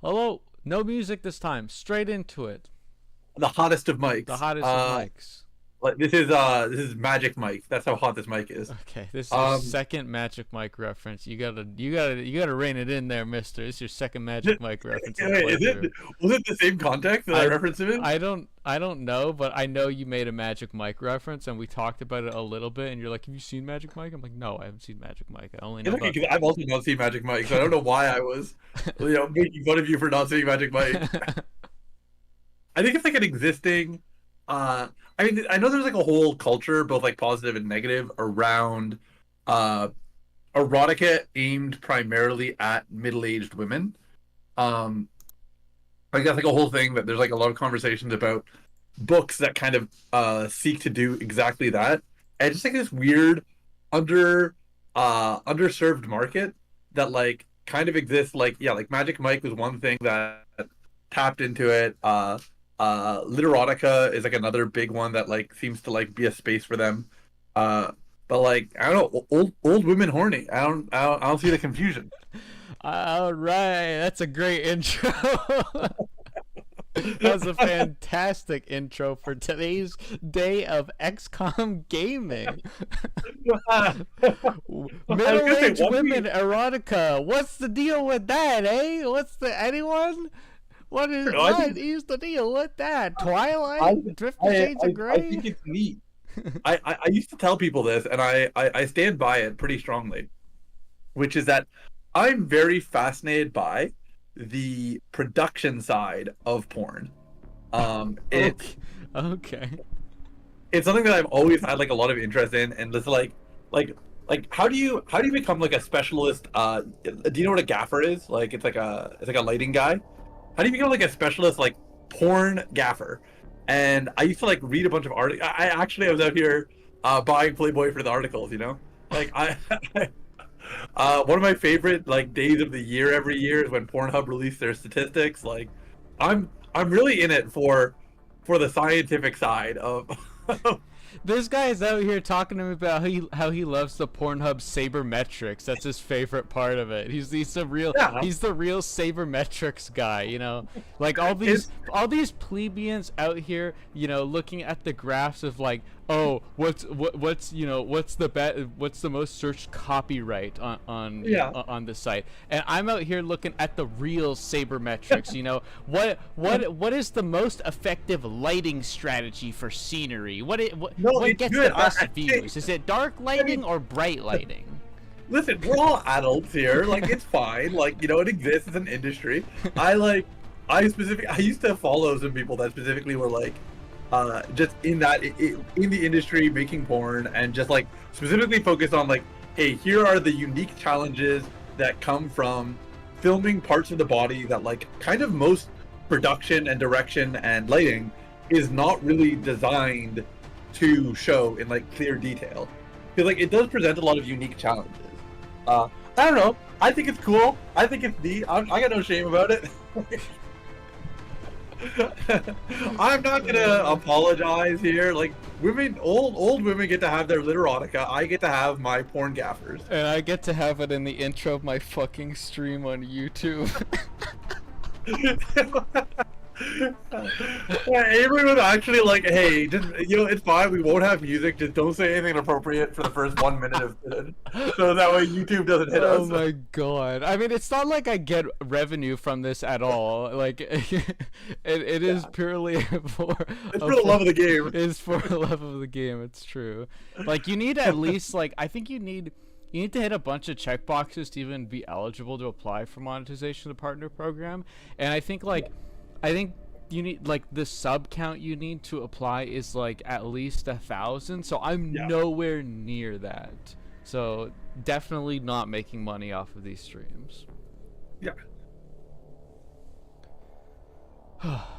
Hello. No music this time. Straight into it. The hottest of The mics. hottest of mics. Like this is Magic Mike. That's how hot this mic is. Okay, this is your Um, second Magic Mike reference. You gotta rein it in there, Mister. This is your second Magic Mike reference. wait, was it the same context that I referenced him in? I don't know, but I know you made a Magic Mike reference, and we talked about it a little bit. And you're like, "Have you seen Magic Mike?" I'm like, "No, I haven't seen Magic Mike. I only know It's okay, about." 'cause I've also not seen Magic Mike, so I don't know why I was, making fun of you for not seeing Magic Mike. I think it's like an existing. I mean, I know there's like a whole culture, both like positive and negative, around uh erotica aimed primarily at middle-aged women. Um, like that's like a whole thing that there's like a lot of conversations about books that kind of seek to do exactly that. And just like this weird underserved market that like kind of exists. Like yeah, like Magic Mike was one thing that tapped into it. Literotica is like another big one that like seems to like be a space for them. Uh, but like I don't know, old women horny. I don't see the confusion. All right, that's a great intro. That was a fantastic intro for today's day of XCOM gaming. Middle-aged women erotica. What's the deal with that, eh? Anyone? What is the deal with that? Twilight? Drifting Shades of Grey? I think it's neat. I used to tell people this, and I stand by it pretty strongly, which is that I'm very fascinated by the production side of porn. It's Okay. it's something that I've always had like a lot of interest in, and it's like how do you become like a specialist? Do you know what a gaffer is? Like it's like a lighting guy. How do you become like a specialist like porn gaffer? And I used to like read a bunch of articles. I was out here buying Playboy for the articles. Like one of my favorite like days of the year every year is when Pornhub released their statistics. Like I'm really in it for the scientific side of. This guy is out here talking to me about how he loves the Pornhub sabermetrics. That's his favorite part of it. He's the real Yeah. he's the real sabermetrics guy, Like all these plebeians out here, looking at the graphs of like, oh, what's the most searched copyright on on the site, and I'm out here looking at the real sabermetrics. What is the most effective lighting strategy for scenery? What gets good. the best views? Is it dark lighting or bright lighting? Listen, we're all adults here. Like it's fine. Like it exists as an industry. I used to follow some people that specifically were like, just in the industry making porn and just like specifically focused on like, hey, here are the unique challenges that come from filming parts of the body that like kind of most production and direction and lighting is not really designed to show in like clear detail, because like it does present a lot of unique challenges. I don't know. I think it's cool. I think it's neat. I got no shame about it. I'm not gonna apologize here. Like old women get to have their literotica. I get to have my porn gaffers. And I get to have it in the intro of my fucking stream on YouTube. Avery was actually like, "Hey, just it's fine. We won't have music. Just don't say anything inappropriate for the first 1 minute of it, so that way YouTube doesn't hit us." Oh my god! I mean, it's not like I get revenue from this at all. Like, it is purely for. It's for the love of the game. It's for the love of the game. It's true. Like, you need at least I think you need to hit a bunch of checkboxes to even be eligible to apply for monetization of the partner program, and I think you need like the sub count you need to apply is like at least 1,000. So I'm nowhere near that. So definitely not making money off of these streams. Yeah.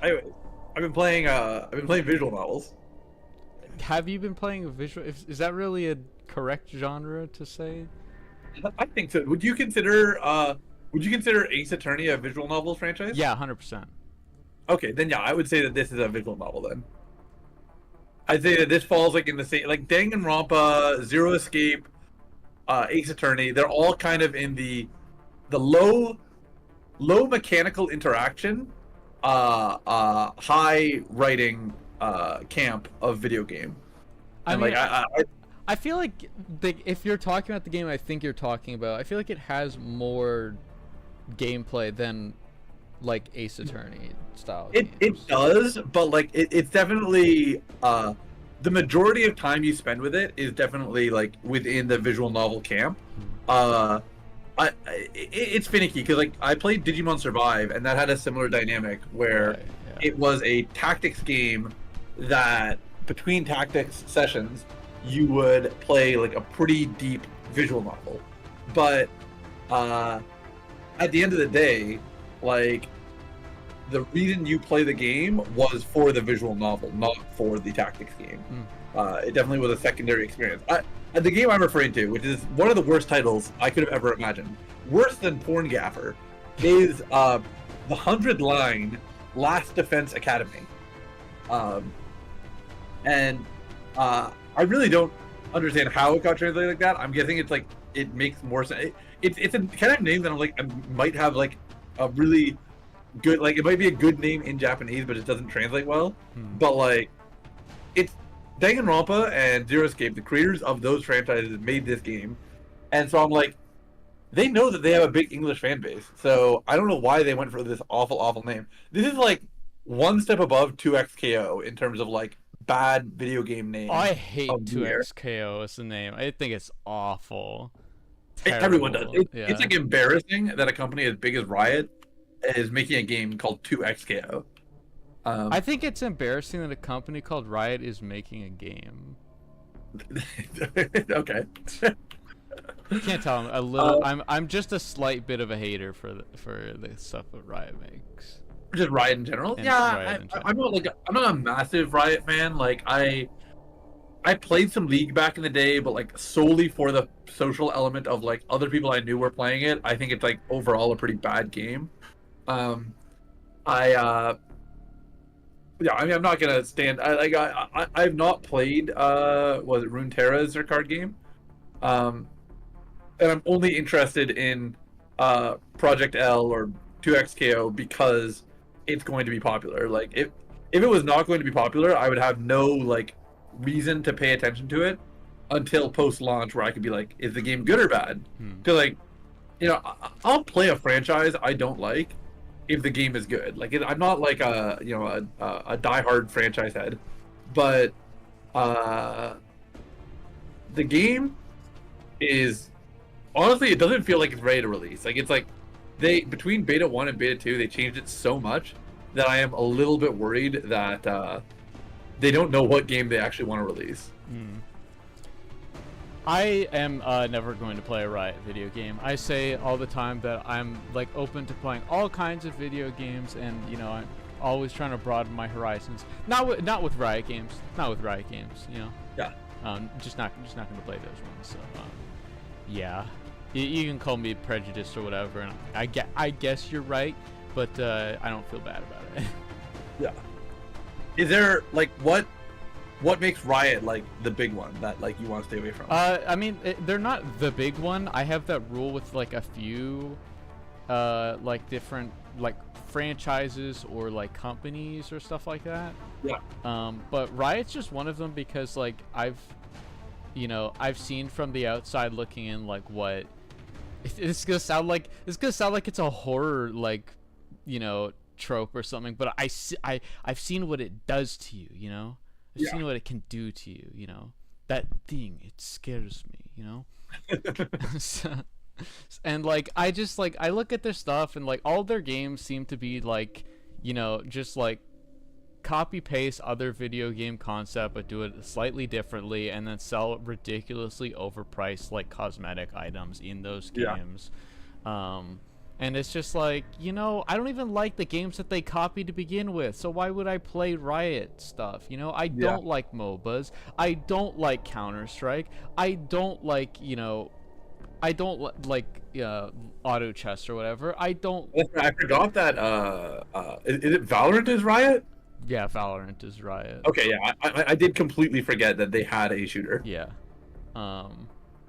Anyway, I've been playing visual novels. Have you been playing a visual? Is that really a correct genre to say? I think so. Would you consider Ace Attorney a visual novel franchise? Yeah, 100%. Okay, then yeah, I would say that this is a visual novel then. I'd say that this falls like in the same, like Danganronpa, Zero Escape, Ace Attorney. They're all kind of in the low low mechanical interaction, high writing camp of video game. I And mean, like I feel like if you're talking about the game I think you're talking about, I feel like it has more gameplay than like Ace Attorney style games. it does, but like it's definitely the majority of time you spend with it is definitely like within the visual novel camp. It's finicky because like I played Digimon Survive and that had a similar dynamic where Right, yeah. it was a tactics game that between tactics sessions you would play like a pretty deep visual novel, but at the end of the day, like the reason you play the game was for the visual novel, not for the tactics game. It definitely was a secondary experience. The game I'm referring to, which is one of the worst titles I could have ever imagined, worse than Porn Gaffer, is the 100-line Last Defense Academy. And I really don't understand how it got translated like that. I'm guessing it's like it makes more sense. It's a kind of name that I'm like I might have like a really good, like it might be a good name in Japanese, but it doesn't translate well. But like it's Danganronpa and Zero Escape, the creators of those franchises, made this game, and so I'm like, they know that they have a big English fan base. So I don't know why they went for this awful name. This is like one step above 2XKO in terms of like bad video game name. I hate 2XKO as the name. I think it's awful. Everyone does. Yeah. It's like embarrassing that a company as big as Riot is making a game called 2XKO. I think it's embarrassing that a company called Riot is making a game. Okay. You can't tell. I'm a little. I'm just a slight bit of a hater for the stuff that Riot makes. Just Riot in general. And Yeah, Riot in general. I'm not a massive Riot fan. Like I played some League back in the day, but like solely for the social element of like other people I knew were playing it. I think it's like overall a pretty bad game. Yeah, I mean, I'm not gonna stand. I've not played. Was it Runeterra's their card game? And I'm only interested in Project L or 2XKO because it's going to be popular. Like if it was not going to be popular, I would have no like reason to pay attention to it until post launch, where I could be like, is the game good or bad? Because like, you know, I'll play a franchise I don't like if the game is good. Like I'm not like a diehard franchise head, but the game is honestly, it doesn't feel like it's ready to release. Like it's like between beta 1 and beta 2 they changed it so much that I am a little bit worried that they don't know what game they actually want to release. I am never going to play a Riot video game. I say all the time that I'm like open to playing all kinds of video games, and you know, I'm always trying to broaden my horizons. Not with Riot games. Not with Riot games. You know. Yeah. Just not going to play those ones. So, yeah. You can call me prejudiced or whatever, and I guess you're right, but I don't feel bad about it. Yeah. Is there like what makes Riot like the big one that like you want to stay away from? I mean, they're not the big one. I have that rule with like a few like different like franchises or like companies or stuff like that. Yeah. But Riot's just one of them because like I've seen from the outside looking in like what it's gonna sound like it's a horror like, you know, trope or something, but I've seen what it does to you, you know? I've seen what it can do to you, you know? That thing, it scares me, you know? And like I look at their stuff and like all their games seem to be like, you know, just like copy paste other video game concept but do it slightly differently and then sell ridiculously overpriced like cosmetic items in those games. And it's just like, you know, I don't even like the games that they copied to begin with, so why would I play Riot stuff? You know, I don't like MOBAs, I don't like Counter-Strike, I don't like, you know, I don't like auto chess or whatever. I forgot that is it Valorant is Riot? Yeah, Valorant is Riot. Okay, yeah, I did completely forget that they had a shooter. Yeah.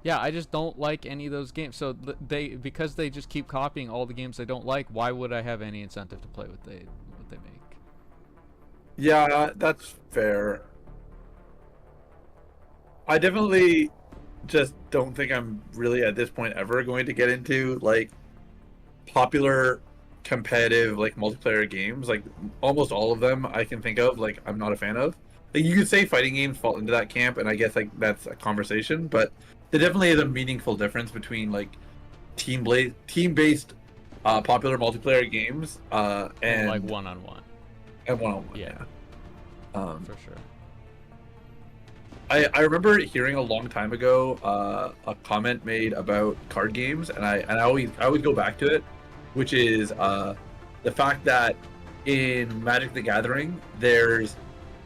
Yeah, I just don't like any of those games. So because they just keep copying all the games I don't like, why would I have any incentive to play what they make? Yeah, that's fair. I definitely just don't think I'm really at this point ever going to get into like popular competitive like multiplayer games. Like almost all of them I can think of, like I'm not a fan of. Like you could say fighting games fall into that camp, and I guess like that's a conversation, but there definitely is a meaningful difference between like team-based popular multiplayer games and like one-on-one. And one-on-one. Yeah. For sure. I remember hearing a long time ago a comment made about card games, and I always go back to it, which is the fact that in Magic the Gathering there's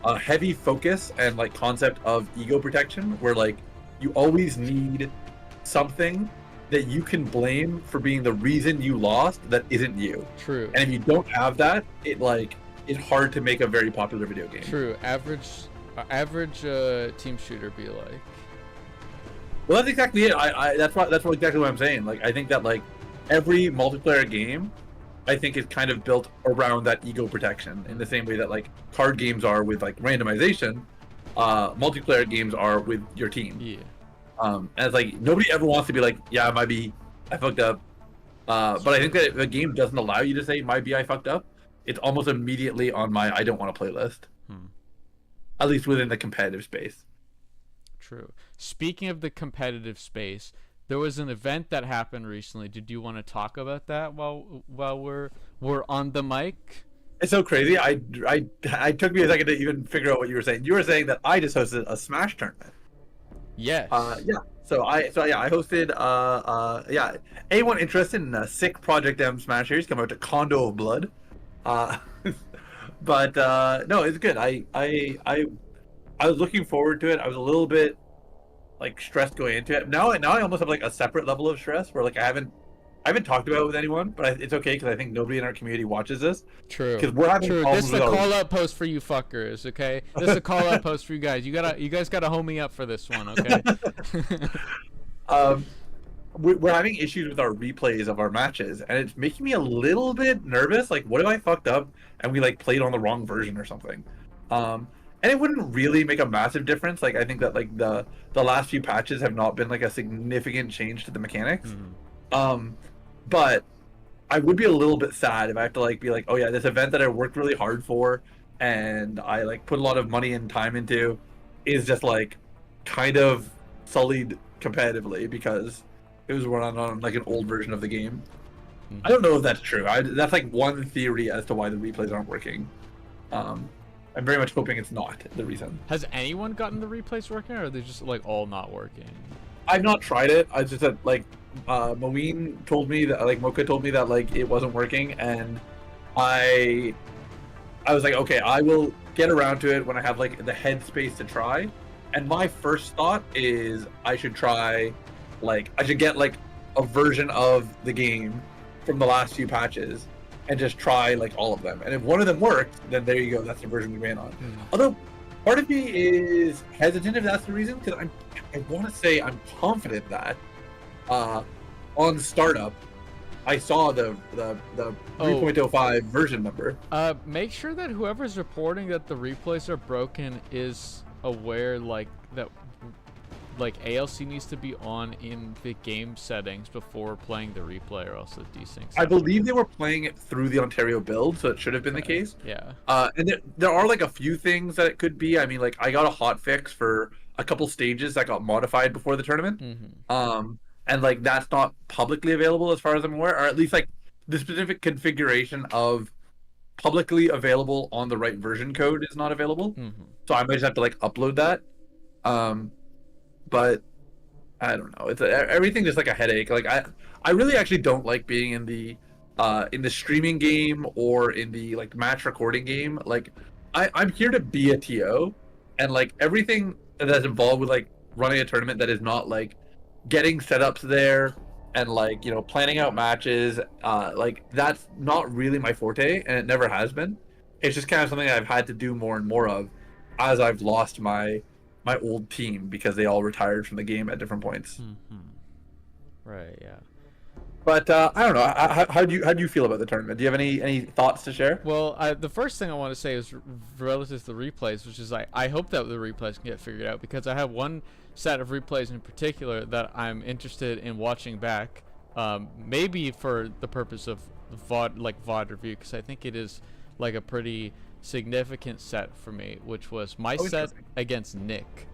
a heavy focus and like concept of ego protection, where like you always need something that you can blame for being the reason you lost that isn't you. True. And if you don't have that, it's hard to make a very popular video game. True. Average team shooter be like. Well, that's exactly it. That's exactly what I'm saying. Like, I think that like every multiplayer game, I think is kind of built around that ego protection in the same way that like card games are with like randomization, multiplayer games are with your team. Yeah. And it's like nobody ever wants to be like, yeah, I fucked up. But I think that if a game doesn't allow you to say I fucked up, it's almost immediately on my I don't want to play list. At least within the competitive space. True. Speaking of the competitive space, there was an event that happened recently. Did you want to talk about that while we're on the mic? It's so crazy. I took me a second to even figure out what you were saying. You were saying that I just hosted a Smash tournament. Yes. Yeah. So I hosted anyone interested in a sick Project M Smash series, come out to Condo of Blood. But no, it's good. I was looking forward to it. I was a little bit like stressed going into it. Now I almost have like a separate level of stress where like I haven't talked about it with anyone, but it's okay because I think nobody in our community watches this. True. Because we're having This is a call out post for you fuckers, okay? This is a call out post for you guys. You guys gotta hold me up for this one, okay? We're having issues with our replays of our matches, and it's making me a little bit nervous. Like, what if I fucked up and we like played on the wrong version or something? And it wouldn't really make a massive difference. Like, I think that like the last few patches have not been like a significant change to the mechanics. But I would be a little bit sad if I have to like be like, oh yeah, this event that I worked really hard for and I like put a lot of money and time into is just like kind of sullied competitively because it was run on like an old version of the game. I don't know if that's true. That's like one theory as to why the replays aren't working. I'm very much hoping it's not the reason. Has anyone gotten the replays working, or are they just like all not working? I've not tried it. I just said like Moeen told me that like Mocha told me that like it wasn't working, and I was like, okay, I will get around to it when I have like the headspace to try. And my first thought is I should try, like I should get like a version of the game from the last few patches and just try like all of them. And if one of them worked, then there you go. That's the version we ran on. Although part of me is hesitant if that's the reason, because I want to say I'm confident that on startup I saw the 3.05 version number. Make sure that whoever's reporting that the replays are broken is aware like that like ALC needs to be on in the game settings before playing the replay, or else it desyncs. I believe they were playing it through the Ontario build, so it should have been the case. Yeah. And there are like a few things that it could be. I mean, like I got a hot fix for a couple stages that got modified before the tournament. And like that's not publicly available as far as I'm aware, or at least like the specific configuration of publicly available on the right version code is not available. So I might just have to like upload that. But I don't know. It's everything just like a headache. Like I really actually don't like being in the streaming game or in the like match recording game. Like I'm here to be a TO, and like everything that's involved with like running a tournament that is not like getting setups there and like, you know, planning out matches, like that's not really my forte, and it never has been. It's just kind of something I've had to do more and more of as I've lost my my old team because they all retired from the game at different points. Right. Yeah. But I don't know. How do you feel about the tournament? Do you have any thoughts to share? Well, the first thing I want to say is relative to the replays, which is I hope that the replays can get figured out, because I have one set of replays in particular that I'm interested in watching back, maybe for the purpose of VOD review, because I think it is like a pretty significant set for me, which was my set against Nick.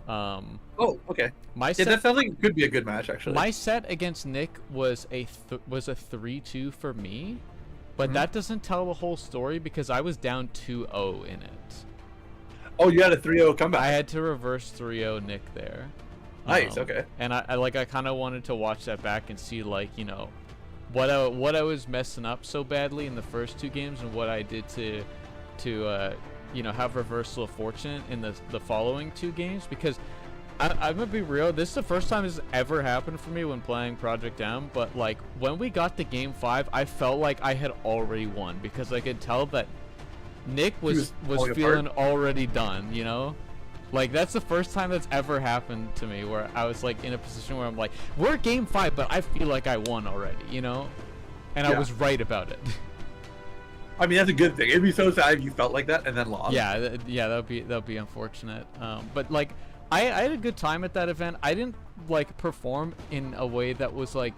Okay. My set, that sounds like it could be a good match, actually. My set against Nick was a 3-2 for me, but that doesn't tell the whole story, because I was down 2-0 in it. Oh, you had a 3-0 comeback. I had to reverse 3-0 Nick there. Nice. Okay. And I kind of wanted to watch that back and see, like, you know, what I was messing up so badly in the first 2 games, and what I did to you know, have reversal of fortune in the following 2 games, because I'm gonna be real, this is the first time this has ever happened for me when playing Project M, but like when we got to game 5, I felt like I had already won, because I could tell that Nick was feeling already done, you know? Like, that's the first time that's ever happened to me, where I was like in a position where I'm like, we're game 5, but I feel like I won already, you know? And I was right about it. I mean, that's a good thing. It'd be so sad if you felt like that and then lost. Yeah, that'd be unfortunate. But like, I had a good time at that event. I didn't like perform in a way that was like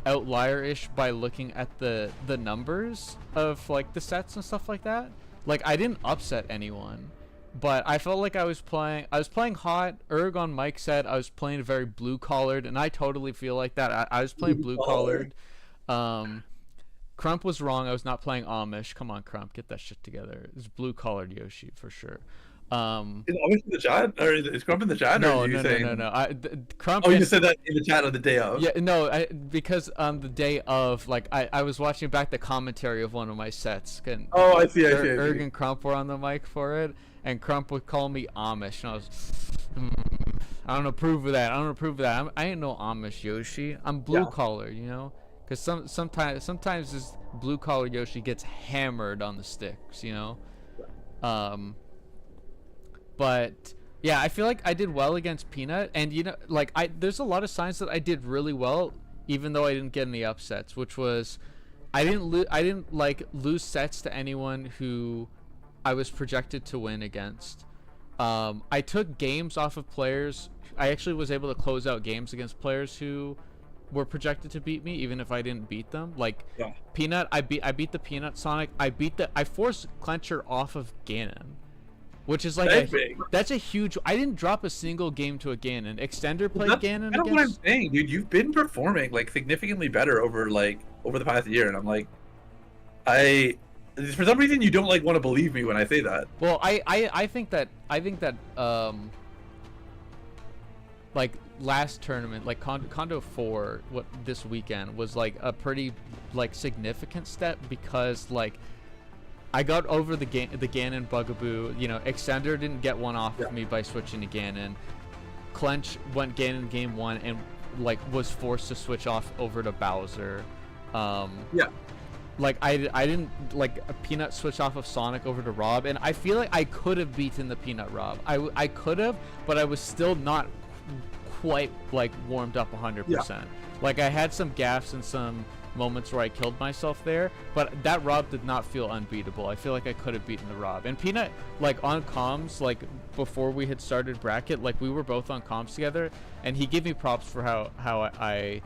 outlier-ish by looking at the numbers of like the sets and stuff like that. Like, I didn't upset anyone, but I felt like I was playing hot. Erg on Mike said I was playing very blue-collared, and I totally feel like that. I was playing blue-collared. Crump was wrong. I was not playing Amish. Come on, Crump, get that shit together. It's blue-collared Yoshi for sure. Is Amish in the chat, or is Crump in the chat? No. Crump. Oh, you said that in the chat on the day of. Yeah, no, because on the day of, like, I was watching back the commentary of one of my sets. And I see. Erg and Crump were on the mic for it, and Crump would call me Amish, and I was, I don't approve of that. I ain't no Amish Yoshi. I'm blue-collar, you know. Because sometimes this blue-collar Yoshi gets hammered on the sticks, you know? But yeah, I feel like I did well against Peanut, and you know, like, there's a lot of signs that I did really well, even though I didn't get any upsets, which was I didn't like lose sets to anyone who I was projected to win against. I took games off of players. I actually was able to close out games against players who were projected to beat me, even if I didn't beat them. Like, Peanut, I beat the Peanut Sonic. I forced Clencher off of Ganon, which is like that's a huge. I didn't drop a single game to a Ganon. Extender played Ganon. That's what I'm saying, dude. You've been performing like significantly better over the past year, and I'm like, for some reason you don't like want to believe me when I say that. Well, I think that like last tournament, like Condo 4 this weekend was like a pretty like significant step, because like I got over the Ganon bugaboo. You know, Extender didn't get one off of me by switching to Ganon. Clench went Ganon game 1 and like was forced to switch off over to Bowser. Like I didn't like a Peanut switch off of Sonic over to Rob, and I feel like I could have beaten the Peanut Rob. I could have, but I was still not quite like warmed up 100%. Like, I had some gaffes and some moments where I killed myself there, but that Rob did not feel unbeatable. I feel like I could have beaten the Rob. And Peanut, like, on comms, like before we had started bracket, like we were both on comms together, and he gave me props for how I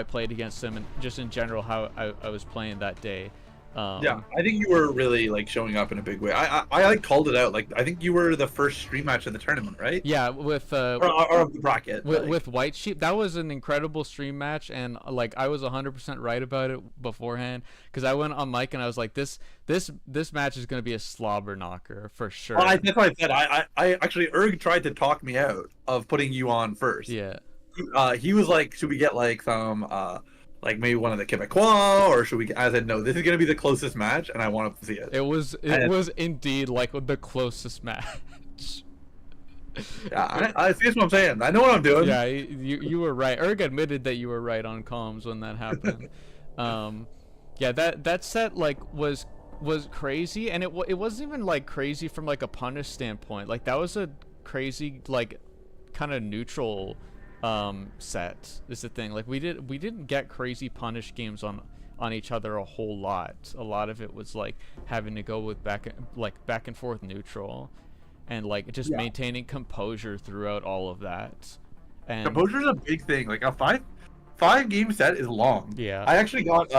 played against him, and just in general how I was playing that day. I think you were really like showing up in a big way. I like called it out. Like, I think you were the first stream match of the tournament, right? Yeah, with or of the bracket. With White Sheep. That was an incredible stream match, and like I was 100% right about it beforehand, because I went on mic and I was like, this match is going to be a slobber knocker for sure. Well, that's what I said. I actually, Erg tried to talk me out of putting you on first. Yeah. He was like, should we get like some like maybe one of the Quebecois, or should we? I said no. This is gonna be the closest match, and I want to see it. It was indeed like the closest match. Yeah, I see what I'm saying. I know what I'm doing. Yeah, you were right. Erg admitted that you were right on comms when that happened. Yeah, that set like was crazy, and it wasn't even like crazy from like a punish standpoint. Like, that was a crazy like kind of neutral set is the thing. Like we didn't get crazy punish games on each other a whole lot. A lot of it was like having to go with back and forth neutral, and like just maintaining composure throughout all of that. And composure is a big thing. Like a five game set is long. Yeah. I actually got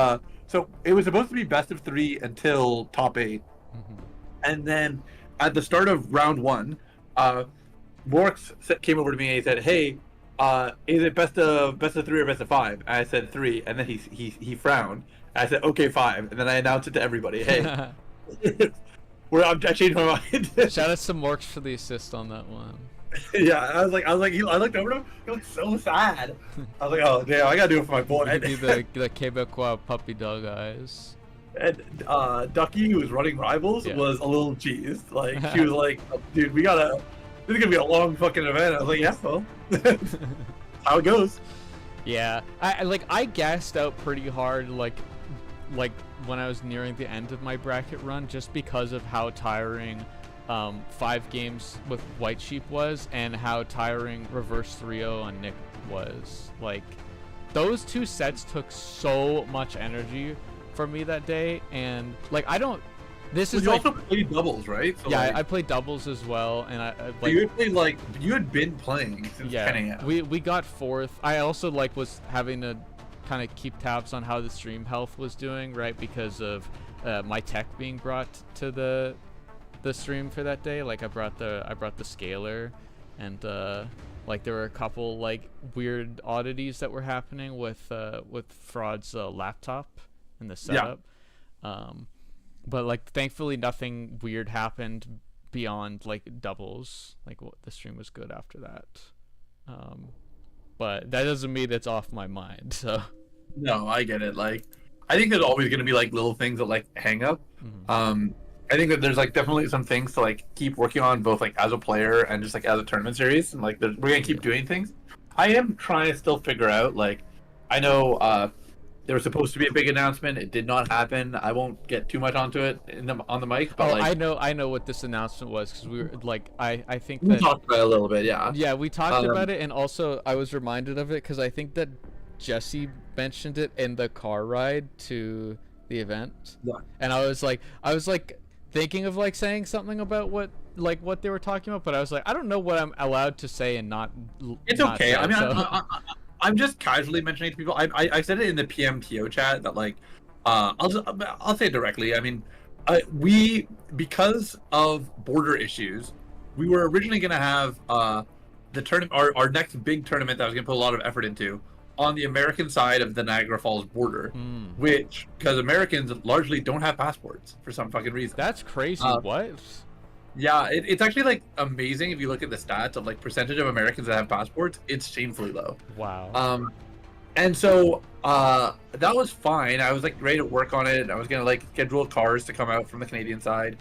so it was supposed to be best of 3 until top 8, and then at the start of round 1, Morks came over to me and he said, "Hey, is it best of 3 or best of 5?" And I said 3, and then he frowned. And I said, "Okay, 5," and then I announced it to everybody. Hey, I changed my mind. Shout out to Morks for the assist on that one. Yeah, I was like, I looked over at him. He looked so sad. I was like, oh damn, I gotta do it for my boy. It'd be the Quebecois puppy dog eyes. And Ducky, who was running Rivals, was a little cheesed. Like she was like, oh, dude, this is gonna be a long fucking event. I was like, yeah, well, how it goes. Yeah, I gassed out pretty hard like when I was nearing the end of my bracket run, just because of how tiring 5 games with White Sheep was, and how tiring Reverse 3-0 on Nick was. Like, those 2 sets took so much energy from me that day, and like You also played doubles, right? So, yeah, like, I played doubles as well, and I so you had played you had been playing since 10 a.m. We got 4th. I also was having to kind of keep tabs on how the stream health was doing, right, because of my tech being brought to the stream for that day. Like I brought the scaler, and like there were a couple like weird oddities that were happening with Fraud's laptop and the setup. But like thankfully nothing weird happened beyond like doubles. Like the stream was good after that. But that doesn't mean it's off my mind. So no, I get it. Like I think there's always going to be like little things that like hang up. I think that there's like definitely some things to like keep working on, both like as a player and just like as a tournament series, and like we're gonna keep doing things. I am trying to still figure out, like, I know there was supposed to be a big announcement. It did not happen. I won't get too much onto it on the mic, but like I know what this announcement was, because we were like I think we talked about it a little bit. Yeah, we talked about it, and also I was reminded of it because I think that Jesse mentioned it in the car ride to the event. Yeah. And I was like thinking of like saying something about what they were talking about, but I was like, I don't know what I'm allowed to say and not. It's not okay. say, I mean, so. I'm just casually mentioning to people. I said it in the PMTO chat that like, I'll say it directly. I mean, we, because of border issues, we were originally gonna have the tournament, our next big tournament that I was gonna put a lot of effort into, on the American side of the Niagara Falls border, which, because Americans largely don't have passports for some fucking reason. That's crazy. What? Yeah, it's actually like amazing if you look at the stats of like percentage of Americans that have passports. It's shamefully low. Wow. And so that was fine. I was like ready to work on it. I was gonna like schedule cars to come out from the Canadian side,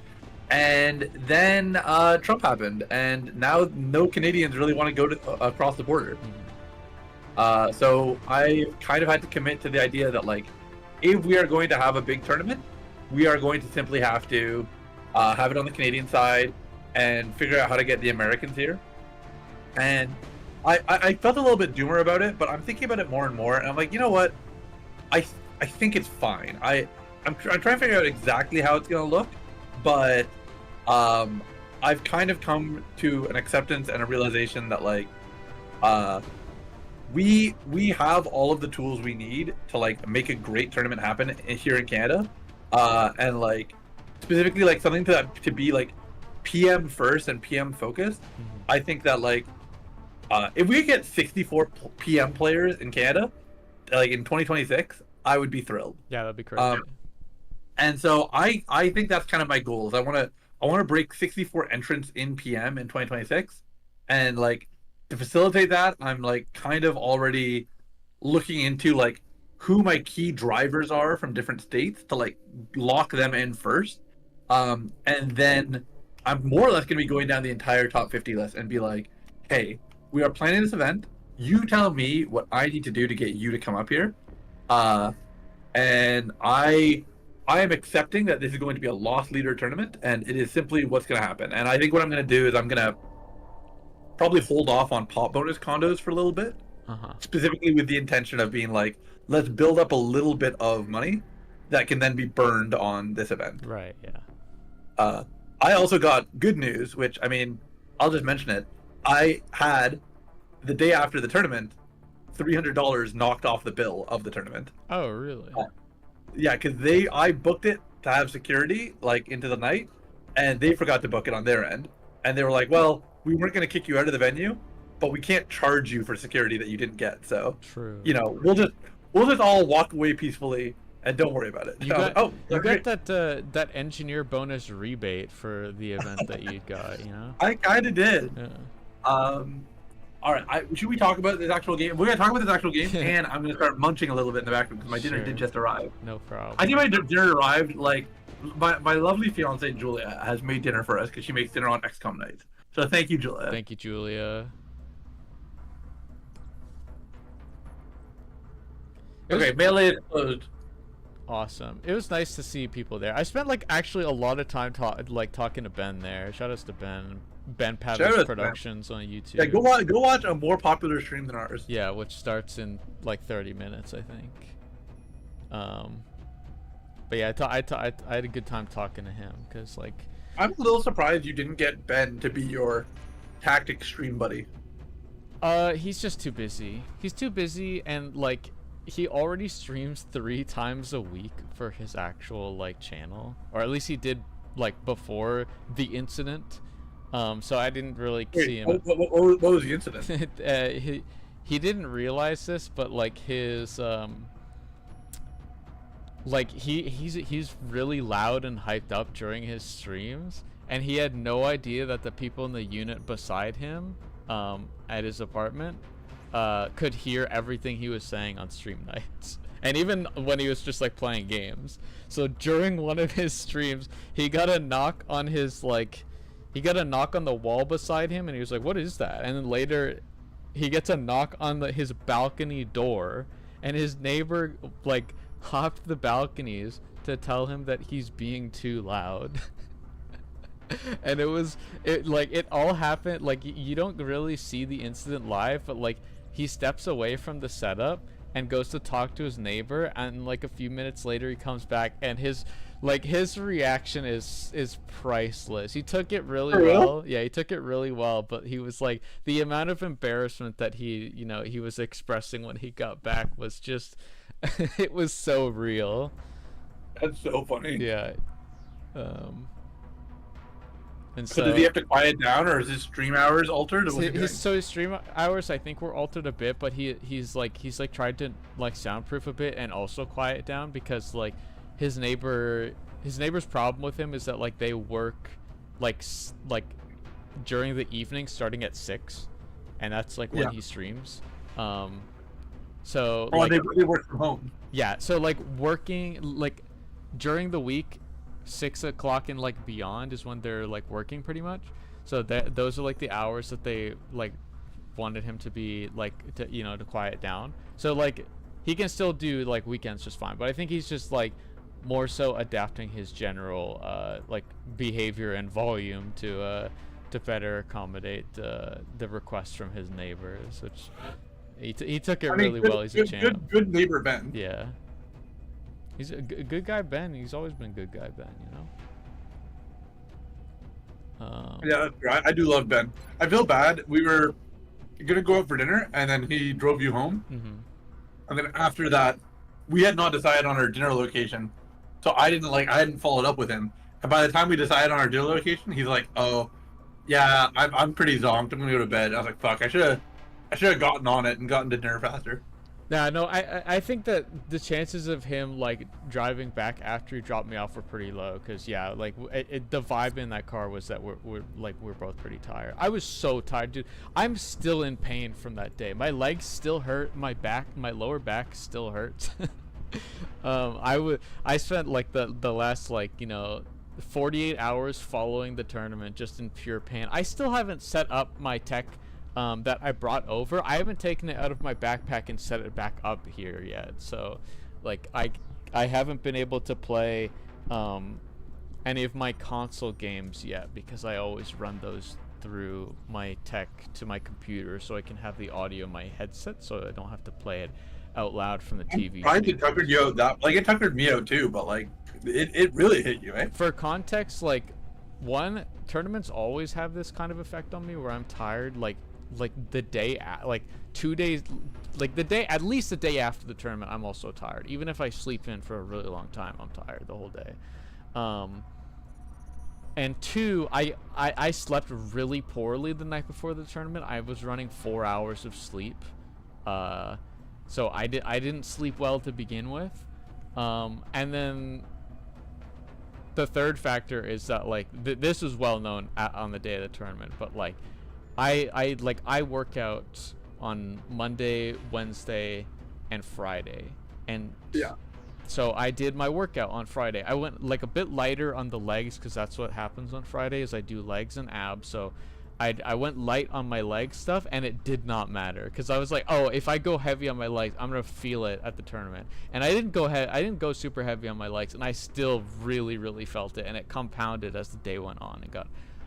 and then Trump happened, and now no Canadians really want to go across the border. So I kind of had to commit to the idea that like, if we are going to have a big tournament, we are going to simply have to have it on the Canadian side and figure out how to get the Americans here. And I felt a little bit doomer about it, but I'm thinking about it more and more, and I'm like, you know what? I think it's fine. I'm trying to figure out exactly how it's gonna look, but I've kind of come to an acceptance and a realization that like we have all of the tools we need to like make a great tournament happen here in Canada, and like specifically like something to be like PM first and PM focused. I think that like if we get 64 PM players in Canada like in 2026, I would be thrilled. Yeah, that'd be crazy. And so I think that's kind of my goal. Is I want to break 64 entrants in PM in 2026, and like to facilitate that, I'm like kind of already looking into like who my key drivers are from different states to like lock them in first. And then I'm more or less going to be going down the entire top 50 list and be like, hey, we are planning this event. You tell me what I need to do to get you to come up here. And I am accepting that this is going to be a loss leader tournament, and it is simply what's going to happen. And I think what I'm going to do is I'm going to probably hold off on pop bonus condos for a little bit, specifically with the intention of being like, let's build up a little bit of money that can then be burned on this event. Right. Yeah. I also got good news, which, I mean, I'll just mention it. I had, the day after the tournament, $300 knocked off the bill of the tournament. Oh, really? Yeah, because I booked it to have security, like, into the night, and they forgot to book it on their end. And they were like, well, we weren't going to kick you out of the venue, but we can't charge you for security that you didn't get. So, true. You know, we'll just all walk away peacefully and don't worry about it. You got that engineer bonus rebate for the event that you got, you know? I kind of did. Yeah. All right, should we talk about this actual game? We're going to talk about this actual game, and I'm going to start munching a little bit in the background because my dinner did just arrive. No problem. I think my dinner arrived, like, my lovely fiance Julia has made dinner for us because she makes dinner on XCOM nights. So thank you, Julia. Thank you, Julia. Okay, melee is closed. Awesome. It was nice to see people there. I spent like actually a lot of time talking to Ben there. Shout outs to Ben Pavis Productions on YouTube. Yeah, go watch a more popular stream than ours. Yeah, which starts in like 30 minutes, I think. But yeah, I had a good time talking to him because like. I'm a little surprised you didn't get Ben to be your tactics stream buddy. He's just too busy. He's too busy, and like he already streams 3 times a week for his actual like channel, or at least he did like before the incident. So I didn't really see him. What was the incident? He didn't realize this, but like his like he's really loud and hyped up during his streams, and he had no idea that the people in the unit beside him at his apartment could hear everything he was saying on stream nights, and even when he was just like playing games. So during one of his streams, he got a knock on his he got a knock on the wall beside him, and he was like, what is that? And then later he gets a knock on his balcony door, and his neighbor like hopped the balconies to tell him that he's being too loud. And it all happened like you don't really see the incident live, but like he steps away from the setup and goes to talk to his neighbor, and like a few minutes later he comes back, and his reaction is priceless. He took it really well. Yeah, he took it really well, but he was like, the amount of embarrassment that he was expressing when he got back was just it was so real. That's so funny. Yeah. And so does he have to quiet down, or is his stream hours altered? So his stream hours I think were altered a bit, but he's tried to like soundproof a bit and also quiet down, because like his neighbor's problem with him is that like they work like during the evening starting at 6, and that's like when he streams. So they work from home. Yeah, so like working like during the week, 6 o'clock and like beyond is when they're like working pretty much. So those are like the hours that they like wanted him to be like to quiet down. So like he can still do like weekends just fine, but I think he's just like more so adapting his general like behavior and volume to better accommodate the requests from his neighbors, which he took it really well. He's a champ. Good neighbor Ben. Yeah. He's a good guy, Ben. He's always been good guy, Ben, Yeah, I do love Ben. I feel bad. We were gonna go out for dinner, and then he drove you home. And then after that, we had not decided on our dinner location, so I hadn't followed up with him. And by the time we decided on our dinner location, he's like, "Oh, yeah, I'm pretty zonked. I'm gonna go to bed." I was like, "Fuck, I should have gotten on it and gotten to dinner faster." No, I think that the chances of him like driving back after he dropped me off were pretty low, because yeah, like the vibe in that car was that we're both pretty tired. I was so tired, dude. I'm still in pain from that day. My legs still hurt. My lower back still hurts. I spent like the last 48 hours following the tournament just in pure pain. I still haven't set up my tech that I brought over. I haven't taken it out of my backpack and set it back up here yet. So like I haven't been able to play any of my console games yet, because I always run those through my tech to my computer so I can have the audio in my headset, so I don't have to play it out loud from the TV. Trying to tucker you out that, like, it tuckered me out too, but like it really hit you, eh? For context, like, tournaments always have this kind of effect on me where I'm tired, like the day, like 2 days, like at least the day after the tournament, I'm also tired. Even if I sleep in for a really long time, I'm tired the whole day. And two, I slept really poorly the night before the tournament. I was running 4 hours of sleep, so I didn't sleep well to begin with, and then the third factor is that, like, this was well known on the day of the tournament, but like I work out on Monday, Wednesday, and Friday, and yeah. So I did my workout on Friday. I went like a bit lighter on the legs because that's what happens on Friday is I do legs and abs. So I went light on my leg stuff, and it did not matter because I was like, oh, if I go heavy on my legs, I'm gonna feel it at the tournament. And I didn't go super heavy on my legs, and I still really felt it, and it compounded as the day went on and got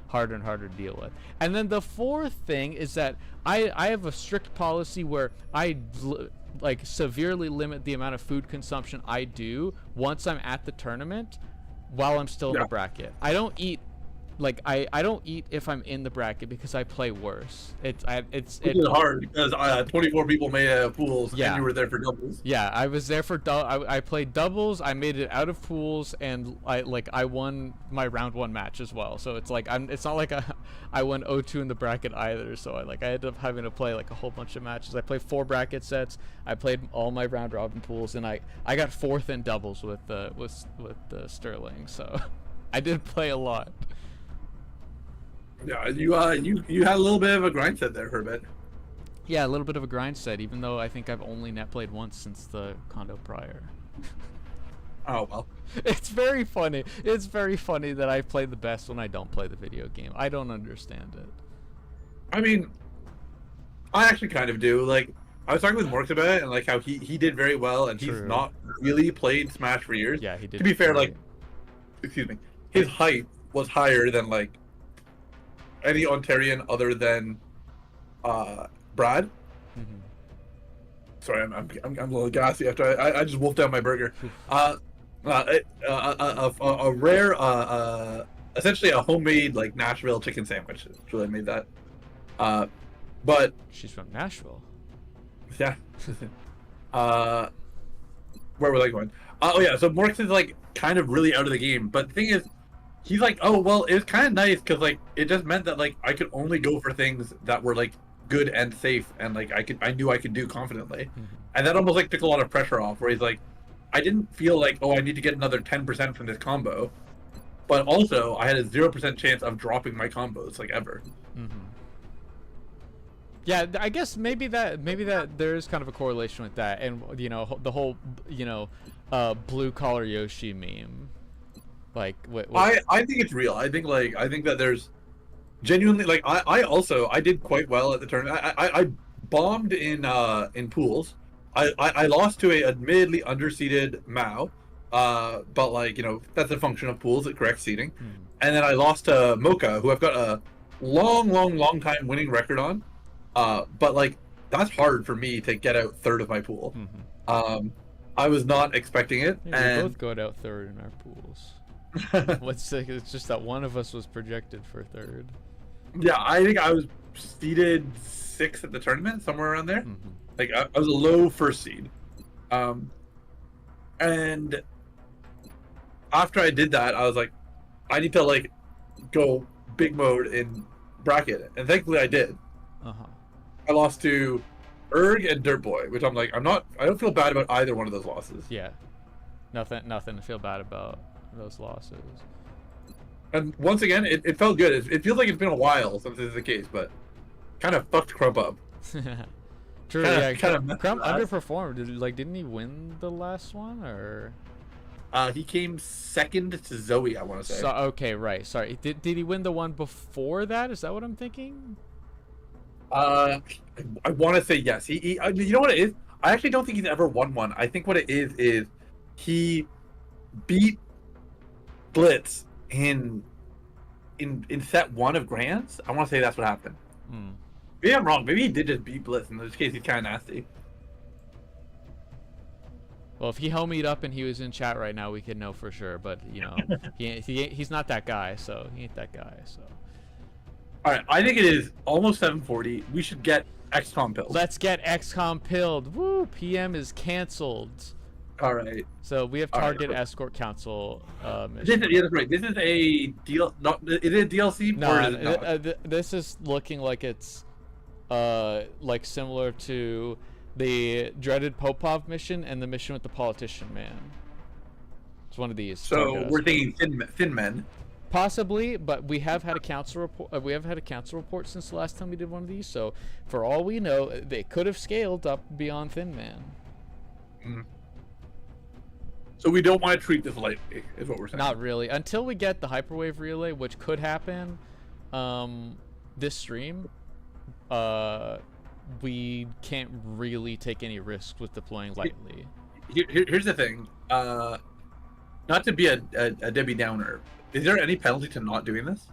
harder and harder to deal with. And then the fourth thing is that I have a strict policy where I like severely limit the amount of food consumption I do once I'm at the tournament while I'm still in the bracket. I don't eat I don't eat if I'm in the bracket because I play worse. It's hard because 24 people made pools, and you were there for doubles. Yeah, I was there for I played doubles. I made it out of pools, and I won my round 1 match as well. So it's like it's not like I won 0-2 in the bracket either. So I ended up having to play like a whole bunch of matches. I played 4 bracket sets. I played all my round robin pools, and I got 4th in doubles with Sterling. So I did play a lot. Yeah, you had a little bit of a grind set there for a bit. Yeah, a little bit of a grind set, even though I think I've only net played once since the condo prior. Oh well. It's very funny. It's very funny that I play the best when I don't play the video game. I don't understand it. I mean, I actually kind of do. Like, I was talking with Morks about it, and like how he did very well, and he's not really played Smash for years. Yeah, he did. To be fair, like, excuse me, his height was higher than like any Ontarian other than Brad. Mm-hmm. Sorry, I'm a little gassy after I just wolfed down my burger. A rare, essentially a homemade like Nashville chicken sandwich. Julie made that. But she's from Nashville. Yeah. Where was I going? Oh yeah, so Morks is like kind of really out of the game, but the thing is, he's like, oh well, it was kind of nice because like it just meant that like I could only go for things that were like good and safe, and like I knew I could do confidently, and that almost like took a lot of pressure off. Where he's like, I didn't feel like, oh, I need to get another 10% from this combo, but also I had a 0% chance of dropping my combos like ever. Mm-hmm. Yeah, I guess maybe that there is kind of a correlation with that, and you know the whole blue collar Yoshi meme. Like I think it's real. I think that there's genuinely like I did quite well at the tournament. I bombed in pools. I lost to a admittedly underseeded Mao, but like that's a function of pools at correct seeding. And then I lost to Mocha, who I've got a long time winning record on. But like that's hard for me to get out third of my pool. I was not expecting it. Yeah, and we both got out third in our pools. It's just that one of us was projected for third. Yeah, I think I was seeded 6th at the tournament, somewhere around there. Like I was a low first seed. And after I did that, I was like, I need to like go big mode in bracket, and thankfully I did. I lost to Erg and Dirt Boy, which I'm like, I don't feel bad about either one of those losses. Yeah, nothing to feel bad about those losses. And once again, it felt good. It feels like it's been a while since this is the case, but kind of fucked Crump up. True. Crump underperformed. Didn't he win the last one, or? He came second to Zoe, I want to say. So, okay, right. Sorry. Did he win the one before that? Is that what I'm thinking? I want to say yes. He you know what it is? I actually don't think he's ever won one. I think what it is he beat Blitz in in set 1 of Grants. I want to say that's what happened. Hmm. Maybe I'm wrong. Maybe he did just beat Blitz. In this case, he's kind of nasty. Well, if he homied up and he was in chat right now, we could know for sure. But you know, he's not that guy, so he ain't that guy. So. All right, I think it is almost 7:40. We should get XCOM pilled. Let's get XCOM pilled. Woo! PM is canceled. All right. So we have target escort council. Yeah, that's right. This is a deal. Not is it a DLC? No, or is it not? This is looking like it's like similar to the dreaded Popov mission and the mission with the politician man. It's one of these. So we're thinking Thin Men. Possibly, but we have had a council report. We have had a council report since the last time we did one of these. So, for all we know, they could have scaled up beyond Thin Man. Mm. So we don't want to treat this lightly, is what we're saying. Not really, until we get the Hyperwave relay, which could happen. This stream, we can't really take any risks with deploying lightly. Here's the thing. Not to be a Debbie Downer. Is there any penalty to not doing this?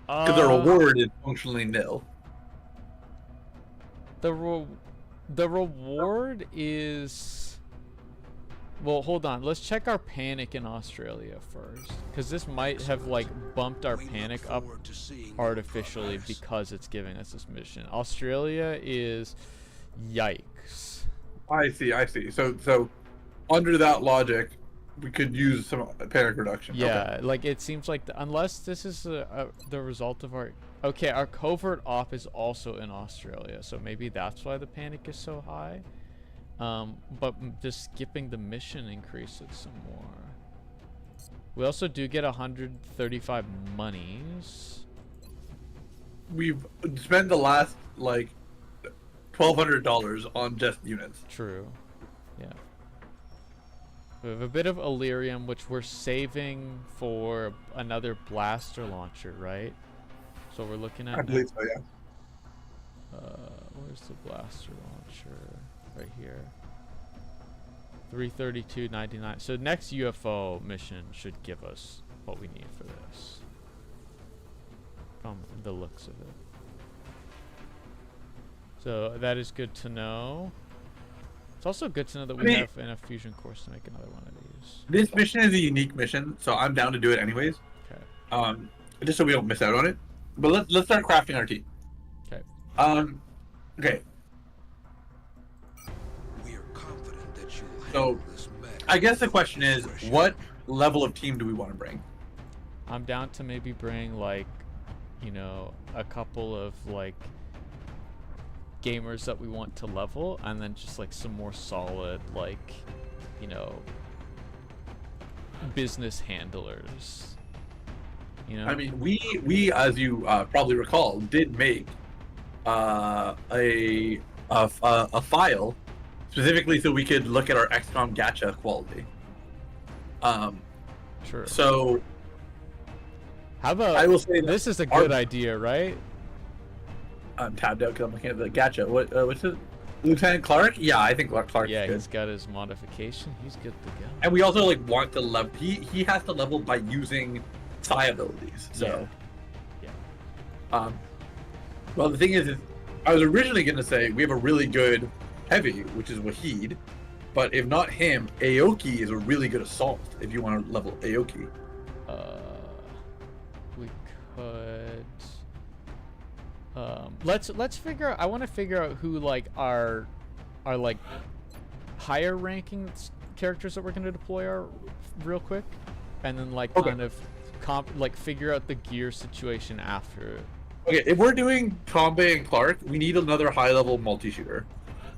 Because the reward is functionally nil. The reward is... Well, hold on. Let's check our panic in Australia first. Because this might have, like, bumped our panic up artificially because it's giving us this mission. Australia is... Yikes. I see. So under that logic, we could use some panic reduction. Yeah, okay. like it seems like unless this is the result of our our covert op is also in Australia, so maybe that's why the panic is so high. But just skipping the mission increases some more. We also do get 135 monies. We've spent the last like $1,200 on just units. True. Yeah. We have a bit of Illyrium, which we're saving for another blaster launcher, right? So we're looking at... I believe so, yeah. Where's the blaster launcher? Right here. 332.99. So next UFO mission should give us what we need for this. From the looks of it. So that is good to know. It's also good to know that we have enough fusion cores to make another one of these. This mission is a unique mission, so I'm down to do it anyways. Okay. Just so we don't miss out on it. But let's start crafting our team. Okay. Okay. We are confident that you So, I guess the question is, what level of team do we want to bring? I'm down to maybe bring like, you know, a couple of like gamers that we want to level, and then just like some more solid, like, you know, business handlers. You know, I mean, we as you probably recall, did make a file specifically so we could look at our XCOM gacha quality. Sure. So how about I will say this is a good idea, right? I'm tabbed out because I'm looking at the gacha. What's it? Lieutenant Clark? Yeah, I think Clark is Yeah, good. he's got his modification. He's good to go. And we also like want to level. He has to level by using psi abilities. So yeah. Well, the thing is I was originally gonna say we have a really good heavy, which is Wahid, but if not him, Aoki is a really good assault. If you want to level Aoki, we could. Let's figure out. I want to figure out who like our like higher ranking characters that we're going to deploy are real quick, and then like kind of figure out the gear situation after. Okay, if we're doing Combe and Clark, we need another high level multi-shooter.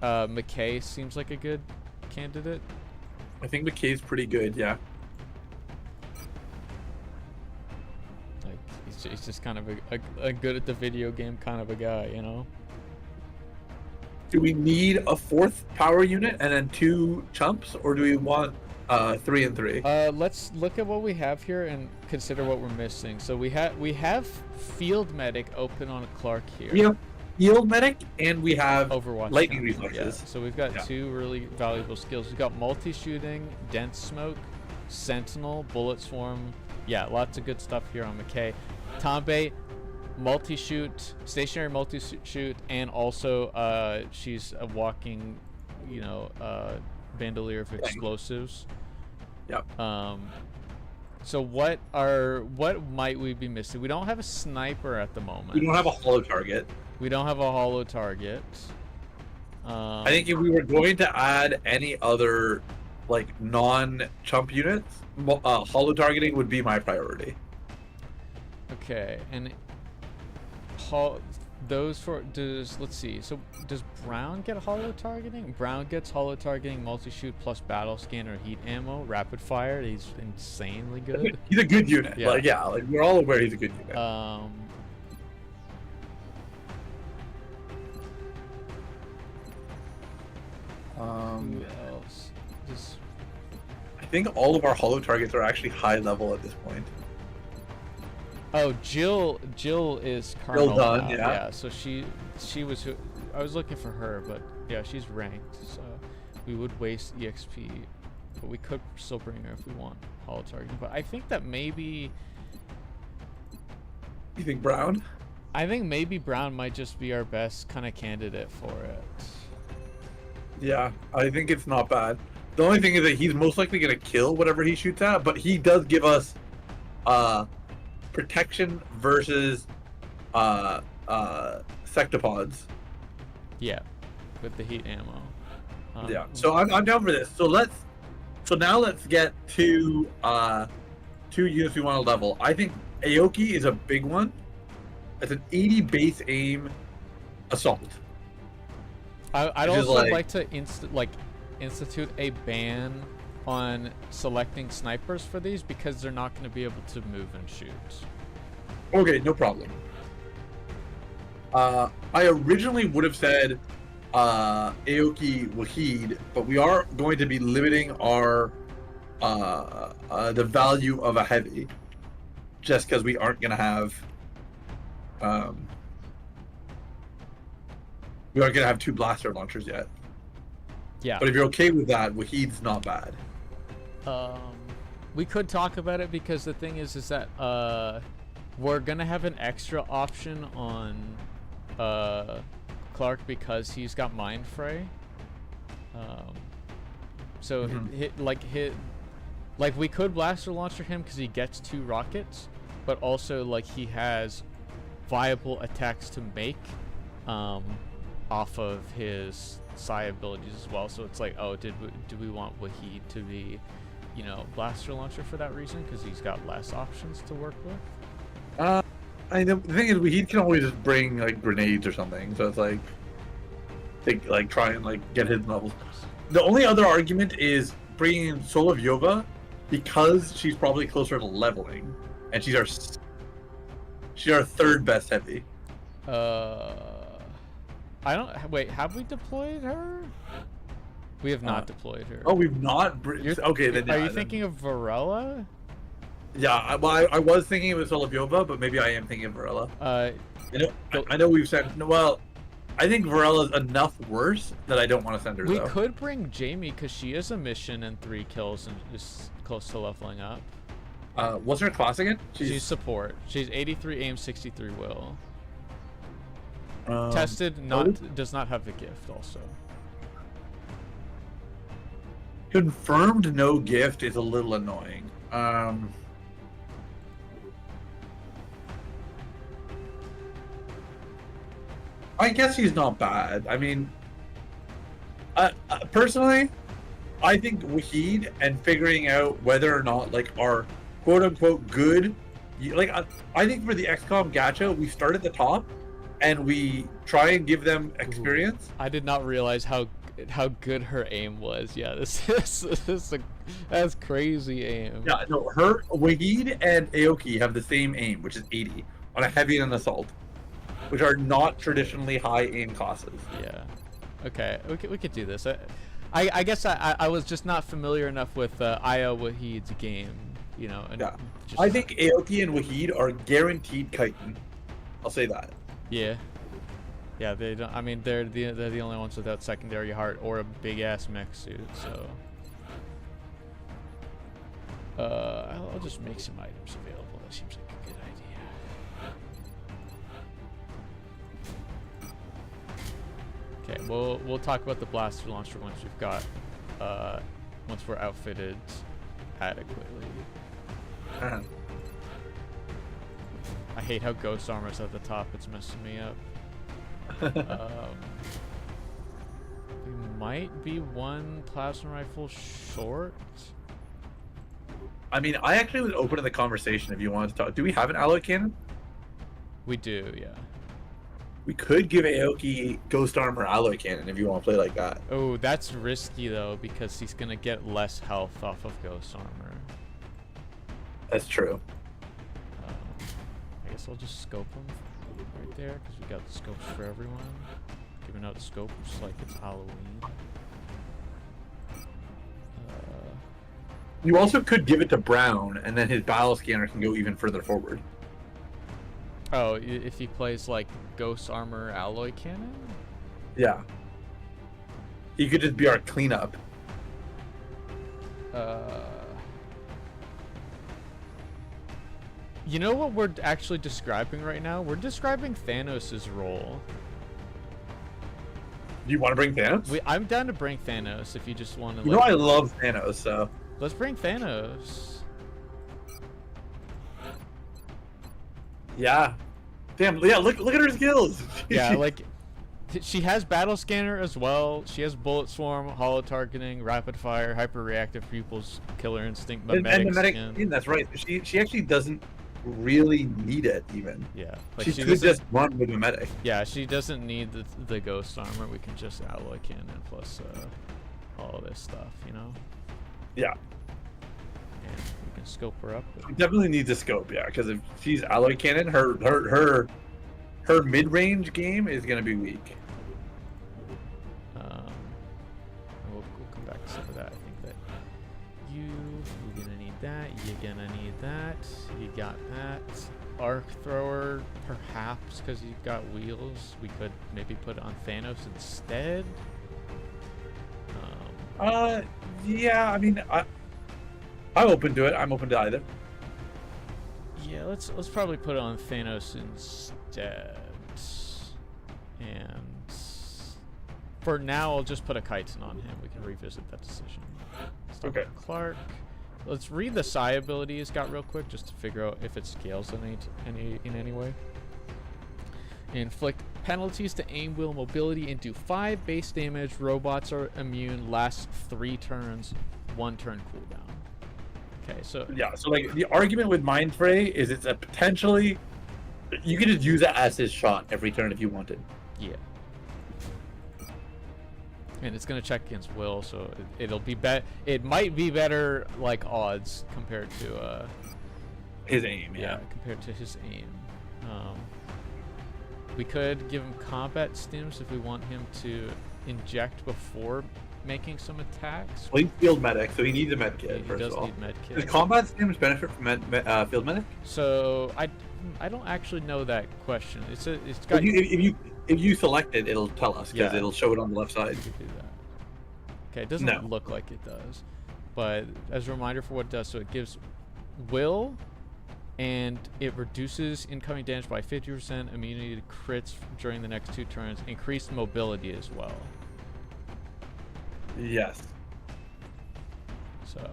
McKay seems like a good candidate. I think McKay's pretty good, yeah. Like he's just kind of a good at the video game kind of a guy, you know. Do we need a 4th power unit and then 2 chumps, or do we want 3 and 3? Let's look at what we have here and consider what we're missing. So we have field medic open on Clark here. We have field medic and we have Overwatch lightning counter. reflexes. Yeah. So we've got 2 really valuable skills. We've got multi-shooting, dense smoke, sentinel, bullet swarm, yeah, lots of good stuff here on McKay. Tombe, multi-shoot, stationary multi-shoot, and also she's a walking, you know, bandolier of explosives. Yep. So what might we be missing? We don't have a sniper at the moment. We don't have a hollow target. We don't have a hollow target. I think if we were going to add any other like non-chump units, hollow targeting would be my priority. Okay, and those for let's see. So does Brown get hollow targeting? Brown gets hollow targeting, multi-shoot plus battle scanner, heat ammo, rapid fire. He's insanely good. He's a good unit. Yeah. Like we're all aware he's a good unit. Who else? I think all of our hollow targets are actually high level at this point. Oh, Jill is Colonel done, now. yeah. So she was who I was looking for her, but yeah, she's ranked. So we would waste EXP, but we could still bring her if we want hollow targeting. But I think that maybe. You think Brown? I think maybe Brown might just be our best kind of candidate for it. Yeah, I think it's not bad. The only thing is that he's most likely going to kill whatever he shoots at, but he does give us protection versus sectopods. Yeah, with the heat ammo. Yeah, so I'm down for this. So now let's get to two units we want to level. I think Aoki is a big one. It's an 80 base aim assault. I'd also like to institute a ban on selecting snipers for these because they're not going to be able to move and shoot. Okay, no problem. I originally would have said Aoki Wahid, but we are going to be limiting our the value of a heavy, just because we aren't going to have we aren't going to have 2 blaster launchers yet. Yeah. But if you're okay with that, Wahid's not bad. We could talk about it because the thing is that we're gonna have an extra option on Clark because he's got Mind Fray. So we could blaster launcher him because he gets 2 rockets, but also like he has viable attacks to make off of his psi abilities as well. So it's like, oh, do we want Wahid to be, you know, blaster launcher for that reason because he's got less options to work with? The thing is, Wahid can always just bring like grenades or something. So it's like, try and like get his levels. The only other argument is bringing in Solovyova because she's probably closer to leveling, and she's our 3rd best heavy. I don't wait. Have we deployed her? We have not deployed her. Oh, we've not. Okay, then. Are you thinking of Varela? Yeah, I was thinking it was Solovyova, but maybe I am thinking of Varela. I know we've said. Well, I think Varela's enough worse that I don't want to send her. We could bring Jamie because she is a mission and 3 kills and is close to leveling up. What's her class again? She's support. She's 83 aim, 63 will. Tested, does not have the gift also. Confirmed no gift is a little annoying. I guess he's not bad. I mean, personally, I think Wahid and figuring out whether or not like our quote unquote good, like I think for the XCOM gacha, we start at the top and we try and give them experience. I did not realize how good her aim was. Yeah, that's crazy aim. Yeah, no, Wahid and Aoki have the same aim, which is 80 on a heavy and an assault, which are not traditionally high aim classes. Yeah. Okay, we could do this. I guess I was just not familiar enough with Aya Wahid's game, you know. And yeah. I think Aoki and Wahid are guaranteed chitin. I'll say that. Yeah. Yeah, they don't. I mean, they're the only ones without secondary heart or a big ass mech suit. So. I'll just make some items available. That seems like a good idea. Okay, we'll talk about the blaster launcher once we've got once we're outfitted adequately. I hate how ghost armor's at the top. It's messing me up. We might be one plasma rifle short. I mean, I actually was open to the conversation if you wanted to talk. Do we have an alloy cannon? We do, yeah. We could give Aoki ghost armor alloy cannon if you want to play like that. Oh, that's risky though, because he's gonna get less health off of ghost armor. That's true. I guess I'll just scope him right there, because we got the scopes for everyone. Giving out scopes like it's Halloween. You also could give it to Brown, and then his battle scanner can go even further forward. Oh, if he plays like ghost armor alloy cannon? Yeah. He could just be our cleanup. You know what we're actually describing right now? We're describing Thanos' role. Do you want to bring Thanos? I'm down to bring Thanos if you just want to. You know I love Thanos, so. Let's bring Thanos. Yeah. Damn. Yeah. Look at her skills. Yeah, like she has battle scanner as well. She has bullet swarm, hollow targeting, rapid fire, hyper reactive pupils, killer instinct, mimetic mimetic skin. skin. That's right. She actually doesn't really need it even. Yeah, like she could just run with mimetic. Yeah, she doesn't need the ghost armor. We can just alloy cannon plus all this stuff, you know. Yeah. And we can scope her up. She definitely needs a scope, yeah, because if she's alloy cannon, her mid-range game is gonna be weak. We'll come back to some of that. I think that you're gonna need that. You're gonna need that. You got that. Arc thrower, perhaps, because you've got wheels. We could maybe put it on Thanos instead. Yeah. I mean, I'm open to it. I'm open to either. Yeah, let's probably put it on Thanos instead. And for now, I'll just put a chitin on him. We can revisit that decision. Start Okay. with Clark. Let's read the psi ability he's got real quick, just to figure out if it scales in any way. Inflict penalties to aim, wheel, mobility, and do 5 base damage. Robots are immune. Lasts 3 turns. 1 turn cooldown. Okay, so Yeah. So like the argument with Mind Fray is it's a potentially you could just use it as his shot every turn if you wanted. yeah. And it's gonna check against will, so it'll be it might be better like odds compared to His aim, yeah, compared to his aim. We could give him combat stims if we want him to inject before making some attacks. Well, he's field medic, so he needs a med kit. He first does of all. need med kit. Does combat stims benefit from field medic? So I don't actually know that question. It's got. If you select it, it'll tell us because Yeah. it'll show it on the left side. You could do that. Okay, it doesn't No. look like it does, but as a reminder for what it does, so it gives will, and it reduces incoming damage by 50%, immunity to crits during the next 2 turns, increased mobility as well. Yes. So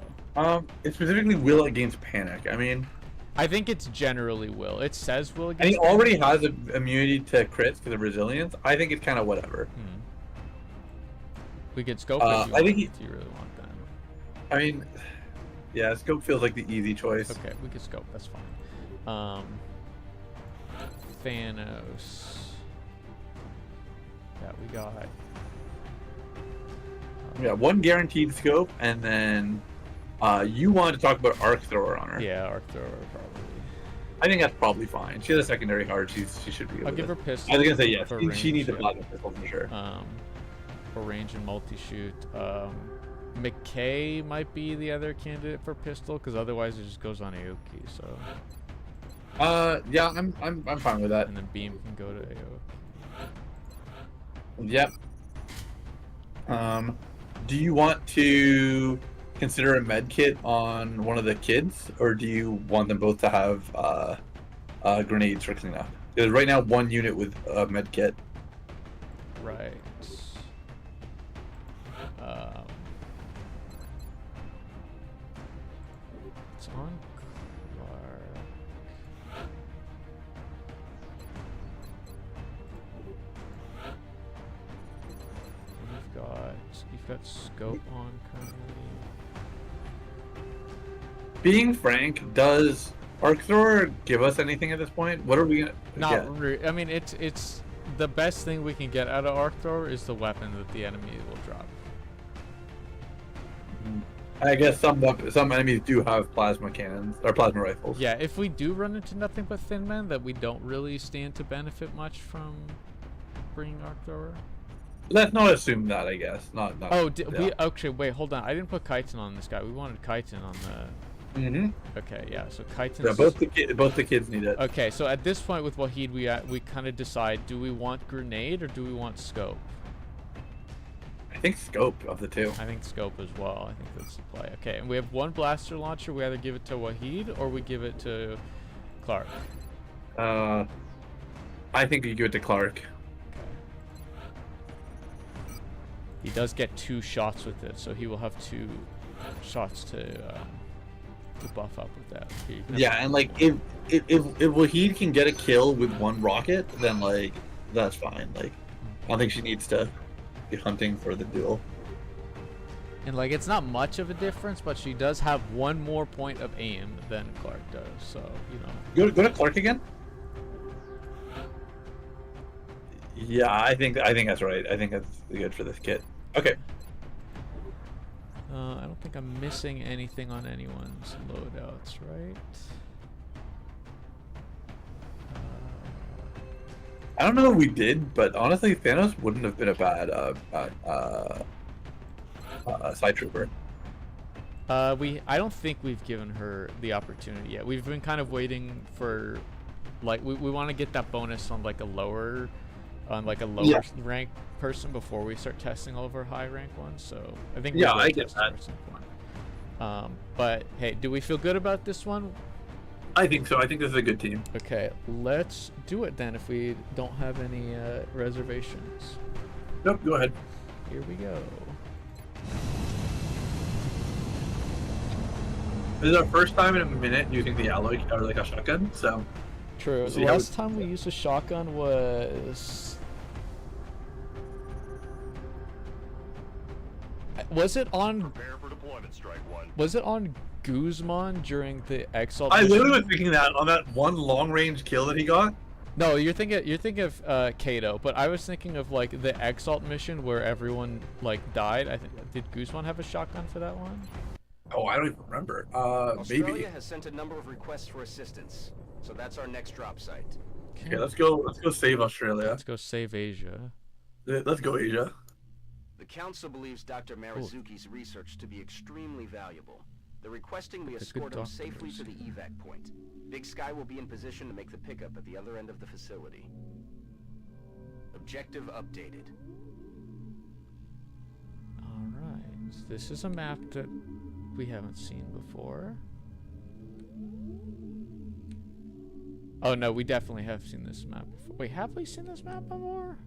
It's specifically will against panic. I mean, I think it's generally will. It says will and against. he already has immunity to crits because of resilience. I think it's kind of whatever. We could scope I if you think want, he- if you really want that. I mean, yeah, scope feels like the easy choice. Okay, we could scope. That's fine. Thanos. Yeah, we got. Yeah, 1 guaranteed scope, and then you wanted to talk about arc thrower on her. Yeah, arc thrower probably. I think that's probably fine. She has a secondary heart. She should be. I'll give her pistol. I was gonna say yes. for She needs a range, platinum pistol for sure. for range and multi-shoot. McKay might be the other candidate for pistol, because otherwise it just goes on Aoki. So. Yeah, I'm fine with that. And then Beam can go to Aoki. Yep. Do you want to consider a med kit on one of the kids, or do you want them both to have grenades for cleanup? Because right now, one unit with a med kit. Right. It's on Clark. You've got scope on currently. Being frank, does Arc Thrower give us anything at this point? What are we gonna get? I mean, it's the best thing we can get out of Arc Thrower is the weapon that the enemy will drop. I guess some enemies do have plasma cannons or plasma rifles. Yeah, if we do run into nothing but thin men, that we don't really stand to benefit much from bringing Arc Thrower. Let's not assume that, I guess. Not. Oh, yeah. we actually wait. Hold on. I didn't put Chitin on this guy. We wanted Chitin on the. Mm-hmm. Okay, yeah. So Chitin. Yeah, both the kids need it. Okay, so at this point with Wahid, we kind of decide: do we want grenade or do we want scope? I think scope of the two. I think scope as well. I think that's the play. Okay, and we have one blaster launcher. We either give it to Wahid or we give it to Clark. I think you give it to Clark. He does get 2 shots with it, so he will have 2 shots to buff up with that. Yeah, and like if Wahid can get a kill with 1 rocket, then like that's fine. Like I don't think she needs to be hunting for the duel. And like it's not much of a difference, but she does have 1 more point of aim than Clark does. So Go to Clark again. Yeah, I think that's right. I think that's good for this kit. Okay. I don't think I'm missing anything on anyone's loadouts, right? I don't know if we did, but honestly, Thanos wouldn't have been a bad side trooper. I don't think we've given her the opportunity yet. We've been kind of waiting for, like, we want to get that bonus on like a lower rank person before we start testing all of our high rank ones. So I think I get that. But hey, do we feel good about this one? I think so. I think this is a good team. Okay, let's do it then. If we don't have any reservations. Nope. Go ahead. Here we go. This is our first time in a minute using the alloy or like a shotgun. So. True. The last time we used a shotgun was it on? Prepare for deployment, Strike One. Was it on Guzman during the Exalt? I literally was thinking that on that one long range kill that he got. No, you're thinking of Kato, but I was thinking of like the Exalt mission where everyone like died. I think did Guzman have a shotgun for that one? Oh, I don't even remember. Australia Maybe. has sent a number of requests for assistance, so that's our next drop site. Okay, let's go save Australia. Let's go save Asia. Let's go Asia. The Council believes Dr. Marizuki's research to be extremely valuable. They're requesting we escort him safely to the evac point. Big Sky will be in position to make the pickup at the other end of the facility. Objective updated. Alright, this is a map that we haven't seen before. Oh no, we definitely have seen this map before. Wait, have we seen this map before?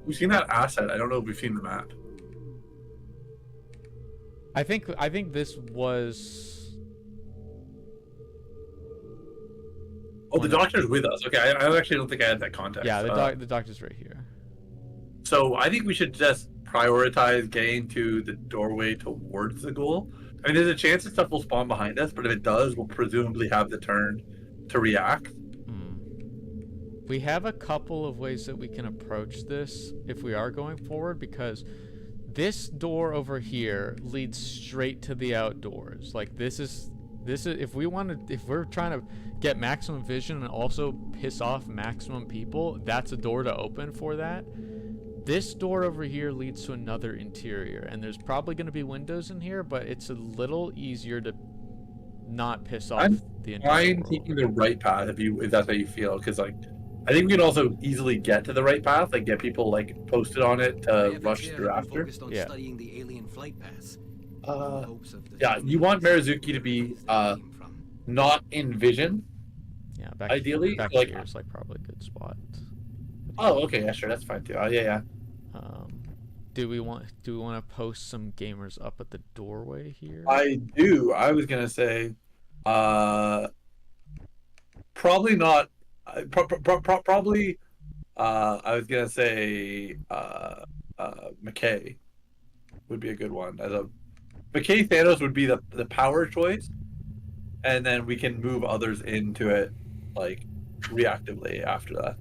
We've seen that asset. I don't know if we've seen the map. I think this was. Oh, the doctor's with us. Okay, I actually don't think I had that context. Yeah, the doctor's right here. So I think we should just prioritize getting to the doorway towards the goal. I mean, there's a chance that stuff will spawn behind us, but if it does, we'll presumably have the turn to react. We have a couple of ways that we can approach this if we are going forward, because this door over here leads straight to the outdoors. Like this is if we're trying to get maximum vision and also piss off maximum people, that's a door to open for that. This door over here leads to another interior, and there's probably going to be windows in here, but it's a little easier to not piss off the entire world. Taking the right path if that's how you feel, because like I think we can also easily get to the right path, like get people like posted on it to rush through after. Focused on studying the alien flight paths. Yeah, you want Marizuki to be not in vision. Yeah, back Ideally, back like- here is like probably a good spot. Oh, okay, yeah, sure, that's fine too. Yeah. Do we want to post some gamers up at the doorway here? I do. I was gonna say, probably not. Probably. I was gonna say, McKay would be a good one. McKay Thanos would be the power choice, and then we can move others into it, like reactively after that.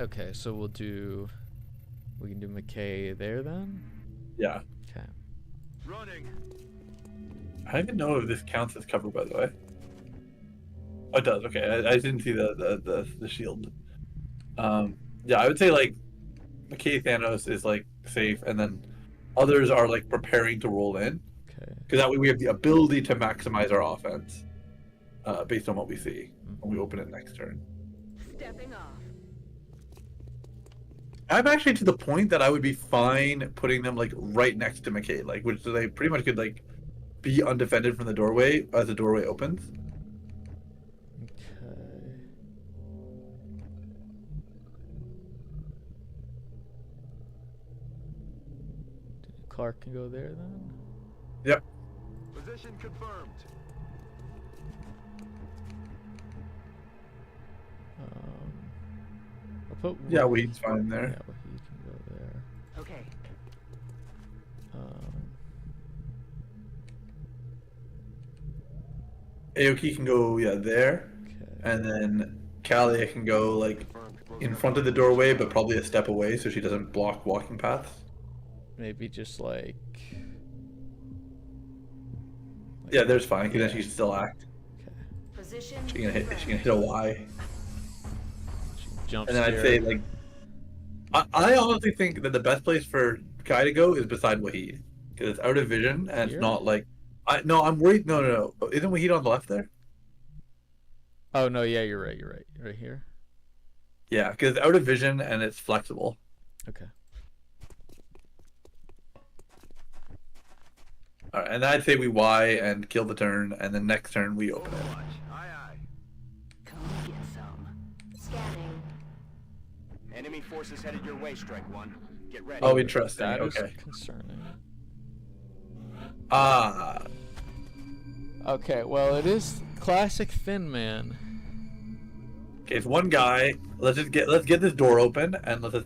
Okay, so we can do McKay there then. Yeah. Okay. Running. I don't even know if this counts as cover, by the way. Oh, it does. Okay, I didn't see the shield. Yeah, I would say like McKay Thanos is like safe, and then others are like preparing to roll in, Okay. because that way we have the ability to maximize our offense based on what we see when we open it next turn. Stepping off. I'm actually to the point that I would be fine putting them like right next to McKay, like which they pretty much could like be undefended from the doorway as the doorway opens. Okay. Clark can go there then. Yep. Position confirmed. I'll put Yeah, Wahid- Wahid's fine there. Yeah, Wahid can go there. Okay. Aoki can go there, Okay. and then Kalia can go like in front of the doorway, but probably a step away so she doesn't block walking paths. Maybe just like. Yeah, there's fine, because then she can still act. Okay. Position. She can hit a Y. Jump And then I'd say like, I honestly think that the best place for Kai to go is beside Wahid, because it's out of vision and Here? it's not like, I'm worried. No. Isn't Wahid on the left there? Oh no, yeah, you're right. Right here. Yeah, because it's out of vision and it's flexible. Okay. All right, and I'd say we Y and kill the turn, and then next turn we open it. Aye, aye. Come get some. Scanning. Enemy forces headed your way, Strike One. Get ready. Oh, interesting. That is Okay. concerning. Okay, well, it is classic Thin Man. it's one guy. Let's get this door open and let's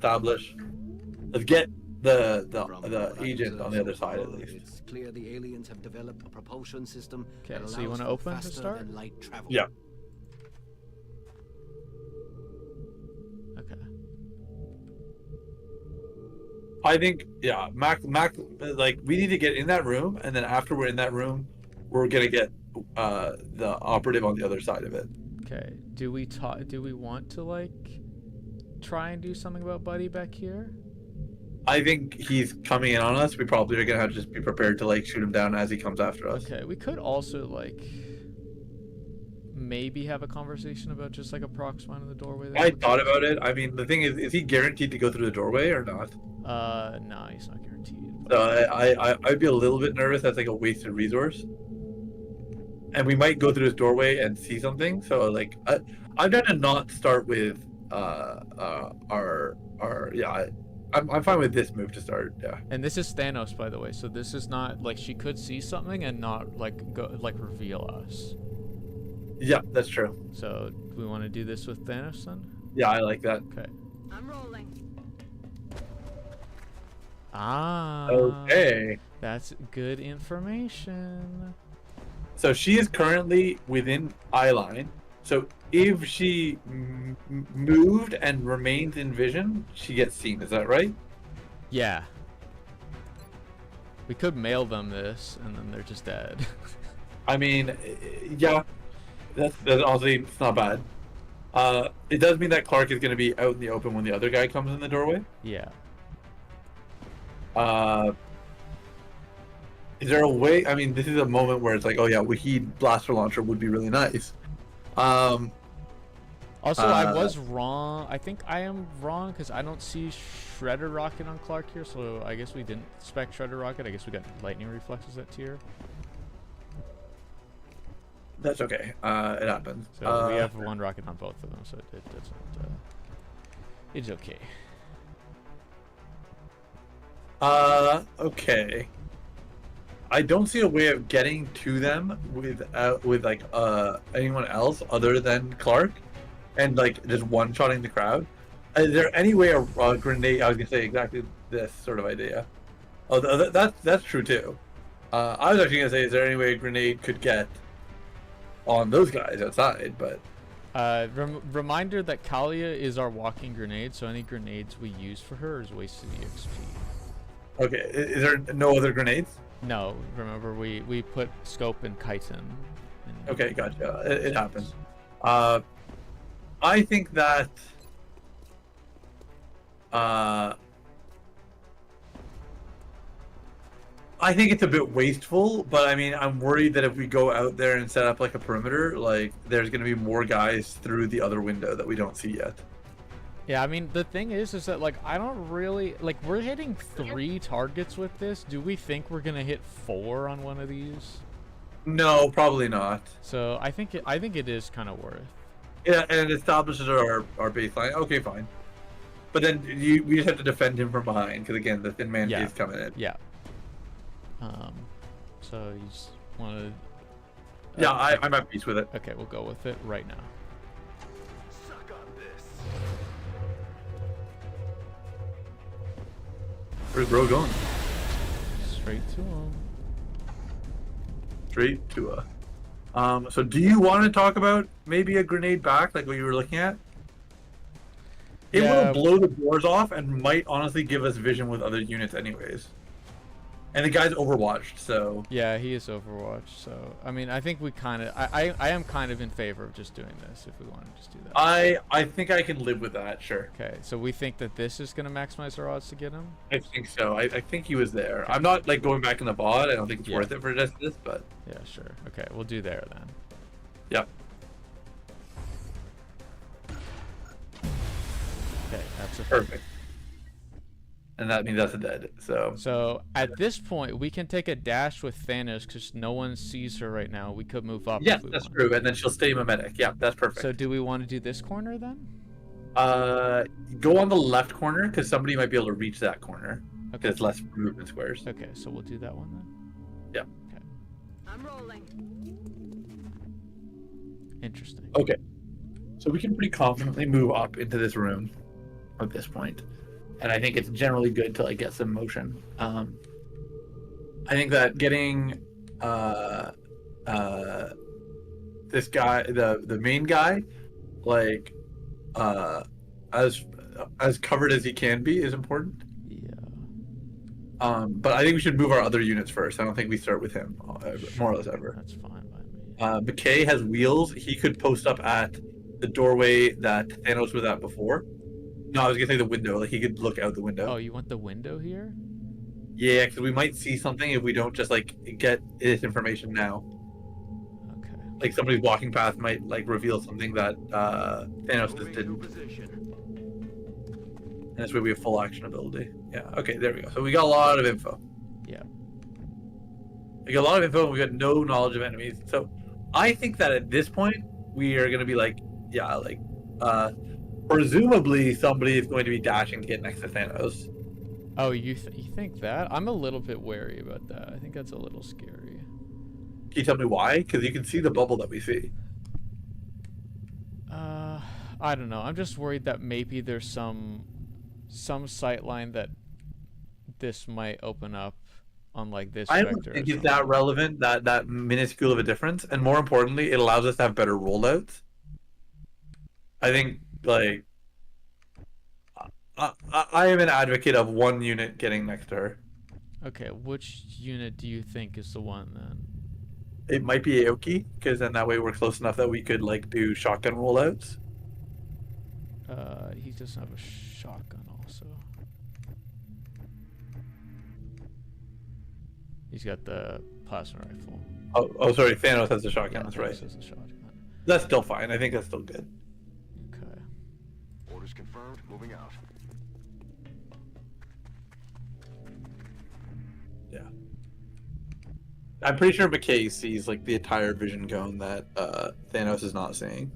get the agent on the other side at least. It's clear the aliens have developed a propulsion system. Okay, that so you allows wanna for open to faster start? than light travel. Yeah. Okay. I think, yeah, Mac, like, we need to get in that room, and then after we're in that room, we're gonna get the operative on the other side of it. Okay. Do we want to like try and do something about Buddy back here? I think he's coming in on us. We probably are gonna have to just be prepared to like shoot him down as he comes after us. Okay. We could also like maybe have a conversation about just like a prox mine in the doorway. There. I thought about it. I mean, the thing is he guaranteed to go through the doorway or not? No, he's not guaranteed. So I'd be a little bit nervous. That's like a wasted resource. And we might go through this doorway and see something. So like, I'm gonna not start with I'm fine with this move to start. Yeah. And this is Thanos, by the way. So this is not like she could see something and not like reveal us. Yeah, that's true. So do we want to do this with Thanos then? Yeah, I like that. Okay. I'm rolling. Ah. Okay. That's good information. So she is currently within eye line. So if she moved and remains in vision, she gets seen. Is that right? Yeah. We could mail them this, and then they're just dead. I mean, yeah. That's honestly, it's not bad. It does mean that Clark is going to be out in the open when the other guy comes in the doorway. Yeah. Is there a way? I mean, this is a moment where it's like, oh yeah, Wahid blaster launcher would be really nice. Also, I was wrong. I think I am wrong because I don't see Shredder Rocket on Clark here, so I guess we didn't spec Shredder Rocket. I guess we got lightning reflexes at tier. That's okay. It happens. So we have one rocket on both of them, so it doesn't. It's okay. Okay. I don't see a way of getting to them with like anyone else other than Clark, and like just one-shotting the crowd. Is there any way a grenade? I was gonna say exactly this sort of idea. Oh, that's true too. I was actually gonna say, is there any way a grenade could get on those guys outside? But reminder that Kalia is our walking grenade, so any grenades we use for her is wasted EXP. okay, is there no other grenades? No, remember we put Scope and Chitin. Okay, gotcha. It happens. I think that I think it's a bit wasteful, but I mean, I'm worried that if we go out there and set up like a perimeter, like there's going to be more guys through the other window that we don't see yet. Yeah, I mean, the thing is that like I don't really like we're hitting 3 targets with this. Do we think we're gonna hit 4 on one of these? No, probably not. So I think it is kind of worth. Yeah, and it establishes our baseline. Okay, fine. But then we just have to defend him from behind because again, the thin man is coming in. Yeah. So you just want to. Yeah, I'm at peace with it. Okay, we'll go with it right now. Suck on this. Where's bro going? Straight to him. Straight to a. So do you want to talk about maybe a grenade back, like what you were looking at? It will blow the doors off and might honestly give us vision with other units anyways. And the guy's overwatched, so... Yeah, he is overwatched, so... I mean, I think we kind of... I am kind of in favor of just doing this, if we want to just do that. I think I can live with that, sure. Okay, so we think that this is going to maximize our odds to get him? I think so. I think he was there. Okay. I'm not, like, going back in the bot. I don't think it's worth it for just this, but... Yeah, sure. Okay, we'll do there, then. Yep. Okay, that's a... Perfect. And that means that's a dead, so... So, at this point, we can take a dash with Thanos because no one sees her right now. We could move up. Yes, that's true, and then she'll stay mimetic. Yeah, that's perfect. So, do we want to do this corner, then? Go on the left corner, because somebody might be able to reach that corner. Okay. Because it's less movement squares. Okay, so we'll do that one, then? Yeah. Okay. I'm rolling. Interesting. Okay. So we can pretty confidently move up into this room at this point. And I think it's generally good to like get some motion. I think that getting this guy, the main guy, like as covered as he can be is important. Yeah. But I think we should move our other units first. I don't think we start with him more or less ever. That's fine by me. McKay has wheels. He could post up at the doorway that Thanos was at before. No, I was gonna say the window. Like he could look out the window. Oh, you want the window here? Yeah, because we might see something if we don't just like get this information now. Okay. Like somebody's walking past might like reveal something that Thanos just didn't. And this way we have full action ability. Yeah. Okay. There we go. So we got a lot of info. Yeah. We got a lot of info and we got no knowledge of enemies. So I think that at this point we are gonna be like, yeah, like presumably somebody is going to be dashing to get next to Thanos. Oh, you think that? I'm a little bit wary about that. I think that's a little scary. Can you tell me why? Because you can see the bubble that we see. I don't know. I'm just worried that maybe there's some sightline that this might open up on like this I vector. don't think it's that relevant, that minuscule of a difference, and more importantly, it allows us to have better rollouts. I think like I am an advocate of one unit getting next to her. Okay, which unit do you think is the one then? It might be Aoki, because then that way we're close enough that we could like do shotgun rollouts. He doesn't have a shotgun also. He's got the plasma rifle. Oh, sorry, Thanos has a shotgun. Yeah, that's Thanos right. has a shotgun. That's still fine. I think that's still good. Orders confirmed. Moving out. Yeah. I'm pretty sure McKay sees like the entire vision cone that Thanos is not seeing.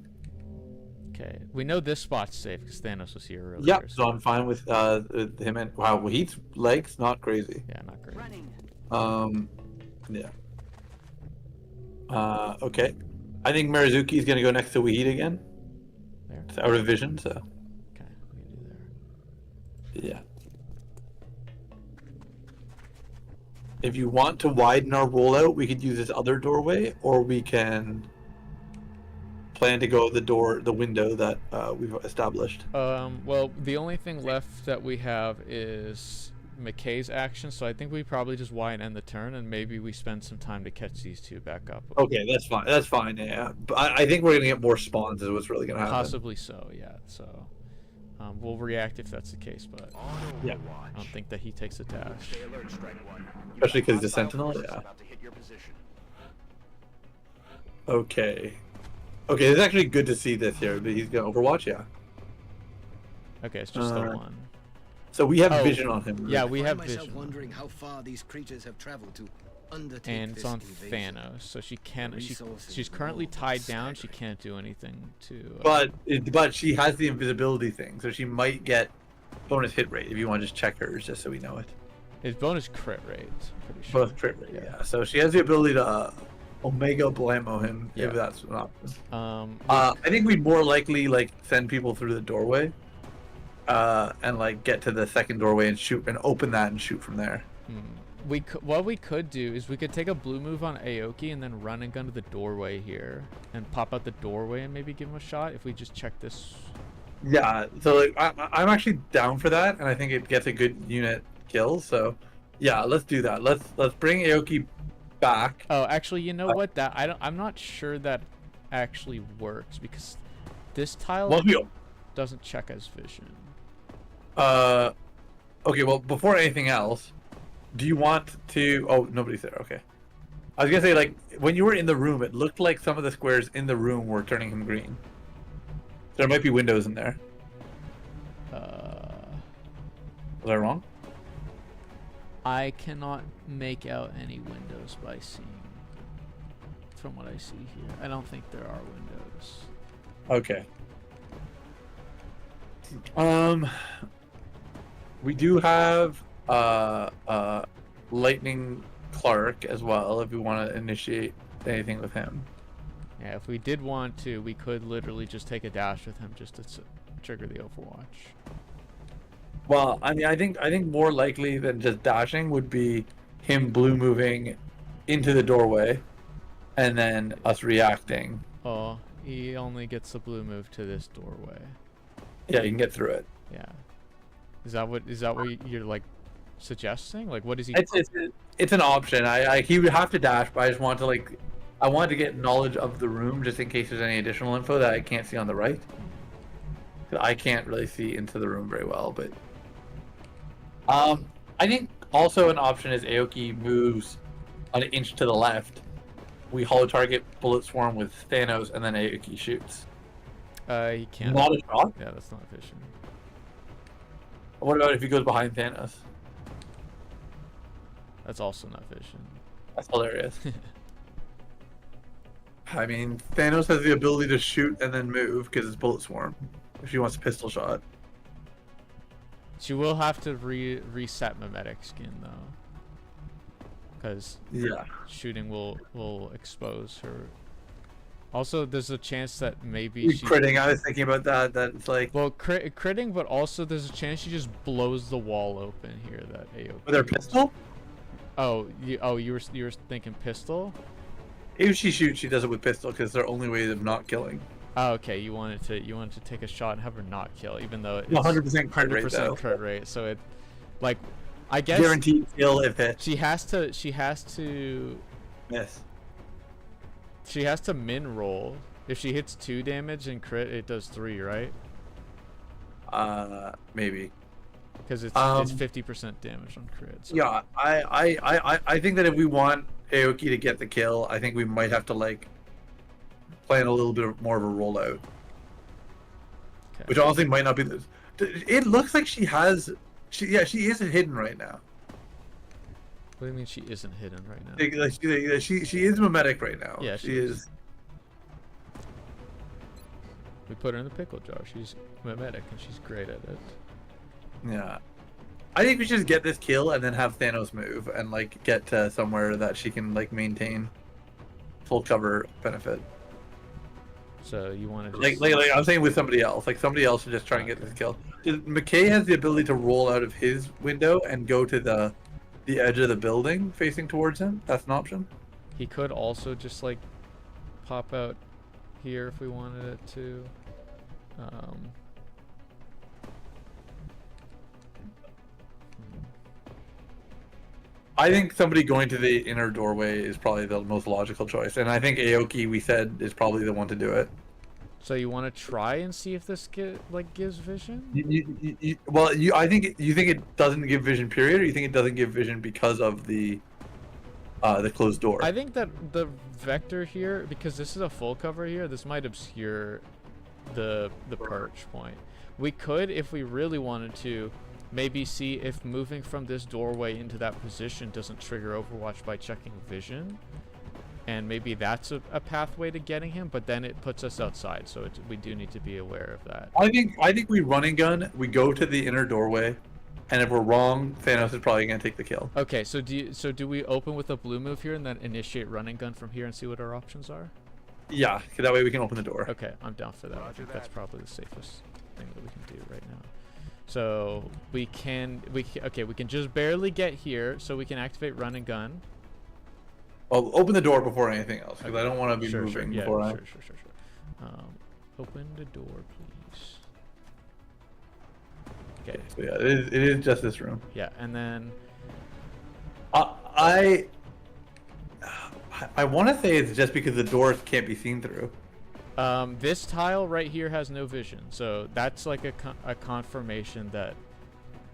Okay, we know this spot's safe because Thanos was here earlier. Yep. So I'm fine with him and wow, Heat's legs not crazy. Yeah, not great. Running. Yeah. Okay. I think Marizuki's gonna go next to Wahid again. There. It's out of vision, so Okay, we can do there. yeah. If you want to widen our rollout, we could use this other doorway, or we can plan to go the window that we've established. Well, the only thing left that we have is McKay's action, so I think we probably just widen the turn, and maybe we spend some time to catch these two back up. Okay, that's fine. That's fine. Yeah, but I think we're gonna get more spawns. Is what's really gonna happen. Possibly so, yeah. So we'll react if that's the case, but Yeah. I don't think that he takes a dash. Stay alert, Strike One. You've Especially got 'cause the hostile Sentinel, forces yeah. about to hit your position. Okay. Okay, it's actually good to see this here. But he's gonna Overwatch, yeah. Okay, it's just the one. So we have Oh, vision on him. Yeah, I we find have myself vision. wondering how far these creatures have traveled to undertake And it's this on invasion. Thanos, so she can't. Resources She's currently more tied down. She staggering. can't do anything to. But she has the invisibility thing, so she might get bonus hit rate if you want to just check hers, just so we know it. His bonus crit rate. Pretty sure. Both crit rate, yeah. So she has the ability to Omega Blammo him Yeah. if that's an option. I I think we'd more likely like send people through the doorway, and like get to the second doorway and shoot and open that and shoot from there. what we could do is we could take a blue move on Aoki and then run and gun to the doorway here and pop out the doorway and maybe give him a shot if we just check this. Yeah, so like I'm actually down for that, and I think it gets a good unit kill. So yeah, let's do that. Let's bring Aoki back. Oh, actually, you know what? I'm not sure that actually works because this tile Well, doesn't check as vision. okay. Well, before anything else, do you want to? Oh, nobody's there. Okay. I was gonna say, like, when you were in the room, it looked like some of the squares in the room were turning him green. There might be windows in there. Was I wrong? I cannot make out any windows by seeing. From what I see here, I don't think there are windows. Okay. We do have Lightning Clark as well if we want to initiate anything with him. Yeah, if we did want to, we could literally just take a dash with him just to trigger the Overwatch. Well, I mean, I think more likely than just dashing would be him blue moving into the doorway, and then us reacting. Oh, he only gets the blue move to this doorway. Yeah, you can get through it. Yeah. Is that what you're like suggesting? Like, what is he? It's an option. He would have to dash, but I just want to I want to get knowledge of the room just in case there's any additional info that I can't see on the right. 'Cause I can't really see into the room very well, but I think also an option is Aoki moves an inch to the left. We hollow target bullet swarm with Thanos, and then Aoki shoots. He can't. Not a shot. Yeah, that's not efficient. What about if he goes behind Thanos? That's also not efficient. That's hilarious. I mean, Thanos has the ability to shoot and then move because it's bullet swarm. If she wants a pistol shot. She will have to reset mimetic skin though, because Yeah. shooting will expose her. Also, there's a chance that maybe You she critting. I was thinking about that. That it's like well critting, but also there's a chance she just blows the wall open here. That AOP. with her pistol. Oh, you were thinking pistol? If she shoots, she does it with pistol because they're only ways of not killing. Oh, okay. You wanted to take a shot and have her not kill, even though it's 100% crit rate, 100% though. crit rate. So it, like, I guess Guaranteed kill if hit. she has to Miss. min roll. If she hits 2 damage and crit, it does 3, right? Maybe. Because it's 50% damage on crit. So. Yeah, I think that if we want Aoki to get the kill, I think we might have to plan a little bit more of a rollout. Okay. which honestly might not be the. It looks like she has. She is hidden right now. What do you mean she isn't hidden right now? She is mimetic right now. Yeah, she is. We put her in the pickle jar. She's mimetic and she's great at it. Yeah. I think we should just get this kill and then have Thanos move and like get to somewhere that she can like maintain full cover benefit. So you want to Like I'm saying with somebody else. Like somebody else should just try and get this kill. McKay has the ability to roll out of his window and go to the edge of the building facing towards him. That's an option. He could also just like pop out here if we wanted it to. I think somebody going to the inner doorway is probably the most logical choice, and I think Aoki, we said, is probably the one to do it. So you want to try and see if this gives vision? I think you think it doesn't give vision, period, or you think it doesn't give vision because of the closed door? I think that the vector here, because this is a full cover here, this might obscure the perch point. We could, if we really wanted to, maybe see if moving from this doorway into that position doesn't trigger Overwatch by checking vision. And maybe that's a pathway to getting him, but then it puts us outside, so we do need to be aware of that. I think we run and gun, we go to the inner doorway, and if we're wrong, Thanos is probably going to take the kill. Okay, so do we open with a blue move here and then initiate running gun from here and see what our options are? Yeah, that way we can open the door. Okay, I'm down for that. I think that's probably the safest thing that we can do right now. So we can just barely get here, so we can activate run and gun. Well, open the door before anything else, because I don't want to be moving before I... Sure. Open the door, please. Okay. So yeah, it is just this room. Yeah, and then... I want to say it's just because the doors can't be seen through. This tile right here has no vision, so that's like a confirmation that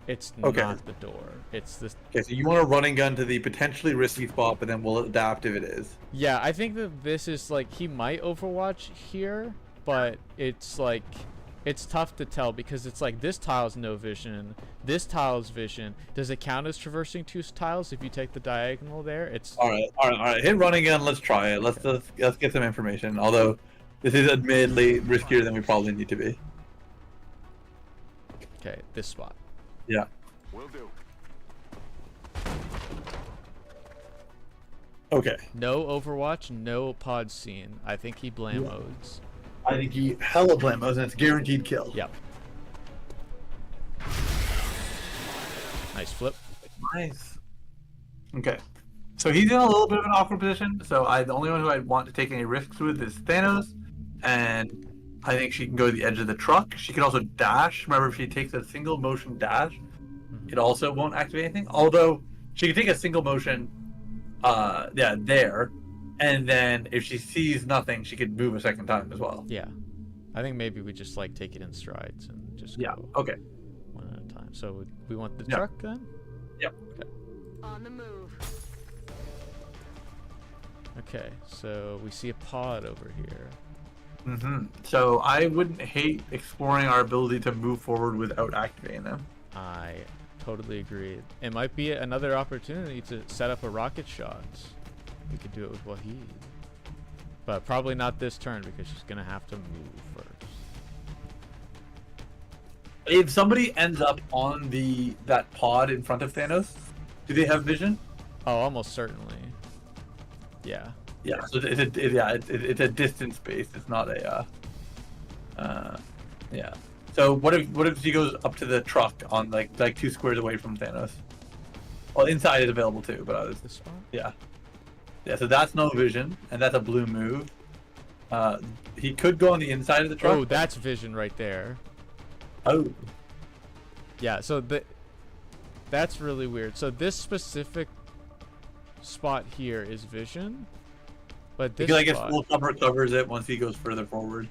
it's not the door. It's this. Okay, so you want a running gun to the potentially risky spot, but then we'll adapt if it is. Yeah, I think that this is like, he might Overwatch here, but it's like, it's tough to tell because it's like this tile's no vision, this tile's vision. Does it count as traversing two tiles if you take the diagonal there? It's all right. Hit running gun. Let's try it. Let's get some information. Although this is admittedly riskier than we probably need to be. Okay, this spot. Yeah. Will do. Okay. No Overwatch, no pod scene. I think he blamos. I think he hella blamos, and it's guaranteed kill. Yep. Nice flip. Nice. Okay. So he's in a little bit of an awkward position. So the only one who I want to take any risks with is Thanos, and I think she can go to the edge of the truck. She can also dash. Remember, if she takes a single motion dash, it also won't activate anything. Although she can take a single motion, there, and then if she sees nothing, she could move a second time as well. Yeah, I think maybe we just like take it in strides and just go Okay. one at a time. So we want the truck then? Yep. Okay. On the move. Okay, so we see a pod over here. So I wouldn't hate exploring our ability to move forward without activating them. I totally agree. It might be another opportunity to set up a rocket shot. We could do it with Wahid. But probably not this turn because she's going to have to move first. If somebody ends up on that pod in front of Thanos, do they have vision? Oh, almost certainly. Yeah. Yeah, so it's a distance based. It's not a yeah. So what if she goes up to the truck on like 2 squares away from Thanos? Well, inside is available too, but This spot? yeah. So that's no vision, and that's a blue move. He could go on the inside of the truck. Oh, that's vision right there. Oh. Yeah, so that's really weird. So this specific spot here is vision, but this Because I guess spot, full cover covers it once he goes further forward.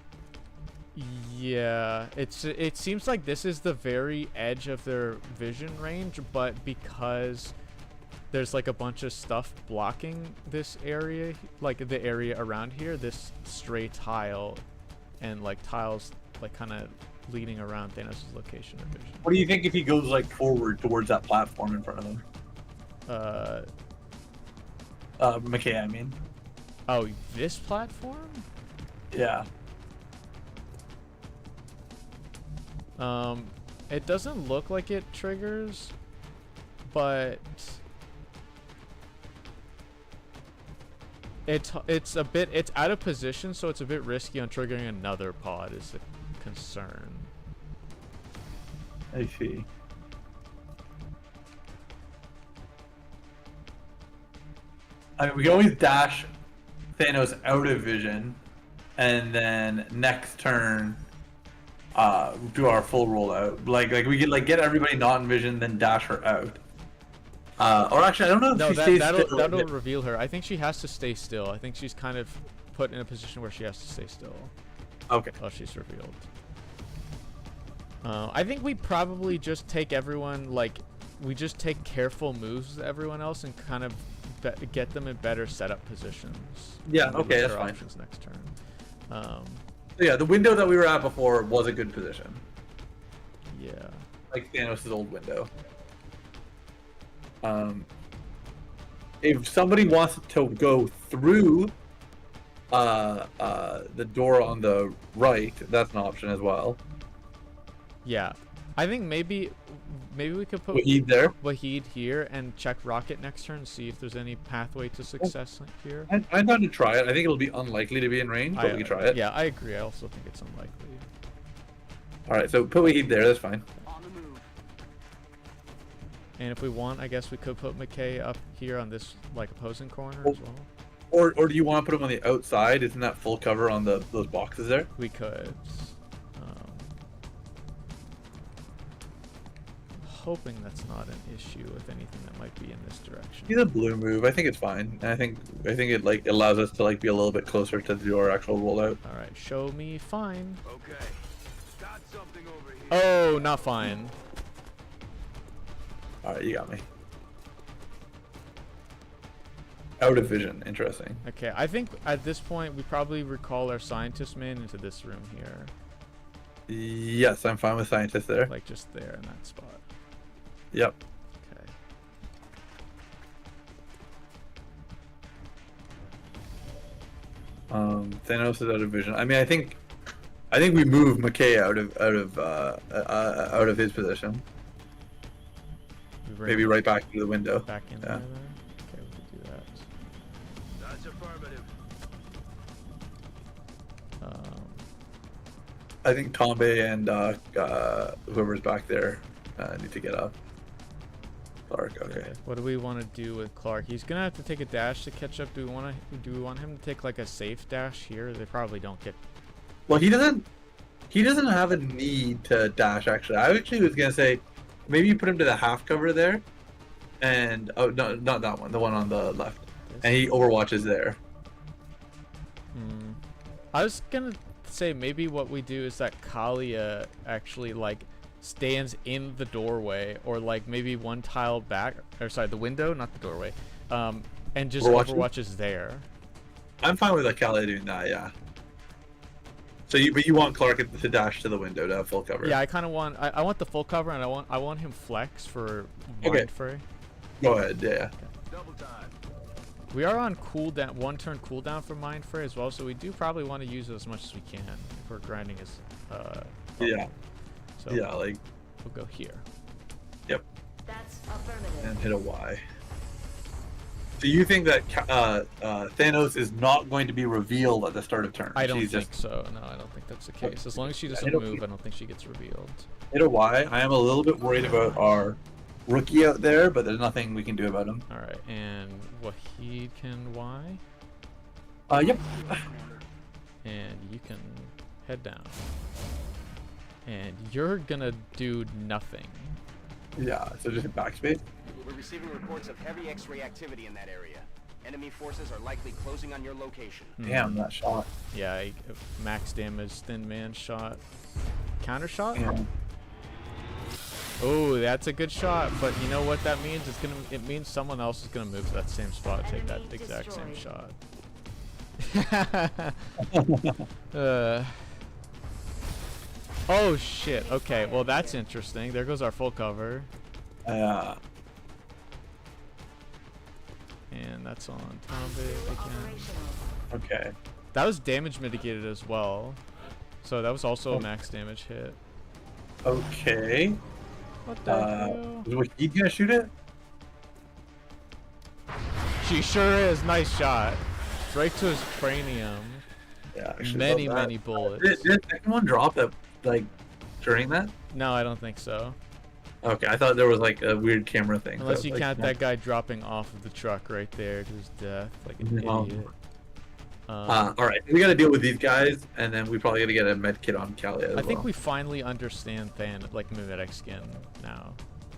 yeah, it seems like this is the very edge of their vision range, but because there's like a bunch of stuff blocking this area, like the area around here, this stray tile and like tiles like kind of leading around Thanos' location or vision. What do you think if he goes like forward towards that platform in front of him? McKay, I mean. Oh, this platform? Yeah. It doesn't look like it triggers, but it's out of position, so it's a bit risky on triggering another pod is the concern. I see. I mean, we can always dash Thanos out of vision, and then next turn, do our full rollout. Like we could like get everybody not in vision, then dash her out. Or actually, I don't know if No, she stays that'll still. reveal her. I think she has to stay still. I think she's kind of put in a position where she has to stay still. Okay. Oh, she's revealed. I think we probably just take everyone, like, we just take careful moves with everyone else and kind of get them in better setup positions. Yeah, And okay, use that's our fine. options next turn. So yeah, the window that we were at before was a good position. Yeah. Like Thanos' old window. If somebody wants to go through the door on the right, that's an option as well. Yeah. I think maybe we could put Wahid there. Wahid here and check Rocket next turn and see if there's any pathway to success here. I'm down to try it. I think it'll be unlikely to be in range, but we can try it. Yeah, I agree. I also think it's unlikely. Alright, so put Wahid there, that's fine. On the move. And if we want, I guess we could put McKay up here on this like opposing corner Oh. as well. Or do you want to put him on the outside? Isn't that full cover on those boxes there? We could. Hoping that's not an issue with anything that might be in this direction. He's a blue move. I think it's fine. And I think it like allows us to like be a little bit closer to do our actual rollout. All right, show me fine. Okay. Got something over here. Oh, not fine. Alright, you got me. Out of vision. Interesting. Okay, I think at this point we probably recall our scientist man into this room here, Yes, I'm fine with scientists there. like just there in that spot. Yep. Okay. Thanos is out of vision. I mean, I think we move McKay out of his position. We bring Maybe him right back to the window. back in Yeah. there. Okay, we could do that. That's affirmative. I think Tombe and whoever's back there need to get up. Clark, okay. What do we want to do with Clark? He's gonna have to take a dash to catch up. Do we want him to take like a safe dash here? They probably don't get. Well, he doesn't have a need to dash. Actually, I actually was gonna say maybe you put him to the half cover there, and oh no, not that one, the one on the left, and he overwatches there. I was gonna say maybe what we do is that Kalia actually like stands in the doorway, or like maybe one tile back, or sorry, the window, not the doorway, and just overwatches there. I'm fine with Akalia doing that, yeah. So but you want Clark to dash to the window to have full cover. Yeah, I kind of want I want the full cover, and I want him flex for Okay. Mind Fray. Go ahead, yeah. Double time. We are on cooldown, 1 turn cooldown for Mind Fray as well, so we do probably want to use it as much as we can if we're grinding as Yeah. So Yeah, like we'll go here. yep, That's affirmative. and hit a Y. Do you think that Thanos is not going to be revealed at the start of turn? I don't She's think just so. No, I don't think that's the case. As long as she doesn't I don't move, think- I don't think she gets revealed. hit a Y. I am a little bit worried about our rookie out there, but there's nothing we can do about him. All right, and Wahid can Y, Yep. and you can head down. And you're gonna do nothing. Yeah, so just hit backspace. We're receiving reports of heavy X-ray activity in that area. Enemy forces are likely closing on your location. Damn, that shot. Yeah, max damage, thin man shot, counter shot. Yeah. Oh, that's a good shot, but you know what that means? It means someone else is gonna move to that same spot, and take that exact same shot. Oh shit. Okay, well that's interesting. There goes our full cover. Uh, And that's on Tombit again. okay. That was damage mitigated as well. So that was also a max damage hit. Okay. What the hell? Is Wahid gonna shoot it? She sure is. Nice shot. Straight to his cranium. Yeah. I should've Many, thought that. many bullets. Did the second one drop that like during that? No, I don't think so. Okay, I thought there was like a weird camera thing. Unless so, you like, count that guy dropping off of the truck right there to his death, like an No. idiot. All right, we gotta deal with these guys, and then we probably gotta get a med kit on Callie as I think well. we finally understand like mimetic skin now.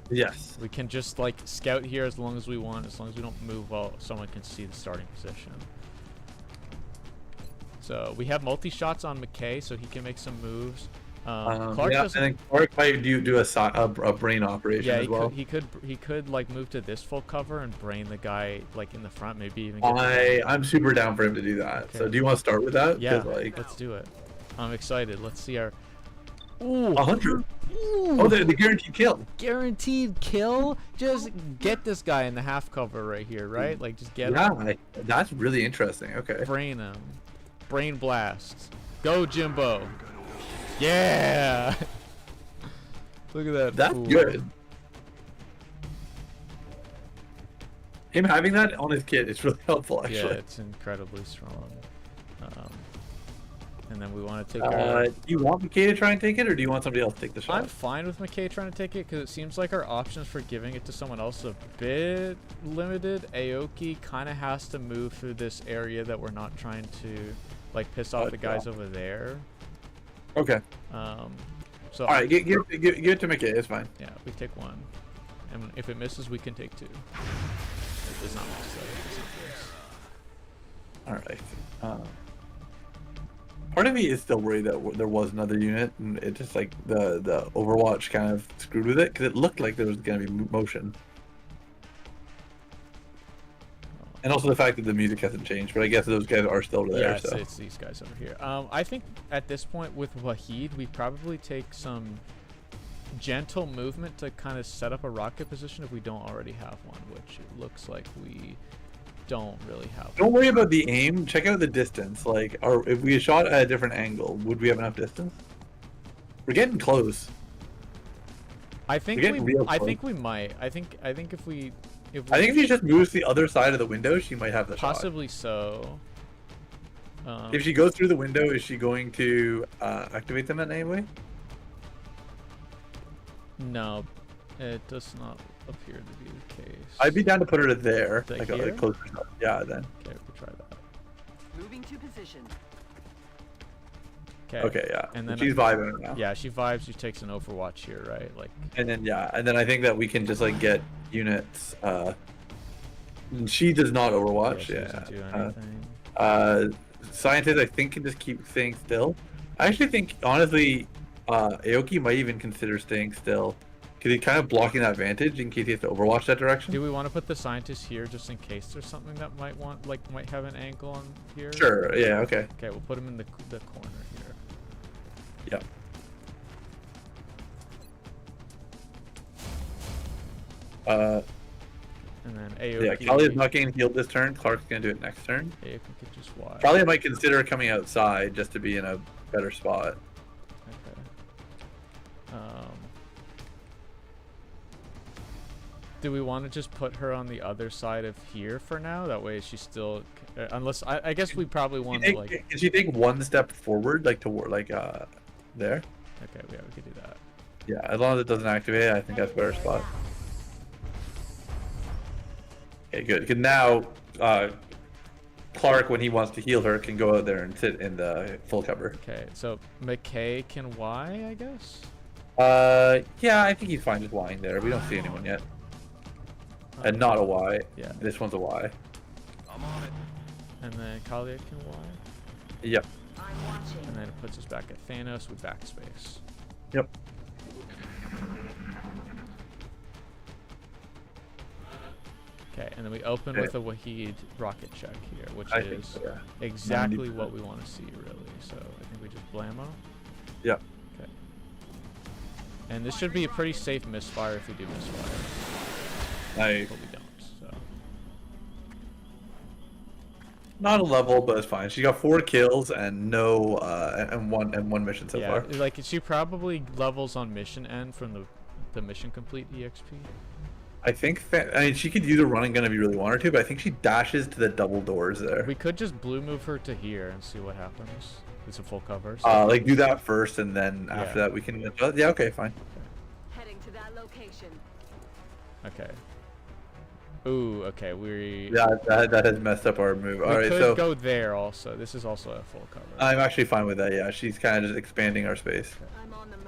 Yes. We can just like scout here as long as we want, as long as we don't move while someone can see the starting position. So we have multi-shots on McKay, so he can make some moves. Clark yeah, doesn't. and then Clark might do a brain operation Yeah, as well. he could like move to this full cover and brain the guy like in the front, maybe even. I'm super down for him to do that. Okay. So do you want to start with that? Yeah, 'Cause, like, let's do it. I'm excited. Let's see our. Ooh, 100. ooh, Oh, the guaranteed kill. guaranteed kill. Just get this guy in the half cover right here, right? Like just get Yeah, him, that's really interesting. Okay. brain him, brain blast. Go Jimbo. Yeah. Look at that. That's fool. good. Him having that on his kit is really helpful, Yeah, actually. it's incredibly strong. And then we want to take Do you want McKay to try and take it, or do you want somebody else to take the shot? I'm fine with McKay trying to take it because it seems like our options for giving it to someone else are a bit limited. Aoki kind of has to move through this area that we're not trying to like piss off the guys over there. Okay. So All right, give it to McKay. It's fine. yeah, we take one, and if it misses, we can take two. It does not miss, though. It doesn't miss. All right. Part of me is still worried that there was another unit, and it just like the Overwatch kind of screwed with it because it looked like there was going to be motion, and also the fact that the music hasn't changed. But I guess those guys are still there. Yeah, So it's these guys over here. I think at this point with Wahid, we probably take some gentle movement to kind of set up a rocket position if we don't already have one, which it looks like we don't really have. don't worry about the aim. Check out the distance. Like, if we shot at a different angle, would we have enough distance? We're getting close. I think getting real I close. think we might. I think if we I think if she just moves to the other side of the window, she might have the shot. possibly so. If she goes through the window, is she going to activate them in any way? No, it does not appear to be the case. I'd be down to put her there, Like like here? closer. Yeah, then. Okay, we'll try that. Moving to position. Okay. Okay, yeah. And then she's vibing now. Yeah, she vibes. She takes an Overwatch here, right? Like. And then I think that we can just like get units. She does not Overwatch. She Yeah. doesn't do anything. Scientists, I think, can just keep staying still. I actually think, honestly, Aoki might even consider staying still because he's kind of blocking that vantage in case he has to Overwatch that direction. Do we want to put the scientist here just in case there's something that might have an angle on here? Sure. Yeah. Okay. Okay, we'll put him in the corner here. Yep. And then Aoki. Yeah, Callie is not getting healed this turn. Clark's gonna do it next turn. Aoki could just watch. Callie might consider coming outside just to be in a better spot. Okay. Do we want to just put her on the other side of here for now? That way she's still, unless I guess we probably want to like. Can she take one step forward, like toward, like there? Okay, yeah, we could do that. Yeah, as long as it doesn't activate, I think that's a better spot. Okay, good. Because now, Clark, when he wants to heal her, can go out there and sit in the full cover. Okay, so McKay can Y, I guess. Yeah, I think he's fine just Ying there. We don't see anyone yet. And not a Y. Yeah. This one's a Y. I'm on it. And then Kalia can Y. Yep. I'm watching. And then it puts us back at Thanos with backspace. Yep. Okay, and then we open Okay. with a Wahid rocket check here, which I think is so, yeah. exactly 90%. what we want to see, really. So I think we just blammo. Yep. Okay. And this should be a pretty safe misfire if we do misfire. Like, But we don't, so. not a level, but it's fine. She got 4 kills and no and one mission so Yeah, far. like she probably levels on mission end from the mission complete EXP. I think I mean she could use a running gun if you really want her to, but I think she dashes to the double doors there. We could just blue move her to here and see what happens. It's a full cover. So Like do that first, and then after Yeah. that we can adjust. Yeah, okay, fine. Heading to that location. okay. Ooh, okay. Yeah, that has messed up our move. We All right, could so go there also. This is also a full cover. I'm actually fine with that. Yeah, she's kind of just expanding our space. I'm on the move.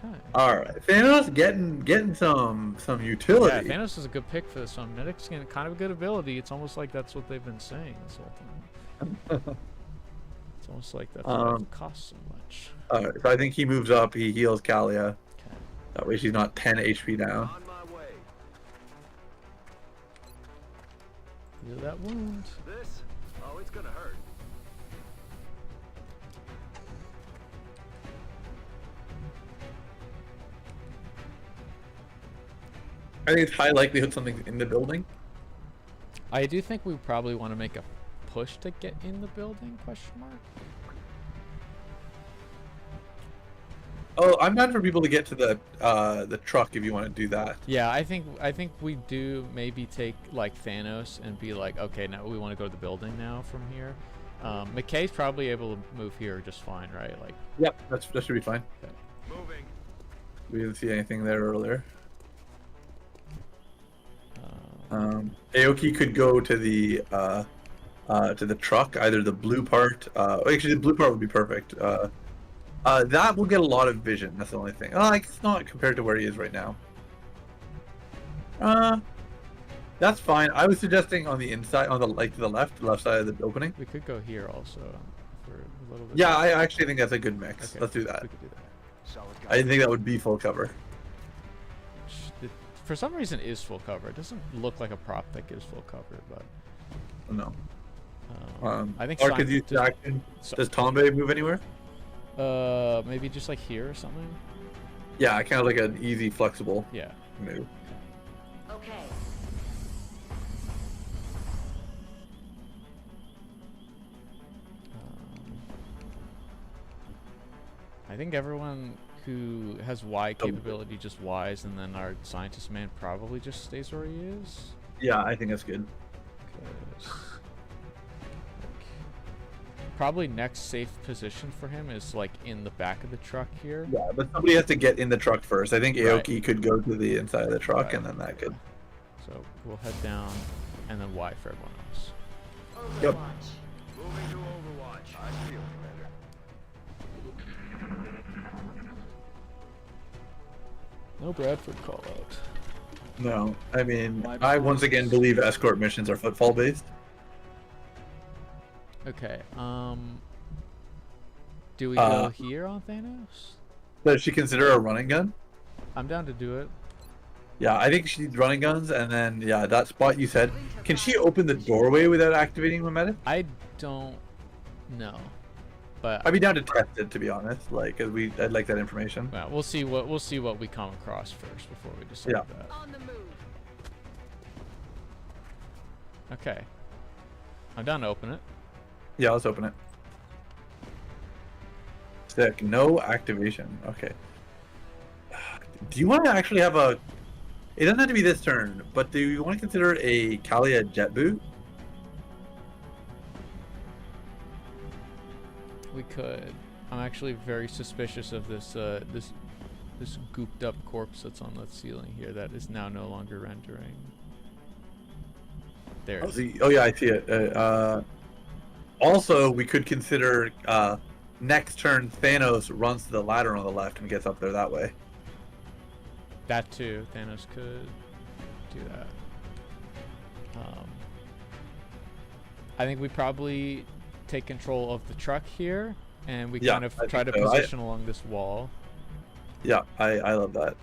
Okay. All right, Thanos getting some Yeah, utility. Thanos is a good pick for this one. Medic's getting kind of a good ability. It's almost like that's what they've been saying this whole time. It's almost like that's why it costs so much. All right, so I think he moves up. He heals Kalia. Okay. That way she's not 10 HP down. On my way. Heal that wound. This? Oh, it's gonna hurt. I think it's high likelihood something's in the building. I do think we probably want to make a push to get in the building, question mark? Oh, I'm down for people to get to the truck if you want to do that. Yeah, I think we do maybe take like Thanos and be like, okay, now we want to go to the building now from here. McKay's probably able to move here just fine, right? Like, Yep, that should be fine. Moving. We didn't see anything there earlier. Aoki could go to the truck, either the blue part. Actually, the blue part would be perfect. That will get a lot of vision. That's the only thing. Like it's not compared to where he is right now. That's fine. I was suggesting on the inside, on the to the left side of the opening. we could go here also for a little bit. Yeah, I actually think that's a good mix. Okay, Let's do that. We could do that. Solid I didn't think that would be full cover. It, for some reason, is full cover. It doesn't look like a prop that gives full cover, but No. I think Or could Simon use just- action. so- Does Tombe move anywhere? maybe just like here or something. Yeah, kind of like an easy, flexible Yeah. move. Okay. I think everyone who has Y capability just Ys, and then our scientist man probably just stays where he is. Yeah, I think that's good. 'Cause, probably next safe position for him is like in the back of the truck here. Yeah, but somebody has to get in the truck first. I think Right. Aoki could go to the inside of the truck, Right. and then that could. So we'll head down, and then Y for everyone else. Overwatch. Yep. Moving to Overwatch. I feel Commander. No Bradford call out. No, I mean, I once again believe escort missions are footfall based. Okay. Do we go here on Thanos? Does she consider a running gun? I'm down to do it. Yeah, I think she needs running guns, and then yeah, that spot you said. Can she open the doorway without activating Memeta? I don't know, but I'd be down to test it, to be honest. Like, cause I'd like that information. well, we'll see what we come across first before we decide Yeah. that. On the move. Okay. I'm down to open it. Yeah, let's open it. Sick. No activation. Okay. Do you want to actually have a? It doesn't have to be this turn, but do you want to consider a Kalia jet boot? We could. I'm actually very suspicious of this this gooped up corpse that's on the ceiling here that is now no longer rendering. There. Oh, yeah, I see it. Also, we could consider next turn Thanos runs to the ladder on the left and gets up there that way. That too. Thanos could do that. I think we probably take control of the truck here, and we Yeah, kind of I try to think so. position along this wall. Yeah, I love that.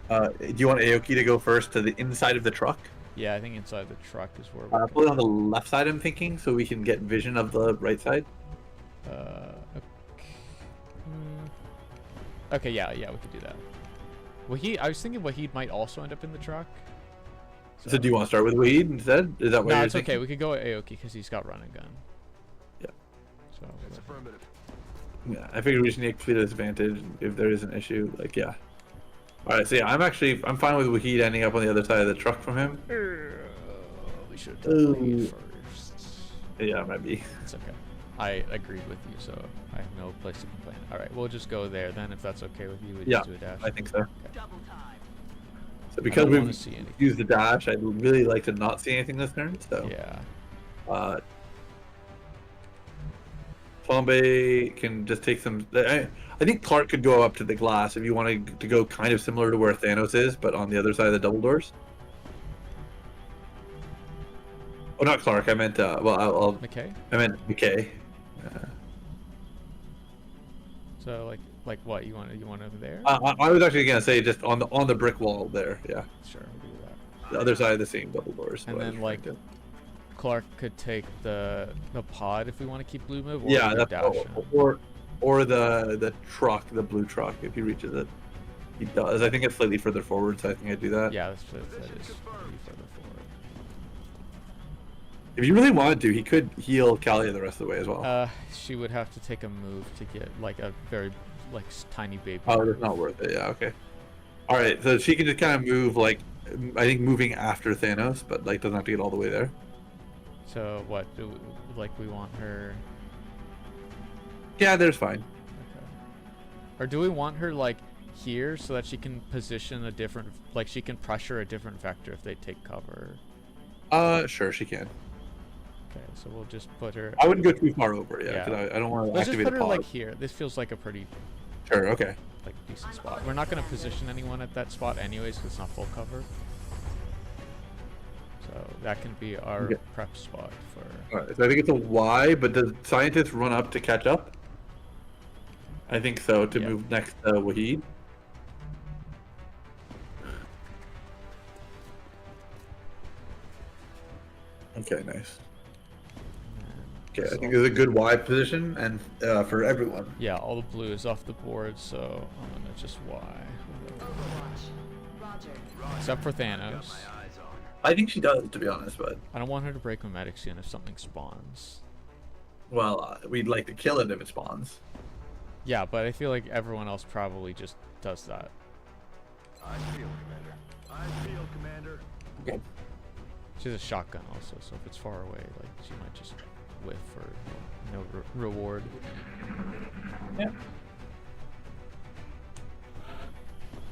Do you want Aoki to go first to the inside of the truck? Yeah, I think inside the truck is where we Put it on the left side, I'm thinking, so we can get vision of the right side. okay. Okay, yeah, we could do that. I was thinking Wahid might also end up in the truck. So do you want to start with Wahid instead? Is that what No, you're it's thinking? okay. We could go with Aoki because he's got run and gun. Yeah. So It's affirmative. Yeah, I figure we just need to complete a disadvantage if there is an issue. Like, yeah. All right, so yeah, I'm fine with Wahid ending up on the other side of the truck from him. we should have done Wahid first. Yeah, it might be. It's okay. I agreed with you, so I have no place to complain. All right, we'll just go there then, if that's okay with you. We Yeah, just do a dash. I think so. Double time. So because don't wanna we've see anything. used the dash, I'd really like to not see anything this turn. So Yeah. Flambe can just take some. I think Clark could go up to the glass if you wanted to go kind of similar to where Thanos is, but on the other side of the double doors. Oh, not Clark. I meant McKay. I meant McKay. So like what you want over there? I was actually gonna say just on the brick wall there. Yeah, Sure, we'll do that. the other side of the same double doors. And so I then was like trying to- Clark could take the pod if we want to keep blue move. Or yeah, we that's dash him. or the truck, the blue truck, if he reaches it. He does. I think it's slightly further forward, so I think I'd do that. Yeah, that is pretty further forward. If you really wanted to, he could heal Kalia the rest of the way as well. She would have to take a move to get like a very tiny baby. Oh, move. that's not worth it. Yeah, okay. All right, so she can just kind of move like, I think moving after Thanos, but like doesn't have to get all the way there. So what do we want her? Yeah, there's fine. Okay. Or do we want her like here so that she can position a different, like she can pressure a different vector if they take cover? Sure, she can. Okay, so we'll just put her. I wouldn't go too far over, yeah, because Yeah. I don't want to Let's just activate put the her pod. like here. This feels like a pretty Sure, okay. like decent spot. We're not gonna position anyone at that spot anyways because it's not full cover. So that can be our Okay. prep spot for. All right, so I think it's a Y, but does scientist run up to catch up? I think so, to Yeah. move next to Wahid. Okay, nice. Okay, I think it's a good Y position and for everyone. Yeah, all the blue is off the board, so I'm gonna just Y. Overwatch. Roger. Except for Got Thanos. my eyes on her. I think she does, to be honest, but I don't want her to break Memetic soon if something spawns. well, we'd like to kill it if it spawns. Yeah, but I feel like everyone else probably just does that. I feel, Commander. I feel, Commander. Okay. She has a shotgun also, so if it's far away, like she might just whiff for no reward. Yeah.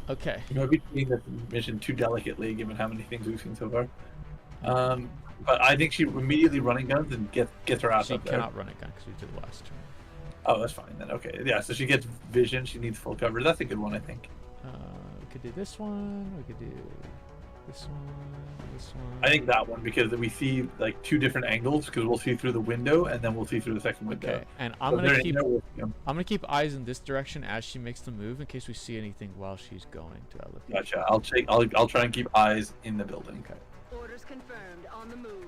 Okay. You might be treating this mission too delicately, given how many things we've seen so far. But I think she immediately running guns and gets her ass She up there. cannot run a gun because we did last turn. Oh, that's fine then. Okay, yeah. So she gets vision. She needs full cover. That's a good one, I think. We could do this one. We could do this one. This one. I think that one because we see like two different angles because we'll see through the window and then we'll see through the second window. Okay, and I'm So gonna they're- keep. they're working them. I'm gonna keep eyes in this direction as she makes the move in case we see anything while she's going to that location. Gotcha. I'll try and keep eyes in the building. Okay. Orders confirmed. On the move.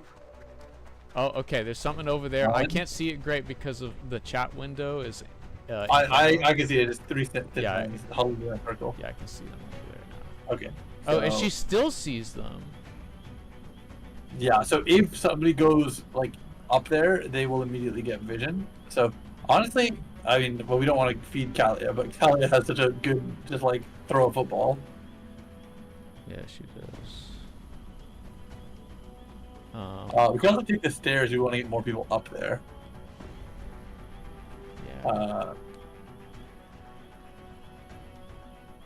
Oh, okay. There's something over there. I One. can't see it great because of the chat window is. I can see it. It's three thin Yeah. lines huddled in a circle. Yeah, I can see them over there now. Okay. Oh, and so- she still sees them. Yeah, so if somebody goes like up there, they will immediately get vision. So honestly, I mean, well, we don't want to feed Kalia, but Kalia has such a good, just like throw a football. Yeah, she does. We can also take the stairs. We want to get more people up there. Yeah.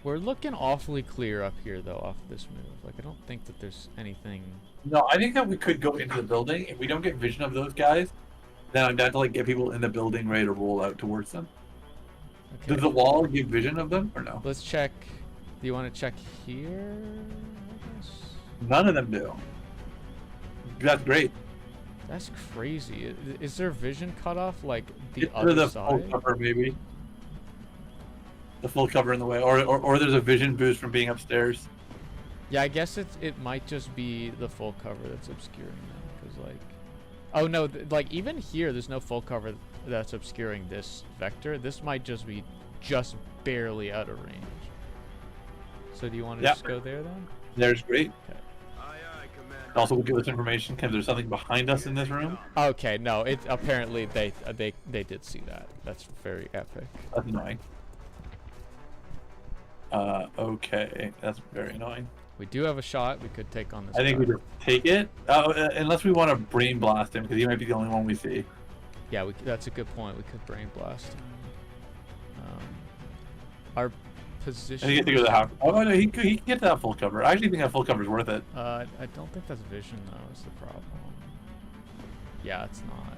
We're looking awfully clear up here, though, off this move. Like, I don't think that there's anything. No, I think that we could go into the building. If we don't get vision of those guys, then I'm down to like get people in the building ready to roll out towards them. Okay. Does the wall give vision of them or no? Let's check. Do you want to check here? I guess? None of them do. That's great. That's crazy. Is there vision cutoff like the Get rid other of the full side? cover, maybe. The full cover in the way, or there's a vision boost from being upstairs. Yeah, I guess it might just be the full cover that's obscuring them. Because like, oh no, like even here, there's no full cover that's obscuring this vector. This might just be just barely out of range. So do you want to Yeah. just go there then? There's great. Okay. Aye, aye, Commander. Also, will give us information because there's something behind us in this room. Okay, no, it apparently they did see that. That's very epic. That's annoying. Okay, that's very annoying. We do have a shot. We could take on this. I think we guy. just take it, unless we want to brain blast him because he might be the only one we see. Yeah, that's a good point. We could brain blast him. Our position. I think he has to go to the house. Oh no, he can get to that full cover. I actually think that full cover is worth it. I don't think that's vision though. Is the problem? Yeah, it's not.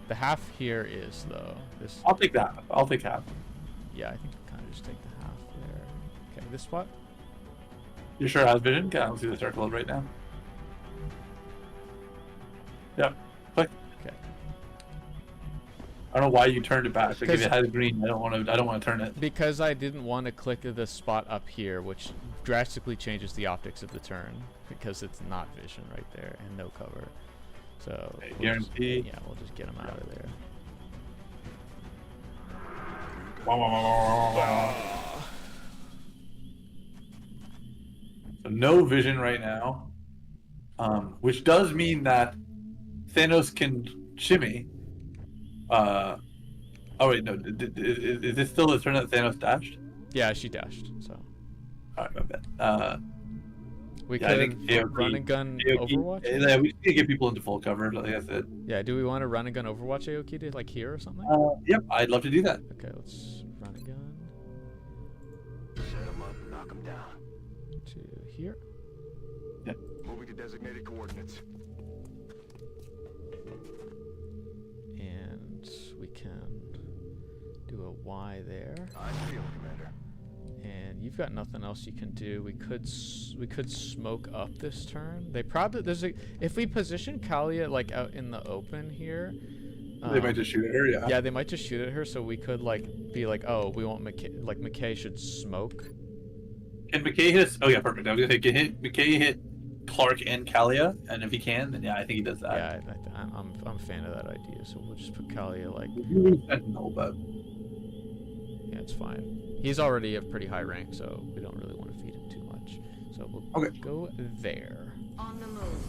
The half here is though. This. I'll take that. I'll take half. Yeah, I think we kind of just take the half there. Okay, this spot. You sure it has vision? Okay, I don't see the circle right now. Yep. Click. Okay. I don't know why you turned it back. Like if 'Cause- it had green, I don't want to turn it. Because I didn't want to click the spot up here, which drastically changes the optics of the turn, because it's not vision right there and no cover. So Okay, we'll just- guarantee. yeah, we'll just get him out of there. So no vision right now, which does mean that Thanos can shimmy. Oh wait, no. Is this still the turn that Thanos dashed? Yeah, she dashed. So All right, my bad. we Yeah, I think could AOK run and gun Overwatch. Yeah, we need to get people into full cover, like I said. Yeah, do we want to run and gun Overwatch AOK to like here or something? Yep, I'd love to do that. Okay, let's run and gun Set him up, knock him down. to here. Moving to designated coordinates. And we can do a Y there. I feel it, Commander. And you've got nothing else you can do. We could smoke up this turn. They probably if we position Kalia like out in the open here. They might just shoot at her, yeah. Yeah, they might just shoot at her. So we could like be like, oh, we want McKay, like McKay should smoke. Can McKay hit us? Oh yeah, perfect. I was gonna say, can McKay hit Clark and Kalia? And if he can, then yeah, I think he does that. Yeah, I'm a fan of that idea. So we'll just put Kalia like. You lose Sentinel, but Yeah, it's fine. He's already a pretty high rank, so we don't really want to feed him too much. So we'll Okay. go there. On the move.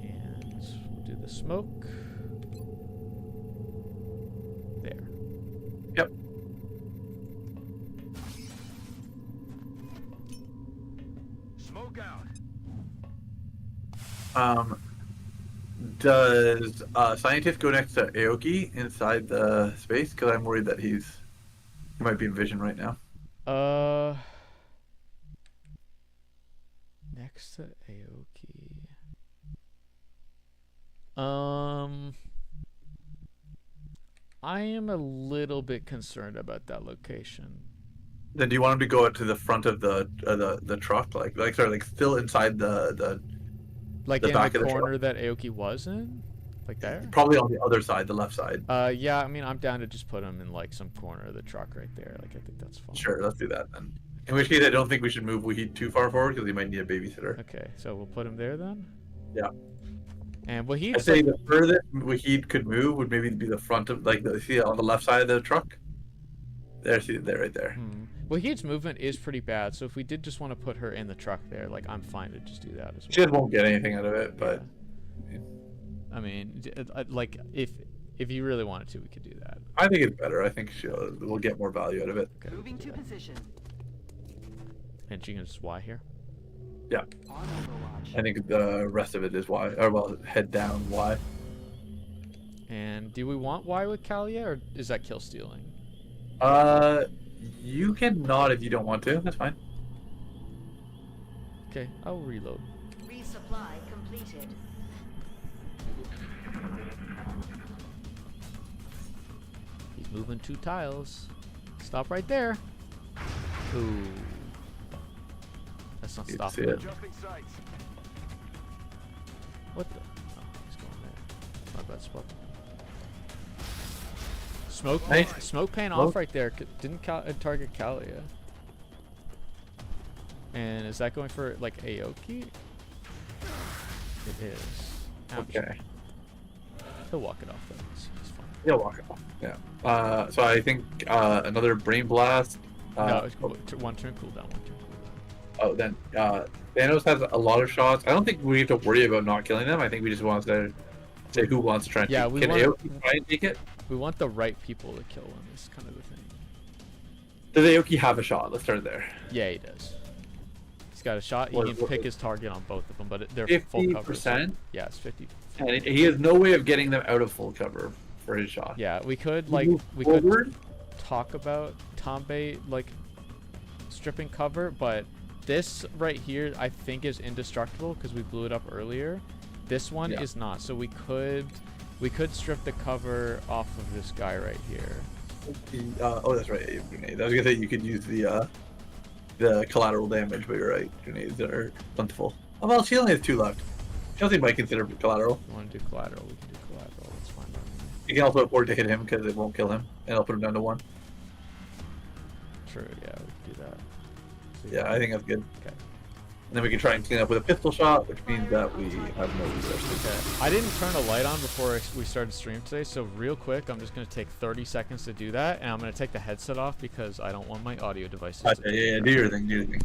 And we'll do the smoke. There. yep. Smoke out. Does scientist go next to Aoki inside the space? Because I'm worried that he might be in vision right now. Next to Aoki. I am a little bit concerned about that location. Then do you want him to go to the front of the truck, like still inside the Like The in back the of the corner that Aoki was in? Like there? probably on the other side, the left side? Yeah, I mean, I'm down to just put him in like some corner of the truck right there. Like, I think that's fine. Sure, let's do that then. In which case, I don't think we should move Wahid too far forward because he might need a babysitter. Okay, so we'll put him there then? Yeah. And I'd Wahid's say like, the furthest Wahid could move would maybe be the front of, like, see on the left side of the truck? There, see it there, right there. Wahid's movement is pretty bad, so if we did just want to put her in the truck there, like, I'm fine to just do that as well. She just won't get anything out of it, but I mean, like, if you really wanted to, we could do that. I think it's better. I think we'll get more value out of it. Okay. Moving to position. And she can just Y here. Yeah. On Overwatch. I think the rest of it is Y, or well, head down Y. And do we want Y with Kalia, or is that kill stealing? You can not if you don't want to. That's fine. Okay, I'll reload. Resupply completed. He's moving 2 tiles. Stop right there. Ooh. That's not You stopping. see it. Adjusting sights. What the? Oh, he's going there. Not bad spot. Smoke paying off right there. Didn't target Kalia. And is that going for like Aoki? It is. Ouch. Okay. He'll walk it off though. It's fine. He'll walk it off. Yeah. So I think another brain blast. No, it's one turn cooldown. Oh, then Thanos has a lot of shots. I don't think we have to worry about not killing them. I think we just want to say who wants to try and take it. Can Aoki try and take it? We want the right people to kill him. Is kind of the thing. Does Aoki have a shot? Let's start there. Yeah, he does. He's got a shot. He can pick his target on both of them, but they're 50%? full cover. So, yeah, it's 50. And he has no way of getting them out of full cover for his shot. Yeah, we could could talk about Tombe like stripping cover, but this right here I think is indestructible because we blew it up earlier. This one is not, so we could strip the cover off of this guy right here. Oh, that's right. Grenades. I was gonna say you could use the collateral damage, but you're right. Grenades are plentiful. Oh, well, she only has 2 left. Chelsea might consider collateral. If you want to do collateral, we can do collateral. That's fine. You can also afford to hit him because it won't kill him, and it'll put him down to 1. True. Yeah, we can do that. So Yeah, I think that's good. Okay. And then we can try and clean up with a pistol shot, which means that we have no resources. Okay. I didn't turn a light on before we started stream today, so real quick, I'm just going to take 30 seconds to do that, and I'm going to take the headset off because I don't want my audio devices to Yeah, do your thing, do your thing.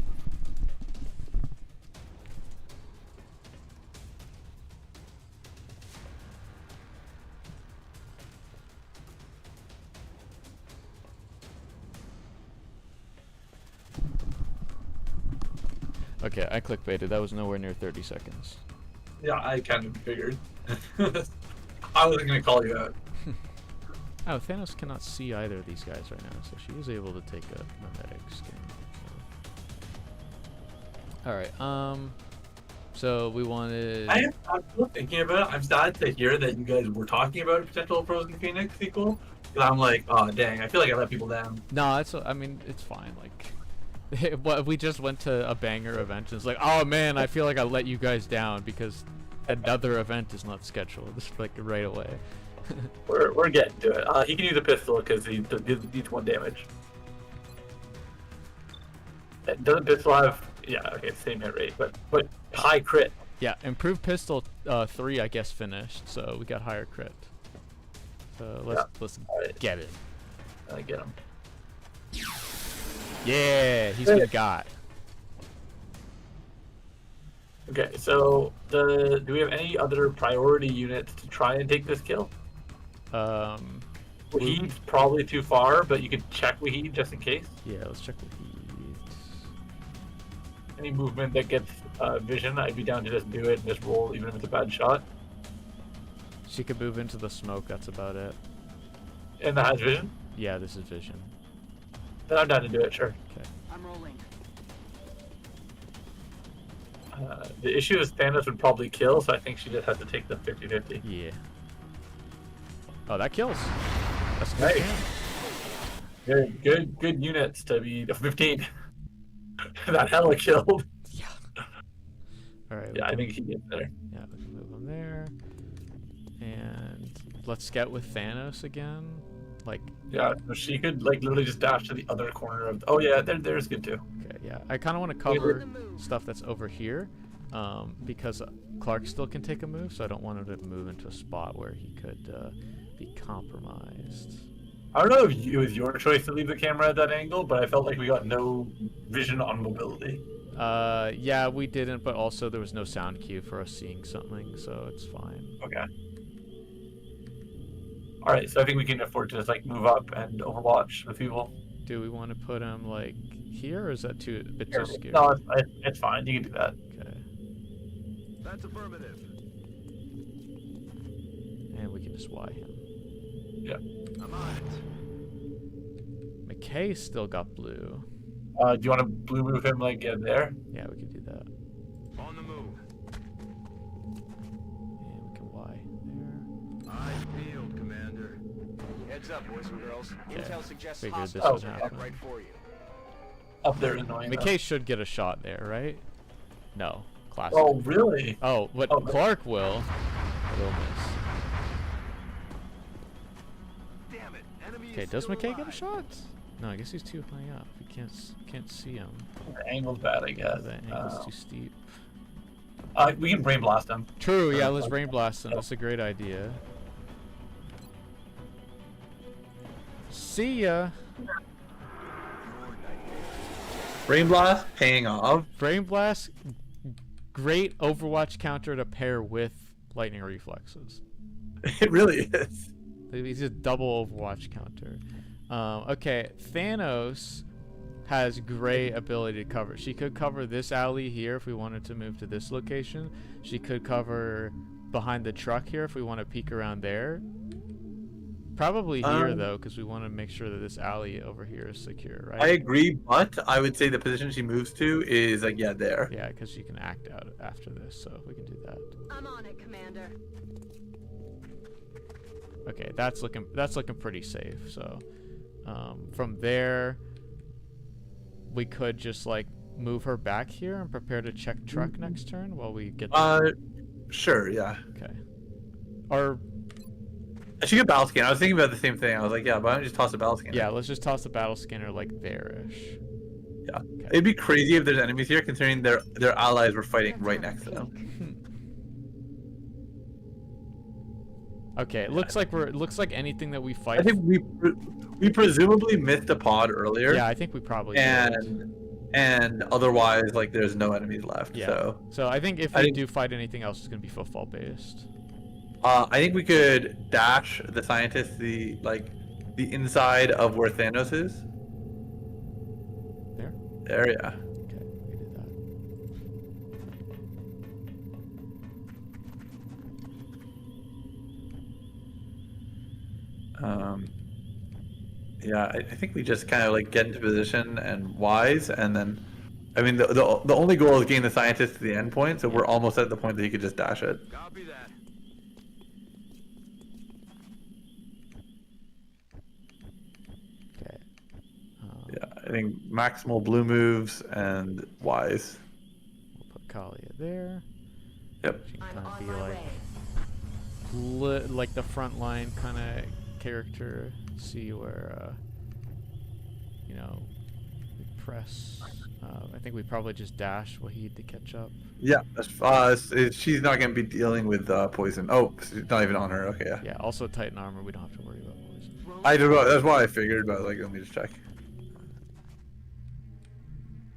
Okay, I clickbaited. That was nowhere near 30 seconds. Yeah, I kind of figured. I wasn't going to call you out. Oh, Thanos cannot see either of these guys right now, so she was able to take a mimetic skin. So. Alright, so we wanted... I'm still thinking about it. I'm sad to hear that you guys were talking about a potential Frozen Phoenix sequel. Because I'm like, oh, dang, I feel like I let people down. No, I mean, it's fine, like... But we just went to a banger event and it's like, oh man, I feel like I let you guys down because another event is not scheduled. Just like right away. We're getting to it. He can use a pistol because he needs 1 damage. Doesn't pistol have? Yeah, okay, same hit rate, but high crit. Yeah, improved pistol 3 I guess finished, so we got higher crit. So let's get it. I get him. Yeah, he's been got. Okay, so do we have any other priority units to try and take this kill? Wahid's probably too far, but you could check Wahid just in case. Yeah, let's check Wahid. Any movement that gets vision, I'd be down to just do it and just roll, even if it's a bad shot. She could move into the smoke, that's about it. And that has vision? Yeah, this is vision. Then I'm down to do it, sure. Okay. I'm rolling. The issue is Thanos would probably kill, so I think she just has to take the 50-50. Yeah. Oh, that kills. That's good. Nice. Good units to be 15. That hella killed. Yeah. All right. Yeah, I think he gets there. Yeah, we can move him there. And let's get with Thanos again. Like. Yeah, so she could like literally just dash to the other corner of. Oh yeah, there's good too. Okay, yeah. I kind of want to cover stuff that's over here, because Clark still can take a move, so I don't want him to move into a spot where he could be compromised. I don't know if it was your choice to leave the camera at that angle, but I felt like we got no vision on mobility. Yeah, we didn't, but also there was no sound cue for us seeing something, so it's fine. Okay. All right, so I think we can afford to just like move up and overwatch with people. Do we want to put him like here, or is that a bit too scary? No, it's fine. You can do that. Okay. That's affirmative. And we can just Y him. Yeah. I'm on it. McKay still got blue. Do you want to blue move him like there? Yeah, we can do that. On the move. And we can Y there. I field, Commander. Heads up, boys and girls. Okay. Intel suggests Figured this hostiles would are happen. right for you. Up there, annoying. McKay should get a shot there, right? No. Classic. Oh, really? Oh, but Oh, Clark will. But he'll miss. Damn it. Enemy Okay, is does still McKay get a alive. shot? No, I guess he's too high up. We can't see him. The angle's bad, I guess. The angle's too steep. We can brain blast him. True, yeah, let's brain blast him. That's a great idea. See ya. Brain Blast paying off. Brain Blast, great Overwatch counter to pair with lightning reflexes. It really is. He's a double Overwatch counter. Okay, Thanos has great ability to cover. She could cover this alley here if we wanted to move to this location. She could cover behind the truck here if we want to peek around there. Probably here though, because we want to make sure that this alley over here is secure, right? I agree, but I would say the position she moves to is like there. Yeah, because she can act out after this, so we can do that. I'm on it, Commander. Okay, that's looking pretty safe. So from there, we could just like move her back here and prepare to check truck next turn while we get. Sure, yeah. Okay. Or she could battle scan. I was thinking about the same thing. I was like, yeah, why don't you just toss a battle scanner? yeah, let's just toss the battle scanner like there-ish. Yeah. Okay. It'd be crazy if there's enemies here, considering their allies were fighting right next to them. Okay, it looks like anything that we fight. I think we presumably missed a pod earlier. Yeah, I think we probably did. And otherwise, like, there's no enemies left. Yeah. So I think if we do fight anything else, it's gonna be football based. I think we could dash the scientist the inside of where Thanos is. There. There, yeah. Okay, we can do that. Yeah, I think we just kind of like get into position and wise, and then, I mean, the only goal is getting the scientist to the end point, so we're almost at the point that you could just dash it. Copy that. Okay. Yeah, I think maximal blue moves and wise. We'll put Kalia there. Yep. She can I'm kind of on be my like way. like the front line kind of character. See where you know, we press. I think we probably just dash Wahid to catch up. Yeah, she's not going to be dealing with poison. Oh, she's not even on her. Okay, yeah. Yeah. Also Titan armor. We don't have to worry about poison. I don't know. That's what I figured, but like, let me just check.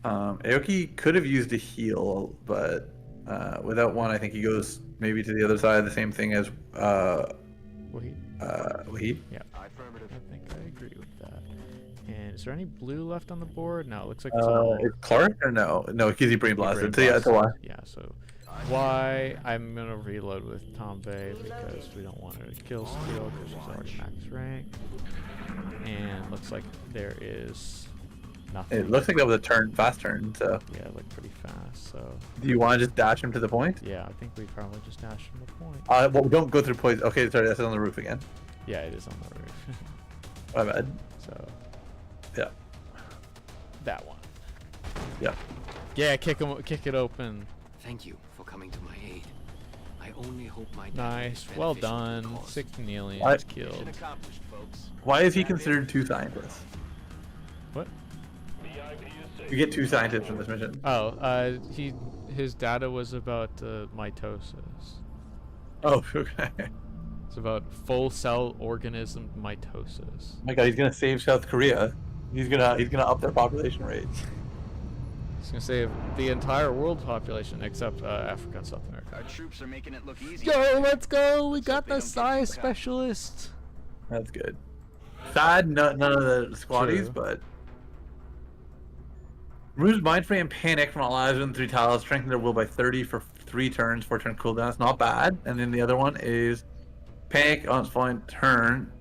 Aoki could have used a heal, but without one, I think he goes maybe to the other side. The same thing as Wahid. Wahid. Yeah. Affirmative. I think I agree with that. And is there any blue left on the board? No, it looks like it's all It's Clark or no? No, because he brain blasted. So brain yeah, it's a Y. blasted. Yeah, so Y. I'm gonna reload with Tombe because we don't want her to kill steal because she's already max rank. And looks like there is nothing. It looks like that was a fast turn. So Yeah, it looked pretty fast. So do you want to just dash him to the point? yeah, I think we probably just dash him the point. Well, don't go through poison. Okay, sorry, that's on the roof again. Yeah, it is on the roof. My bad. So Yeah. that one. Yeah. Yeah, kick it open. Thank you for coming to my aid. I only hope my dad Nice, is well beneficial to the done. cause. 16 aliens What? killed. Mission accomplished, folks. Why is he considered two scientists? What? You get two scientists from this mission. Oh, his data was about mitosis. Oh, okay. It's about full cell organism mitosis. Oh my God, he's gonna save South Korea. He's gonna up their population rate. It's gonna save the entire world population except Africa and South America. Our troops are making it look easy. Yo, let's go! We Except got they the don't get psi too specialist. That's good. Sad, none of the squaddies, True. but. Removes mind frame and panic from allies within 3 tiles, strengthen their will by 30 for 3 turns, 4 turn cooldown. It's not bad. And then the other one is panic on its following turn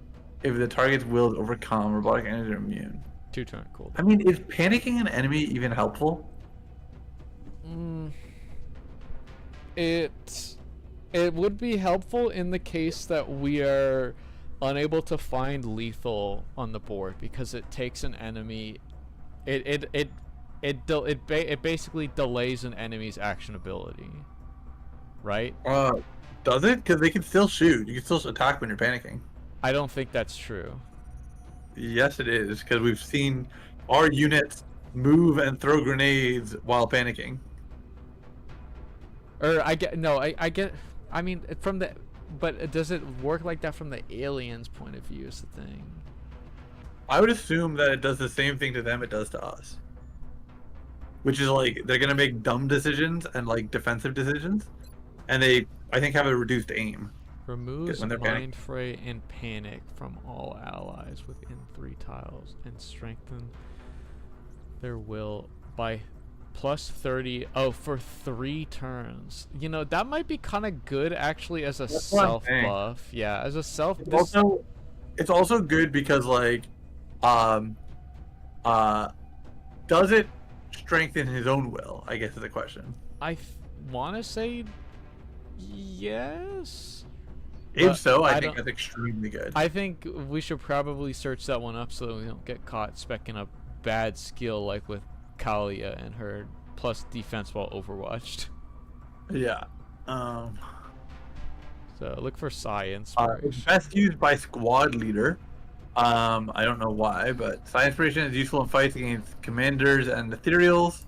if the target's will is overcome, robotic enemies are immune. 2 turn cooldown. I mean, is panicking an enemy even helpful? It would be helpful in the case that we are unable to find lethal on the board because it takes an enemy. It basically delays an enemy's actionability, right? Does it? Because they can still shoot. You can still attack when you're panicking. I don't think that's true. Yes, it is. Because we've seen our units move and throw grenades while panicking. Or I get. I mean, but does it work like that from the aliens' point of view? Is the thing. I would assume that it does the same thing to them it does to us. Which is like they're gonna make dumb decisions and like defensive decisions, and they I think have a reduced aim. Removes when they're mind fray and panic from all allies within 3 tiles and strengthen their will by plus 30 for 3 turns. You know, that might be kind of good actually as a self buff. Yeah, as a self. It's also good because like, does it strengthen his own will? I guess is the question. I want to say yes. If so, I think that's extremely good. I think we should probably search that one up so that we don't get caught specking a bad skill like with Kalia and her plus defense while overwatched. Yeah. So look for science. It's best used by squad leader. I don't know why, but Psi Inspiration is useful in fights against commanders and ethereals.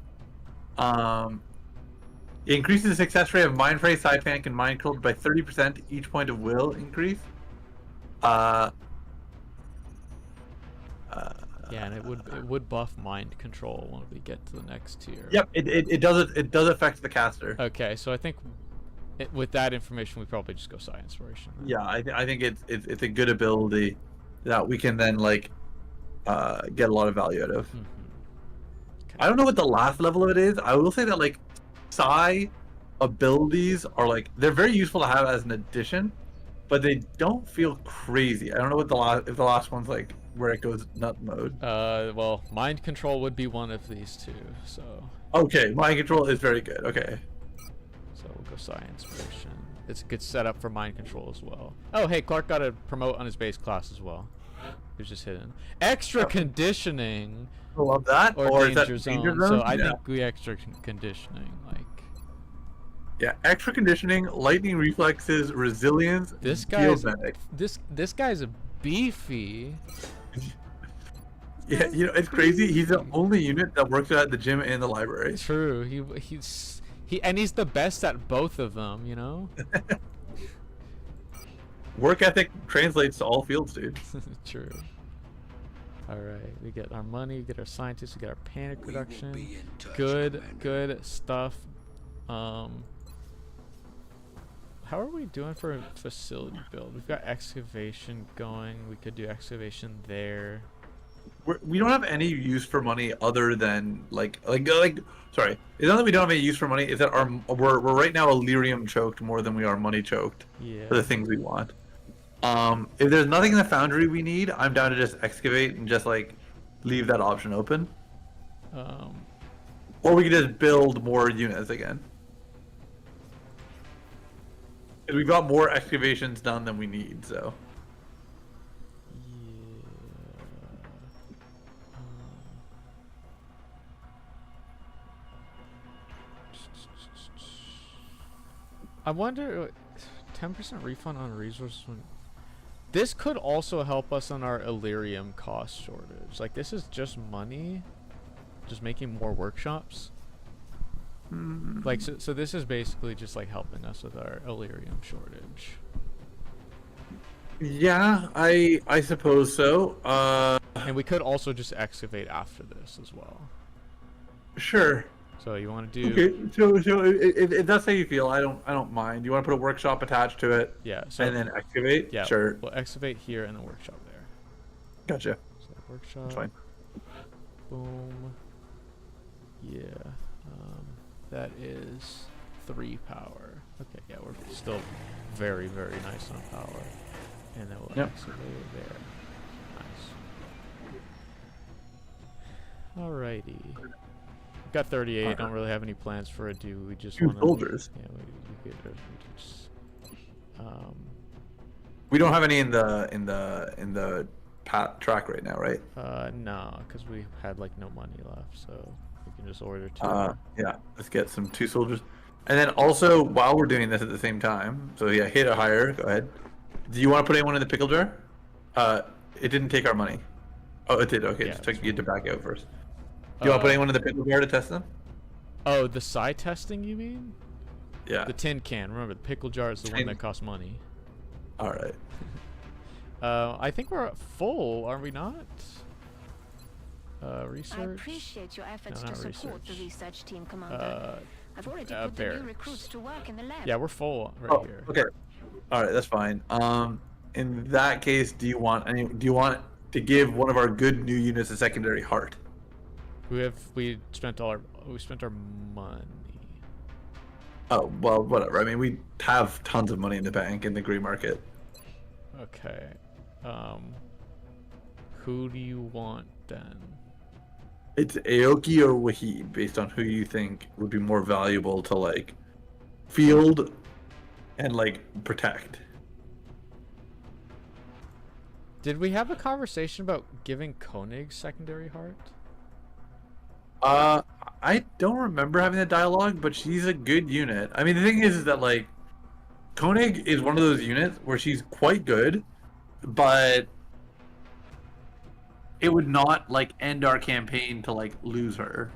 It increases the success rate of Mind Fray, Psi Panic, and Mind Control by 30%. Each point of will increase. Yeah, and it would buff mind control when we get to the next tier. Yep, it does affect the caster. Okay, so I think with that information we probably just go Psi Inspiration then. Yeah, I think it's a good ability that we can then like get a lot of value out of. Okay. I don't know what the last level of it is. I will say that like Psi abilities are like they're very useful to have as an addition, but they don't feel crazy. I don't know what if the last one's like where it goes nut mode. Well, mind control would be one of these two, so. Okay, mind control is very good. Okay. So we'll go Psi Inspiration. It's a good setup for mind control as well. Oh, hey, Clark got a promote on his base class as well. It was just hidden. Extra conditioning. I love that. Or is that danger zone. danger So zone? I Yeah. think we extra conditioning, like. Yeah, extra conditioning, lightning reflexes, resilience. This guy's medic. this guy's a beefy. Yeah, you know it's crazy. He's the only unit that works at the gym and the library. True. He's the best at both of them. You know. Work ethic translates to all fields, dude. True. All right, we get our money, we get our scientists, we get our panic reduction. Good stuff. How are we doing for a facility build? We've got excavation going. We could do excavation there. We don't have any use for money other than like sorry. It's not that we don't have any use for money. It's that we're right now Illyrium choked more than we are money choked. Yeah. For the things we want. If there's nothing in the foundry we need, I'm down to just excavate and just like leave that option open. Or we could just build more units again. Because we've got more excavations done than we need, so. I wonder, 10% refund on resources. This could also help us on our Illyrium cost shortage. Like, this is just money, just making more workshops. Like, so this is basically just like helping us with our Illyrium shortage. Yeah, I suppose so. And we could also just excavate after this as well. Sure. So you want to do? Okay. So if that's how you feel, I don't mind. You want to put a workshop attached to it? Yeah. So and then excavate? Yeah. Sure. We'll excavate here and the workshop there. Gotcha. So workshop. That's fine. Boom. Yeah. That is 3 power. Okay. Yeah, we're still very, very nice on power. And then we'll excavate it there. Nice. Alrighty. We've got 38. Don't really have any plans for a do. We just want soldiers. Yeah, we just. We don't have any in the track right now, right? No, because we had like no money left, so we can just order 2. Yeah. Let's get some 2 soldiers. And then also, while we're doing this at the same time, so yeah, hit a hire. Go ahead. Do you want to put anyone in the pickle jar? It didn't take our money. Oh, it did. Okay, Yeah, just took you to back out first. Do you want to put anyone in the pickle jar to test them? Oh, the psi testing, you mean? Yeah. The tin can. Remember, the pickle jar is the one that costs money. All right. I think we're full, are we not? Research. I appreciate your efforts No, to not support the research. research team, Commander. I've already put the new barracks. recruits to work in the lab. Yeah, we're full right here. Okay. All right, that's fine. In that case, do you want to give one of our good new units a secondary heart? We spent our money. Oh well, whatever. I mean, we have tons of money in the bank in the gray market. Okay. Who do you want then? It's Aoki or Wahid, based on who you think would be more valuable to like field and like protect. Did we have a conversation about giving Koenig secondary heart? I don't remember having that dialogue, but she's a good unit. I mean, the thing is that like Koenig is one of those units where she's quite good, but it would not like end our campaign to like lose her.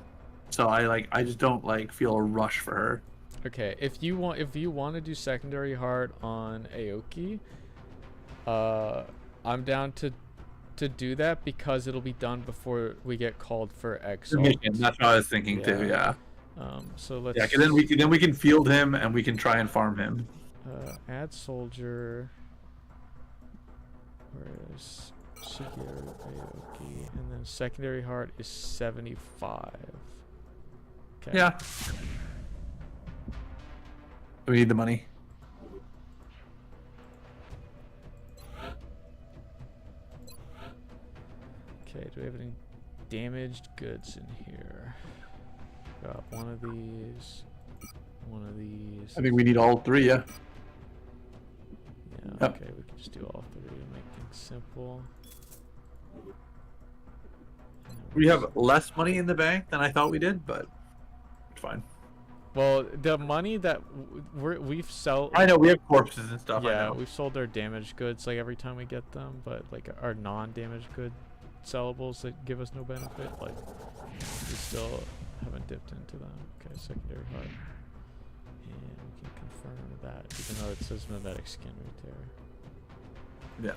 So I just don't like feel a rush for her. Okay, if you want to do secondary heart on Aoki, I'm down to do that because it'll be done before we get called for XCOM. That's what I was thinking too. Yeah. So let's. Yeah, because then we can field him and we can try and farm him. Add soldier. Where's Shigeru Aoki? And then secondary heart is 75. Okay. Yeah. We need the money. Okay, do we have any damaged goods in here? Got one of these. One of these. I think we need all three, yeah. Yeah, Yep. okay, we can just do all three to make things simple. We have less money in the bank than I thought we did, but it's fine. Well, the money that we've sold. I know we have corpses and stuff. I Yeah, know. we've sold our damaged goods like every time we get them, but like our non-damaged good sellables that give us no benefit, like we still haven't dipped into them. Okay, secondary heart, and we can confirm that even though it says mimetic skin right there. Yeah.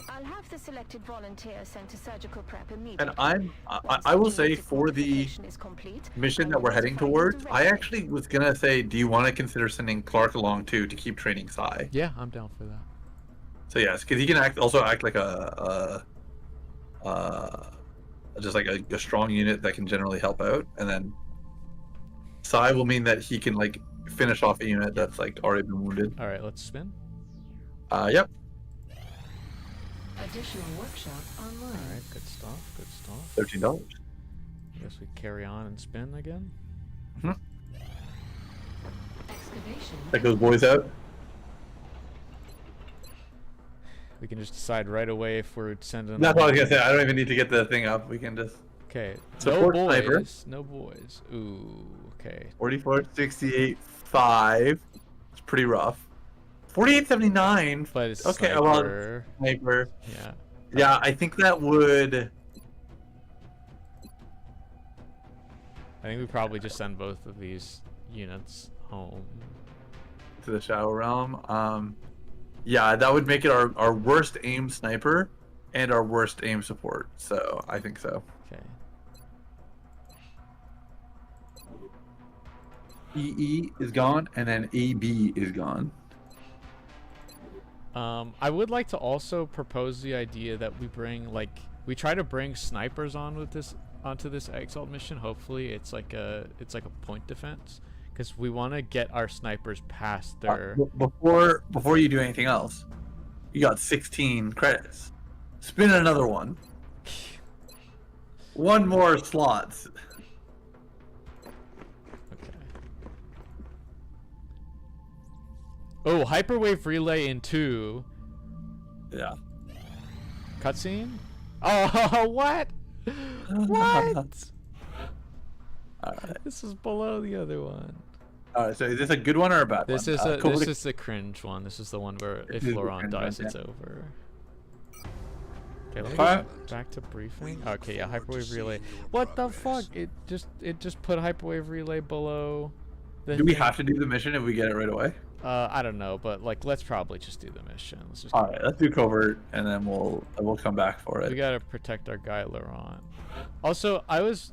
I'll have the selected volunteer sent to surgical prep immediately. And Once I will the say genetic for the modification is complete, mission I that will we're heading notify you towards, I directly. actually was gonna say, do you want to consider sending Clark along too to keep training Sai? Yeah, I'm down for that. So yes, because he can also act like just like a strong unit that can generally help out, and then Sai will mean that he can like finish off a unit that's like already been wounded. All right, let's spin. Yep. Additional workshop online. All right, good stuff. Good stuff. $13. I guess we carry on and spin again. Excavation. Check those boys out. We can just decide right away if we're sending. That's what I was gonna say. I don't even need to get the thing up. We can just Okay. Support no sniper. boys. No boys. Ooh. Okay. 44, 68, 5. It's pretty rough. 48.79. But it's Okay, sniper. well, sniper. Yeah. Yeah, I think that would. I think we probably just send both of these units home. To the Shadow Realm. Yeah, that would make it our worst aim sniper and our worst aim support. So I think so. Okay. EE is gone, and then AB is gone. I would like to also propose the idea that we try to bring snipers onto this exalt mission. Hopefully, it's like a point defense, because we want to get our snipers past their. Before you do anything else, you got 16 credits. Spin another one. One more slots. Okay. Oh, hyperwave relay in 2. Yeah. Cutscene? Oh, what? What? Alright. This is below the other one. Alright, so is this a good one or a bad This one? is Cool. this is the cringe one. This is the one where if This is the Laurent cringe dies, one, it's yeah. over. Okay, let me Alright. go back to briefing. Okay, yeah, hyperwave relay. What the fuck? It just put hyperwave relay below. The Do we thing. have to do the mission if we get it right away? I don't know, but like, let's probably just do the mission. Let's just. All right, let's do covert, and then we'll come back for it. We gotta protect our guy Laurent. Also, I was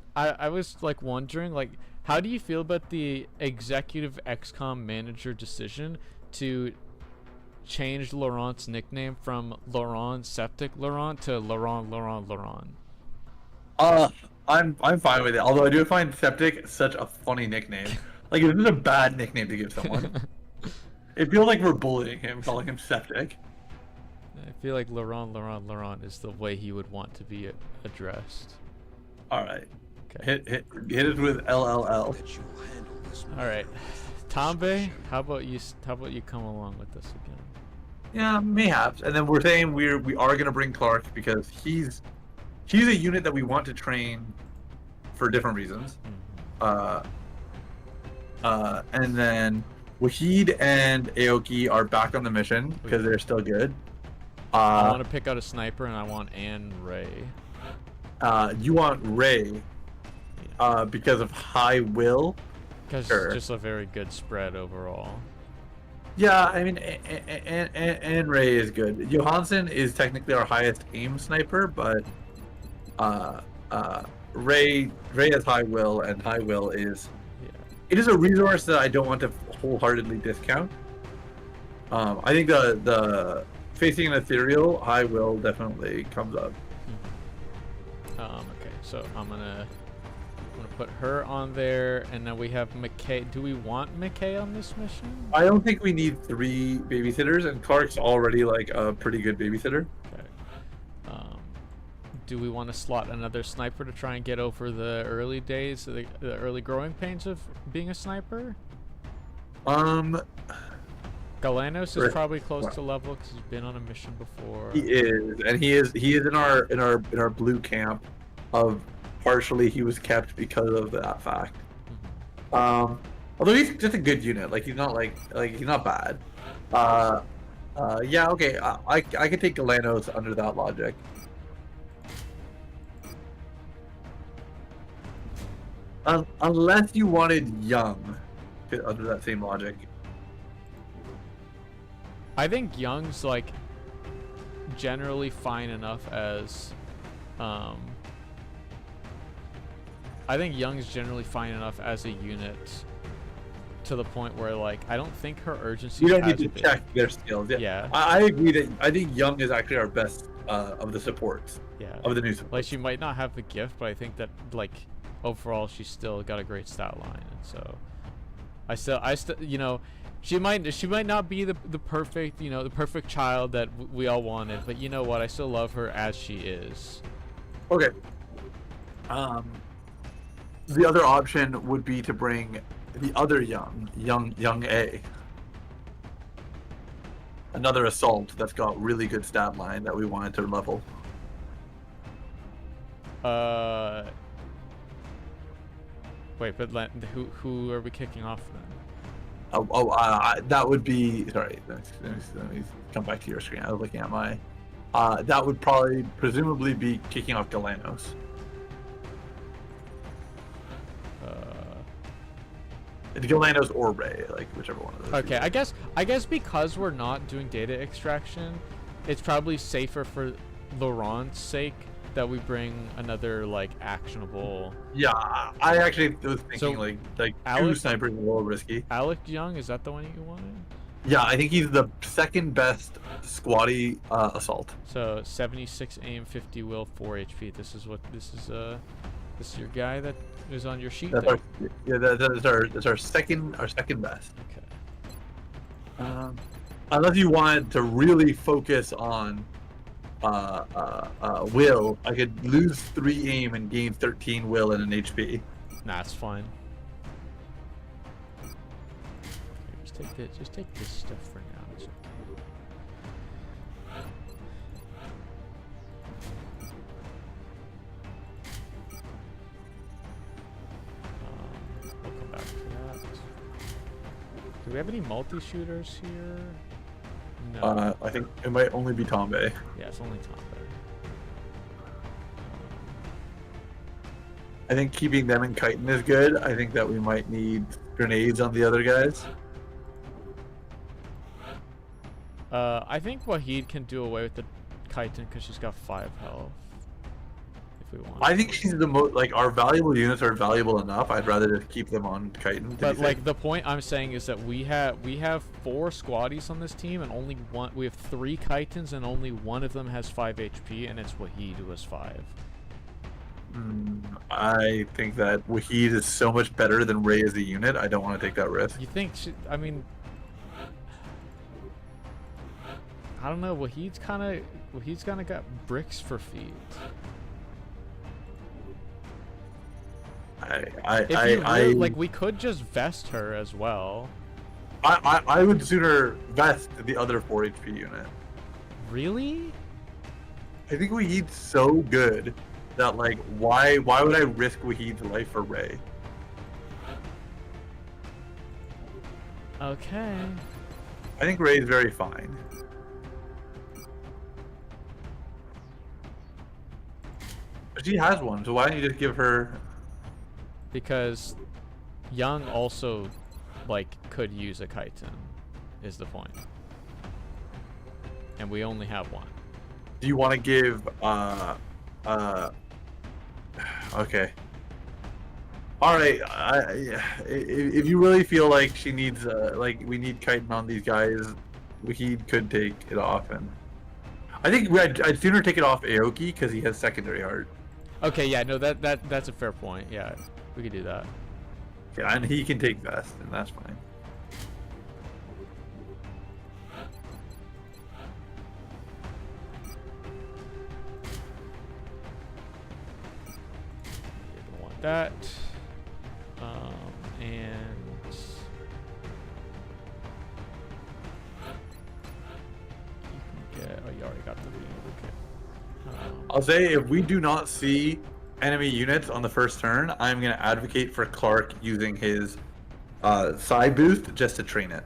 like wondering, like, how do you feel about the executive XCOM manager decision to change Laurent's nickname from Laurent Septic Laurent to Laurent? I'm fine with it. Although I do find Septic such a funny nickname. Like, this is a bad nickname to give someone. It feels like we're bullying him, calling him Septic. I feel like Laurent is the way he would want to be addressed. All right. Okay. Hit it with LLL. All right. Tombe, how about you come along with this again? Yeah, mayhaps. And then we're saying we are gonna bring Clark because he's a unit that we want to train for different reasons. And then Wahid and Aoki are back on the mission because they're still good. I want to pick out a sniper, and I want Anne Ray. You want Ray because of high will? Because Sure. it's just a very good spread overall. Yeah, I mean, and Ray is good. Johansson is technically our highest aim sniper, but Ray has high will, and high will is it is a resource that I don't want to wholeheartedly discount. I think the facing an ethereal, high will definitely comes up. Okay, so I'm gonna put her on there, and then we have McKay. Do we want McKay on this mission? I don't think we need 3 babysitters, and Clark's already like a pretty good babysitter. Okay. Do we want to slot another sniper to try and get over the early days, the early growing pains of being a sniper? Galanos is probably close to level because he's been on a mission before. He is, and he is in our blue camp. Of partially he was kept because of that fact. Although he's just a good unit, like he's not he's not bad. Yeah, okay, I could take Galanos under that logic. Unless you wanted Young under that same logic. I think Young's like generally fine enough as I think Young's generally fine enough as a unit to the point where like I don't think her urgency. You don't need to check their skills. Yeah. I agree that I think Young is actually our best of the supports. Yeah. Of the new supports. Like she might not have the gift, but I think that like overall she's still got a great stat line, and so I still you know. She might not be the perfect, you know, the perfect child that we all wanted, but you know what? I still love her as she is. Okay. The other option would be to bring the other young A. Another assault that's got really good stat line that we wanted to level. Wait, but who are we kicking off then? That would be sorry. Let me come back to your screen. I was looking at my. That would probably presumably be kicking off Galanos. Galanos or Ray, like whichever one of those. Okay, I guess because we're not doing data extraction, it's probably safer for Laurent's sake that we bring another like actionable. Yeah, I actually was thinking So, like Alec- 2 snipers is a little risky. Alec Young, is that the one you wanted? Yeah, I think he's the second best squatty assault. So 76 aim, 50 will, 4 HP. This is your guy that is on your sheet. That's there? that's our second best. Okay. Unless you wanted to really focus on will, I could lose 3 aim and gain 13 will and an HP. Nah, it's fine. Okay, just take this stuff for now. It's okay. We'll come back to that. Do we have any multi-shooters here? No. I think it might only be Tombe. Yeah, it's only Tombe. I think keeping them in chitin is good. I think that we might need grenades on the other guys. I think Wahid can do away with the Chitin because she's got 5 health. If we want. I think she's the most like our valuable units are valuable enough. I'd rather just keep them on Chitin. But like the point I'm saying is that we have 4 squaddies on this team and only one. We have 3 Chitins and only one of them has 5 HP, and it's Wahid who has 5. I think that Wahid is so much better than Ray as a unit. I don't want to take that risk. You think? I mean, I don't know. Wahid's kind of got bricks for feet. Like we could just vest her as well. I would sooner vest the other 4 HP unit. Really? I think Wahid's so good that like why would I risk Wahid's life for Ray? Okay. I think Ray's very fine. But she has one, so why don't you just give her? Because Young also like could use a Chitin, is the point. And we only have one. Do you want to give okay. All right. If you really feel like she needs like we need Chitin on these guys, he could take it off, and I think I'd sooner take it off Aoki because he has secondary heart. Okay, yeah, no, that's a fair point. Yeah, we could do that. Yeah, and he can take vest, and that's fine. You're gonna want that, and you can get. Oh, you already got the beam. Okay. I'll say if we do not see enemy units on the first turn, I'm going to advocate for Clark using his side boost just to train it.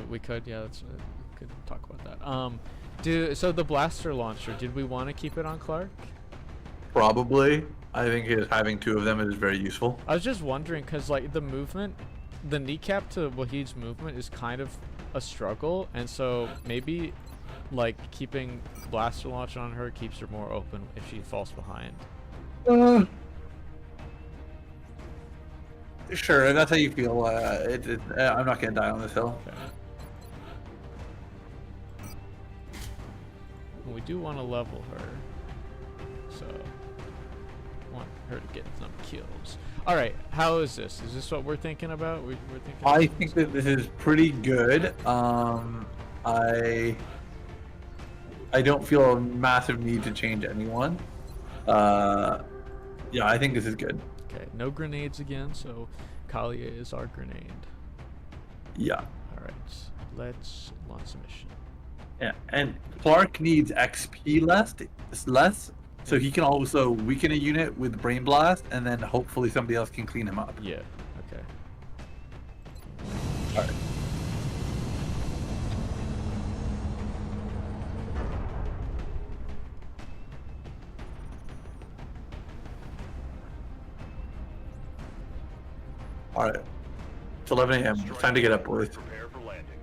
We could, yeah, we could talk about that. So the blaster launcher, did we want to keep it on Clark? Probably. I think having 2 of them is very useful. I was just wondering, because like the movement, the kneecap to Wahid's movement is kind of a struggle, and so maybe like keeping blaster launch on her keeps her more open if she falls behind. Sure, if that's how you feel. I'm not gonna die on this hill. Okay. We do want to level her, so want her to get some kills. All right, how is this? Is this what we're thinking about? We're thinking. I think that this is pretty good. I don't feel a massive need to change anyone. Yeah, I think this is good. Okay, no grenades again, so Kalia is our grenade. Yeah. Alright, let's launch a mission. Yeah, and Clark needs XP less, so he can also weaken a unit with Brain Blast, and then hopefully somebody else can clean him up. Yeah, okay. Alright. Alright. It's 11 a.m. It's time to get up, boys. Prepare for landing.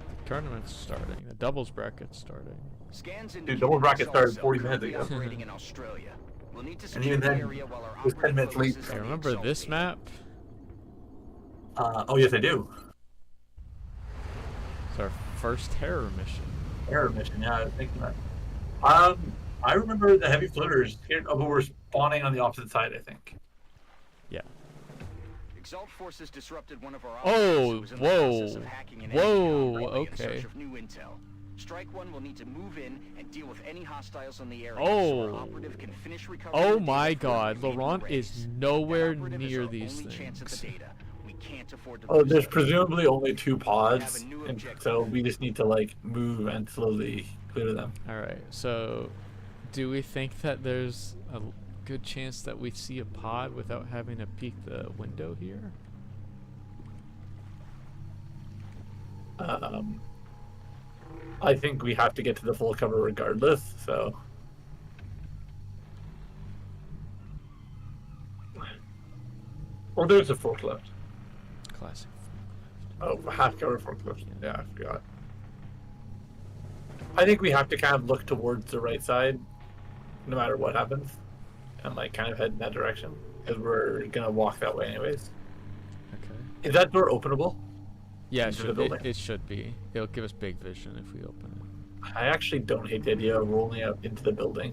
The tournament's starting. The doubles bracket's starting. Scans Dude, double bracket started 40 minutes ago. operating in Australia. We'll need to And even secure the then, area while our it was 10 minutes late. operative Hey, focuses on the remember Exalt this team. map? Oh, yes, I do. It's our first terror mission. Error mission, yeah, I was thinking that. I remember the heavy floaters here, but we're spawning on the opposite side, I think. Yeah. Exalt forces disrupted one of our Oh, operators who was in the process whoa. of hacking an Whoa, enemy in okay. search of new intel. Strike One will need to move in and deal with any hostiles on the area. Oh. So our operative can finish recovering Oh the my data before god, revealing Laurent the is raise. nowhere That operative is near our these only chance at the things. data. We can't afford to Oh, lose there's it. presumably only 2 We pods, have a new and objective. so we just need to like move and slowly clear them. Alright, so do we think that there's a good chance that we see a pod without having to peek the window here? I think we have to get to the full cover regardless, so. Or there's a forklift. Classic. Oh, half cover forklift. Yeah, I forgot. I think we have to kind of look towards the right side, no matter what happens, and like kind of head in that direction because we're gonna walk that way anyways. Okay. Is that door openable? Yeah, Into the building? it should be. It'll give us big vision if we open it. I actually don't hate the idea of rolling up into the building.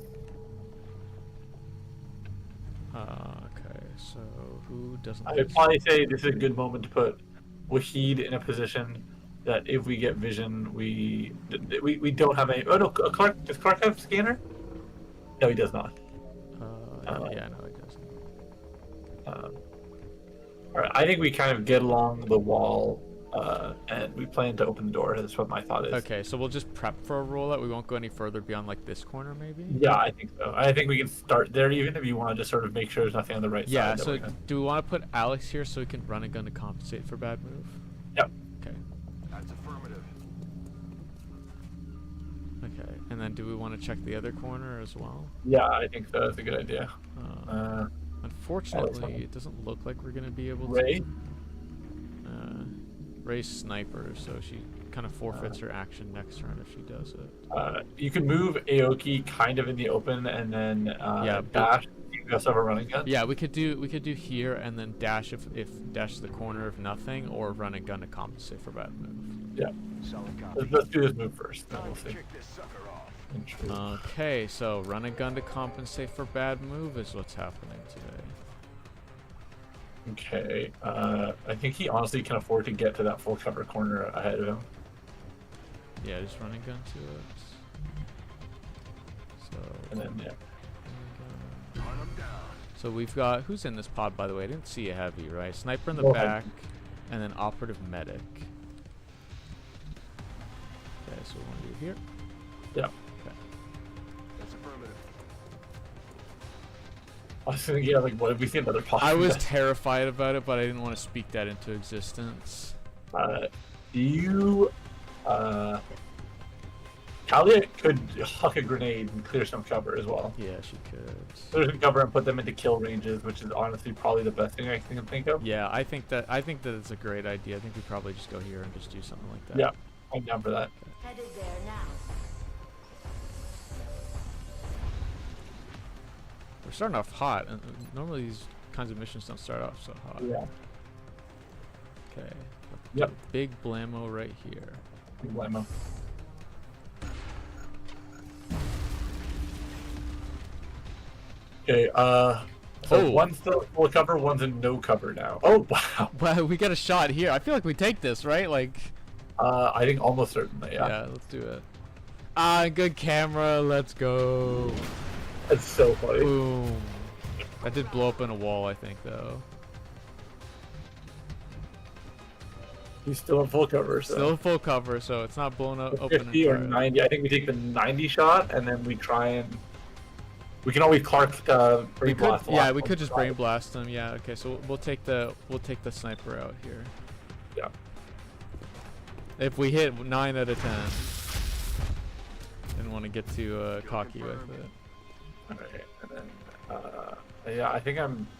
Okay, so who doesn't? I would probably say this is a good moment to put Wahid in a position that if we get vision, we don't have any. Oh no, Clark, does Clark have scanner? No, he does not. Yeah, no, it doesn't. All right, I think we kind of get along the wall, and we plan to open the door. That's what my thought is. Okay, so we'll just prep for a rollout. We won't go any further beyond like this corner, maybe. Yeah, I think so. I think we can start there, even if you want to just sort of make sure there's nothing on the right Yeah. side. So do we want to put Alex here so we can run a gun to compensate for bad move? Yep. Okay. That's affirmative. Okay. And then do we want to check the other corner as well? Yeah, I think so. That's a good idea. Unfortunately, it doesn't look like we're gonna be able Ray? to. Ray's sniper, so she kind of forfeits her action next round if she does it. You can move Aoki kind of in the open, and then dash. You also have a running gun. Yeah, we could do here and then dash if dash to the corner if nothing, or run a gun to compensate for bad move. Yeah. Solid copy. Let's do this move first, then Time we'll to see. kick this sucker off. Okay, so run a gun to compensate for bad move is what's happening today. Okay. I think he honestly can afford to get to that full cover corner ahead of him. Yeah, just run a gun to it. So. And then yeah. Run 'em down. So we've got, who's in this pod, by the way? I didn't see a heavy, right? Sniper in the No back, heavy. and then operative medic. Okay, so we want to do here. Yeah. Okay. That's affirmative. I was thinking, yeah, like, what if we see another pod? I was terrified about it, but I didn't want to speak that into existence. Talia could huck a grenade and clear some cover as well. Yeah, she could. Clear some cover and put them into kill ranges, which is honestly probably the best thing I can think of. Yeah, I think that it's a great idea. I think we probably just go here and just do something like that. Yeah, I'm down for that. Headed there now. We're starting off hot, and normally these kinds of missions don't start off so hot. Yeah. Okay. Yep. Big blammo right here. Big blammo. Okay, so one's still full cover, one's in no cover now. Oh, wow. Wow, we got a shot here. I feel like we take this, right? Like, I think almost certainly, yeah. yeah, let's do it. Ah, good camera. Let's go. That's so funny. Boom. That did blow up in a wall, I think, though. He's still in full cover, so. Still full cover, so it's not blown up open. 50 or entirely. 90. I think we take the 90 shot, and then we try and... We can always Clark brain blast. Yeah, we could just brain blast them. Yeah, okay, so we'll take the sniper out here. Yeah. If we hit 9 out of 10. Didn't want to get too cocky with it. Okay, and then, yeah, I think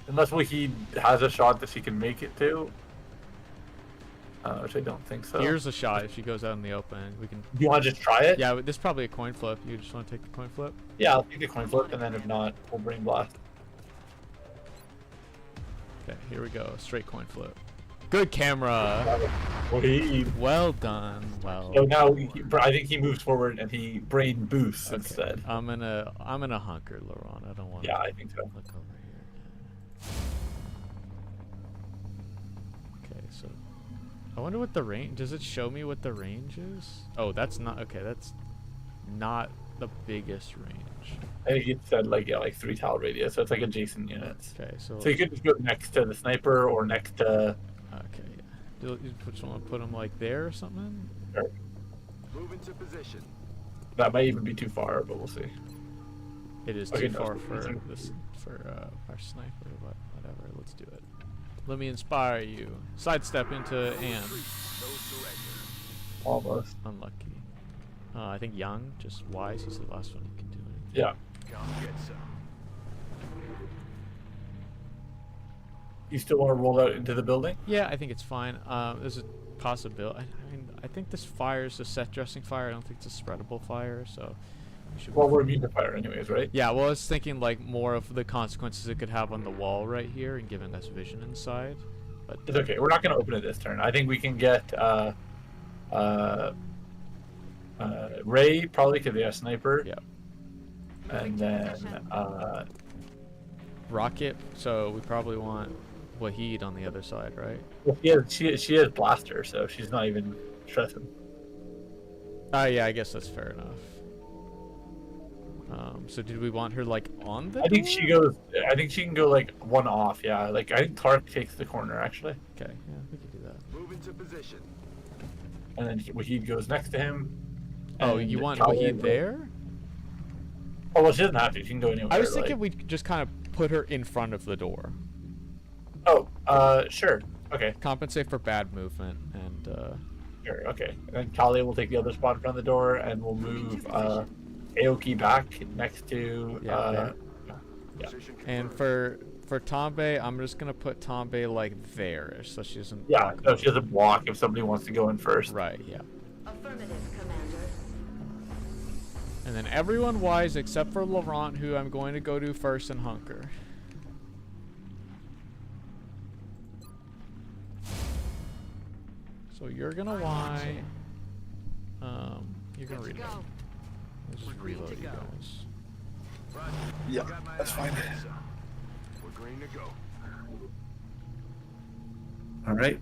unless he has a shot that he can make it to, which I don't think so. Here's a shot if she goes out in the open. We can. Do you want to just try it? Yeah, this is probably a coin flip. You just want to take the coin flip? Yeah, I'll take the coin flip, and then if not, we'll brain blast. Okay, here we go. Straight coin flip. Good camera. Wahid. Well done. Well. So now I think he moves forward and he brain boosts Okay. instead. I'm in a hunker, Laurent. I don't want. Yeah, I think so. Look over here. Okay, so I wonder what the range. Does it show me what the range is? Oh, that's not okay. That's not the biggest range. I think it said like 3 tile radius, so it's like adjacent units. Okay, so. So you could just go next to the sniper or next to. Okay, yeah. You just want to put them like there or something? Move into position. That might even be too far, but we'll see. It is Okay, too no, far it's- for it's- this our sniper, but whatever. Let's do it. Let me inspire you. Sidestep into Anne. No surrender. Almost. Unlucky. I think Young, just wise. He's the last one who can do anything. Yeah. Come get some. You still want to roll out into the building? Yeah, I think it's fine. There's a possibility. I mean, I think this fire is a set dressing fire. I don't think it's a spreadable fire, so we should. Well, we're immune to fire anyways, right? Yeah, well, I was thinking like more of the consequences it could have on the wall right here and giving us vision inside. But It's okay. We're not gonna open it this turn. I think we can get Ray probably because they have sniper. Yeah. And then Rocket, so we probably want Wahid on the other side, right? well, she has blaster, so she's not even stressing. Yeah, I guess that's fair enough. So did we want her like on the I think door? she goes. I think she can go like one off. Yeah, like I think Clark takes the corner actually, Okay, yeah, we could do that. Move into position. and then Wahid goes next to him. Oh, and you want Talia Wahid goes- there? Oh well, she doesn't have to. She can go anywhere. I was thinking like... we'd just kind of put her in front of the door. Oh, sure. Okay, Compensate for bad movement and sure. Okay, and then Talia will take the other spot in front of the door, and we'll move Aoki back next to. Yeah, Yeah. Position and confirmed. for Tombe, I'm just gonna put Tombe like there, so she doesn't. Yeah, block so she doesn't block if somebody wants to go in first. Right, yeah. Affirmative, Commander. And then everyone wise except for Laurent, who I'm going to go to first and hunker. So you're gonna Y. You're gonna reload. Let's just reload you guys. Roger. Yeah, Got my that's eye fine. on it, sir. We're green to go. All right.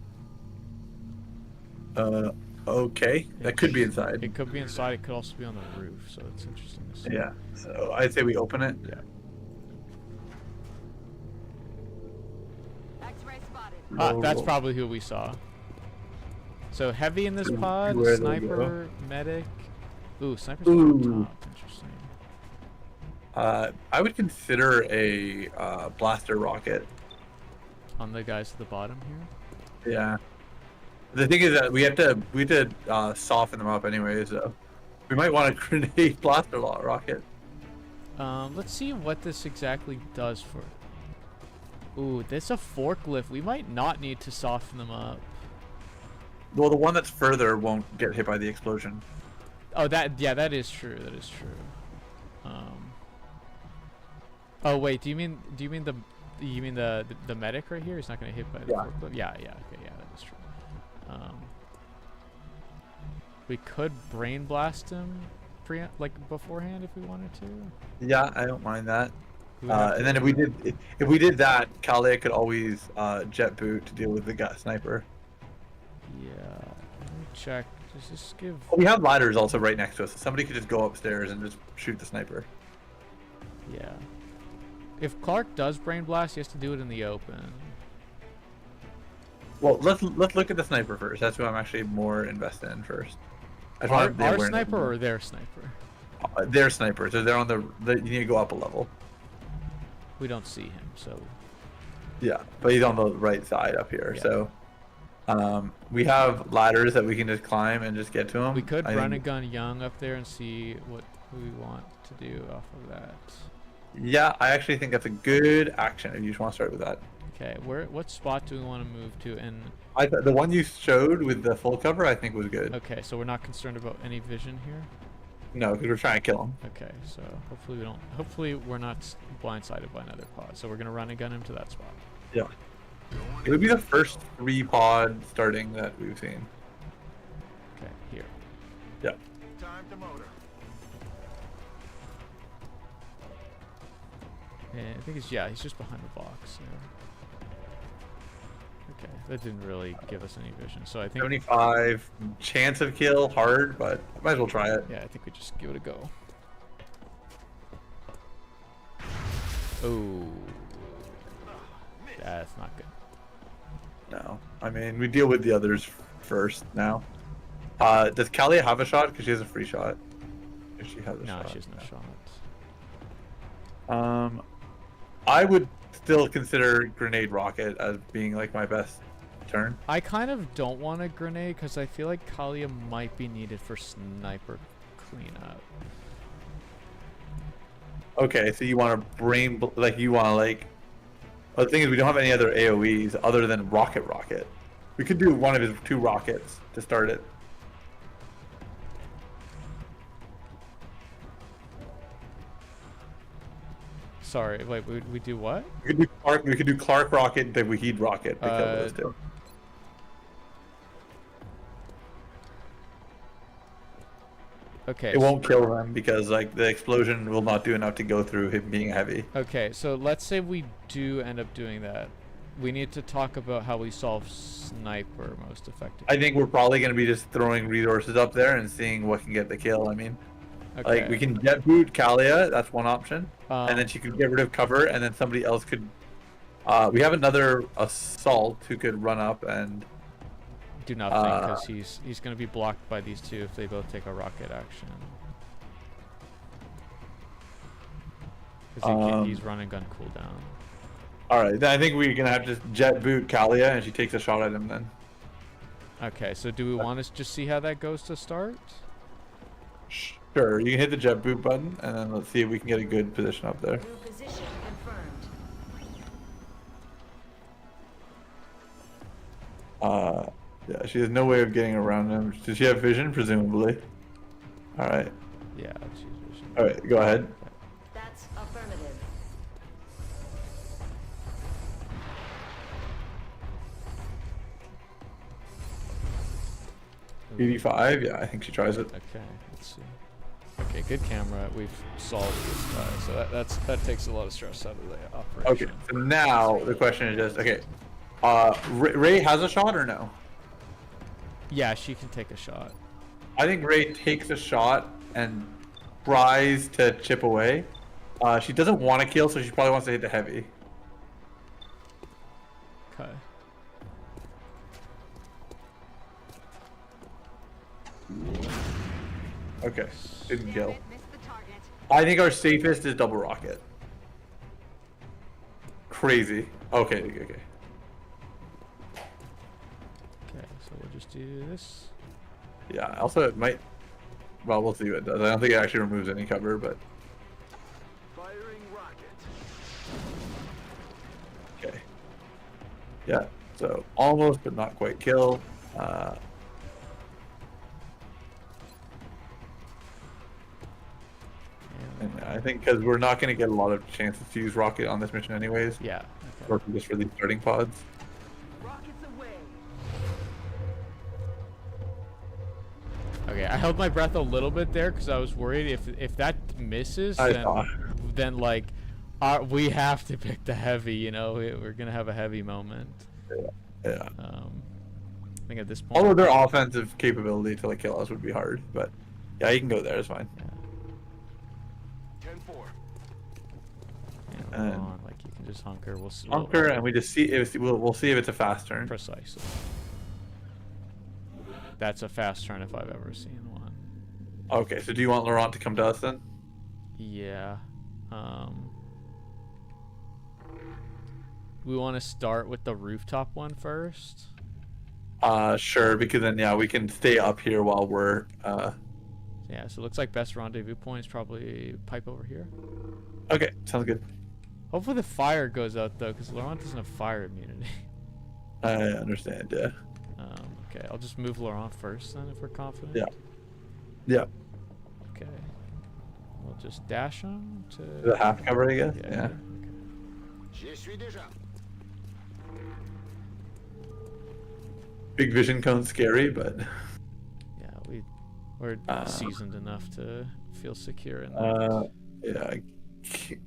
Okay. That could be inside. It could be inside. It could also be on the roof. So it's interesting to see. Yeah. So I'd say we open it. Yeah. X-ray spotted. That's Roll. probably who we saw. So heavy in this pod, Where do we sniper, medic. Ooh, sniper's Ooh. on top. Interesting. I would consider a blaster rocket. On the guys at the bottom here. Yeah. The thing is that we have to soften them up anyways. So we might want a grenade blaster rocket. Let's see what this exactly does for. Ooh, this a forklift. We might not need to soften them up. Well, the one that's further won't get hit by the explosion. Oh, that is true. That is true. Oh wait, do you mean the medic right here? He's not gonna hit by the Yeah. forklift. Yeah. Okay, yeah, that is true. We could brain blast him, beforehand if we wanted to. Yeah, I don't mind that. We would have And to- then if we did that, Kalia could always jet boot to deal with the sniper. Yeah. Let me check. Just give. We have ladders also right next to us. So somebody could just go upstairs and just shoot the sniper. Yeah. If Clark does brain blast, he has to do it in the open. Well, let's look at the sniper first. That's who I'm actually more invested in first. I just Our, want the our awareness. sniper or their sniper? Their sniper. So they're on the. You need to go up a level. We don't see him, so. Yeah, but he's on the right side up here. Yeah. So, we have ladders that we can just climb and just get to him. We could I run think- a gun young up there and see what we want to do off of that. Yeah, I actually think that's a good action if you just want to start with that. Okay, what spot do we want to move to? And The one you showed with the full cover, I think was good. okay, so we're not concerned about any vision here. No, because we're trying to kill him. Okay, so hopefully we're not blindsided by another pod. So we're gonna run a gun him to that spot. Yeah. It would be the first 3 pod starting that we've seen. Okay, here. Yeah. Time to motor. And I think he's just behind the box. Yeah. Okay, that didn't really give us any vision. So I think 75 chance of kill, hard, but might as well try it. yeah, I think we just give it a go. Oh, that's not good. No, I mean we deal with the others first now. Does Kalia have a shot? Because she has a free shot. If she has a No, shot. she has no shot. I would still consider grenade rocket as being like my best turn. I kind of don't want a grenade because I feel like Kalia might be needed for sniper cleanup. Okay, so you want to well, the thing is we don't have any other AoEs other than rocket. We could do one of his 2 rockets to start it. Sorry, wait, we do what? We could do Clark rocket, the Wahid rocket to kill those 2. Okay. It won't kill them because like the explosion will not do enough to go through him being heavy. Okay, so let's say we do end up doing that. We need to talk about how we solve sniper most effectively. I think we're probably going to be just throwing resources up there and seeing what can get the kill. I mean, Okay. like we can jet boot Kalia, that's one option, and then she could get rid of cover, and then somebody else could. We have another assault who could run up and do nothing because he's going to be blocked by these 2 if they both take a rocket action. Because he's running gun cooldown. All right, then I think we're gonna have to jet boot Kalia, and she takes a shot at him then. Okay, so do we want to just see how that goes to start? Sure, you can hit the jet boot button, and then let's see if we can get a good position up there. New position confirmed. Yeah, she has no way of getting around him. Does she have vision? Presumably. All right. Yeah, she's vision. All right, go ahead. That's affirmative. Ooh. 85. Yeah, I think she tries it. Okay, let's see. Okay, good camera. We've solved this guy, so that takes a lot of stress out of the operation. Okay, so now the question is just okay. Ray has a shot or no? Yeah, she can take a shot. I think Ray takes a shot and tries to chip away. She doesn't want to kill, so she probably wants to hit the heavy. Okay. Okay, didn't kill. I think our safest is double rocket. Crazy. Okay. Okay, so we'll just do this. Yeah, also it might... Well, we'll see what it does. I don't think it actually removes any cover, but... Firing rocket. Okay. Yeah, so almost, but not quite kill. And I think because we're not going to get a lot of chances to use rocket on this mission anyways. Yeah. Okay. Or just for these starting pods. Rockets away. Okay, I held my breath a little bit there because I was worried if that misses, then like we have to pick the heavy. You know, we're gonna have a heavy moment. Yeah. I think at this point. Although their offensive capability to like kill us would be hard, but yeah, you can go there. It's fine. Yeah. 10-4. Yeah, hold on, like you can just hunker. We'll see. Hunker, and we just see if we'll see if it's a fast turn. Precisely. That's a fast turn if I've ever seen one. Okay, so do you want Laurent to come to us then? Yeah. We want to start with the rooftop one first. Sure, because then yeah, we can stay up here while we're Yeah, so it looks like best rendezvous point is probably pipe over here. Okay, sounds good. Hopefully the fire goes out though, because Laurent doesn't have fire immunity. I understand, yeah. Okay, I'll just move Laurent first then if we're confident. Yeah. Yeah. Okay. We'll just dash him to The half cover, I guess. Yeah. Yeah. Je suis déjà. Big vision cone scary, but Yeah, we're seasoned enough to feel secure in that. yeah.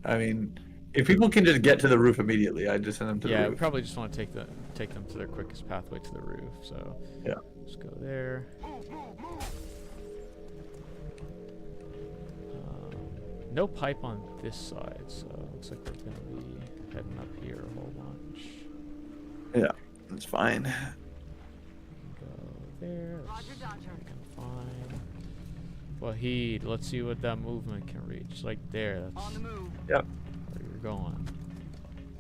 I mean, if people can just get to the roof immediately, I'd just send them to the Yeah, we roof. probably just want to take them to their quickest pathway to the roof. So Yeah. just go there. No pipe on this side, so it looks like we're gonna be heading up here a whole bunch. Yeah, that's fine. Go there. That's fine. Well, let's see what that movement can reach. Like there. That's On the move. Yep. where you're going.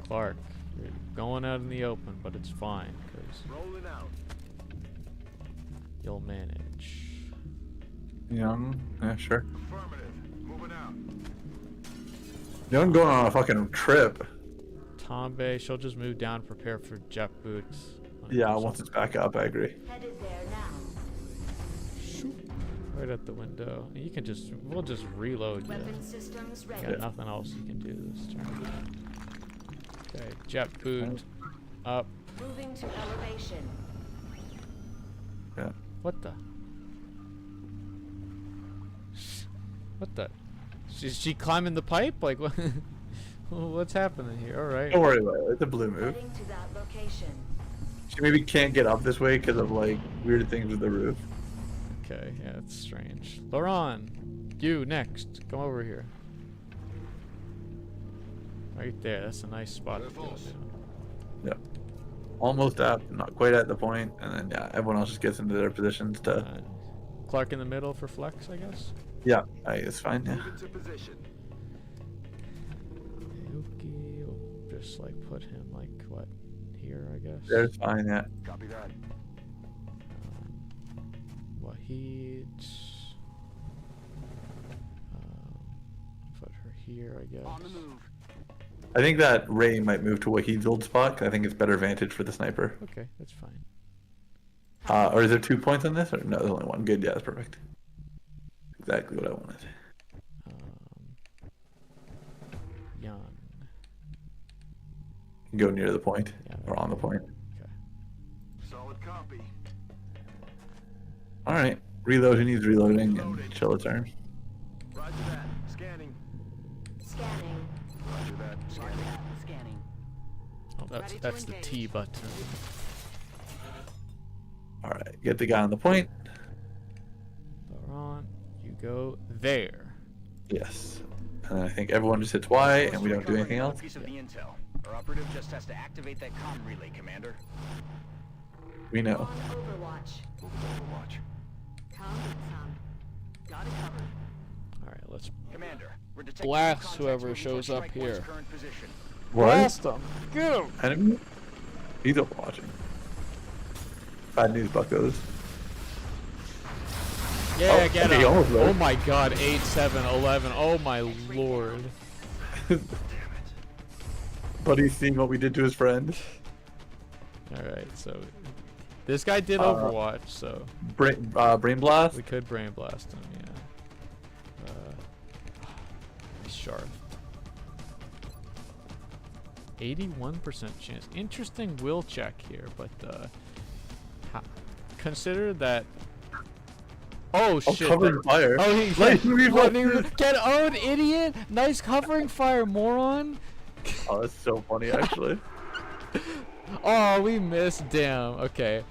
Clark, you're going out in the open, but it's fine because Rolling out. you'll manage. Young, yeah, sure. Affirmative. Moving out. Young going on a fucking trip. Tombe, she'll just move down, prepare for jet boots. Yeah, once it's back up, I agree. Headed there now. Right at the window. You can just, we'll just reload you. Weapon systems ready. Got nothing else you can do this turn. Okay, jet boot up. Moving to elevation. Yeah. What the? What the? Is she climbing the pipe? Like what? What's happening here? All right. Don't worry about it. It's a blue move. Heading to that location. She maybe can't get up this way because of like weird things with the roof. Okay, yeah, it's strange. Laurent, you next. Come over here. Right there. That's a nice spot to go to. Yeah. Almost up, not quite at the point, and then yeah, everyone else just gets into their positions to. Clark in the middle for flex, I guess. Yeah, it's fine. Yeah. Move into position. Okay, we'll just like put him like what here, I guess. There's fine. Yeah. Copy that. Wahid. Put her here, I guess. On the move. I think that Ray might move to Wahid's old spot 'cause I think it's better vantage for the sniper. Okay, that's fine. Or is there 2 points on this? Or no, there's only one. Good. Yeah, that's perfect. Exactly what I wanted. Yan. Go near the point Yeah, or on the point. Okay. Solid copy. All right. Reloading needs reloading and chill a turn. Roger that. Scanning. Scanning. Roger that. Scanning. Scanning. Oh, Ready to that's the engage. T button. All right. Get the guy on the point. Laurent, you go there. Yes. And I think everyone just hits Y and we don't do anything else. Piece of the intel. Our operative just has to activate that comm relay, Commander. We know. On Overwatch. Overwatch. Come get some. Got it covered. All right, let's Commander, we're detecting blast contacts whoever moving shows towards up Strike One's here. current position. What? them. Get him. Enemy? He's watching. Bad news, buckos. Yeah, Oh, get okay, him. almost there. Oh my God, 8, 7, 11. Oh my lord. Buddy's seeing what we did to his friend. All right, so this guy did Overwatch, so Brain blast. we could brain blast him. Yeah. He's sharp. 81% chance. Interesting will check here, but consider that. Oh shit! Covering fire. Oh, he get owned, idiot! Nice covering fire, moron. Oh, that's so funny, actually. Oh, we missed. Damn. Okay.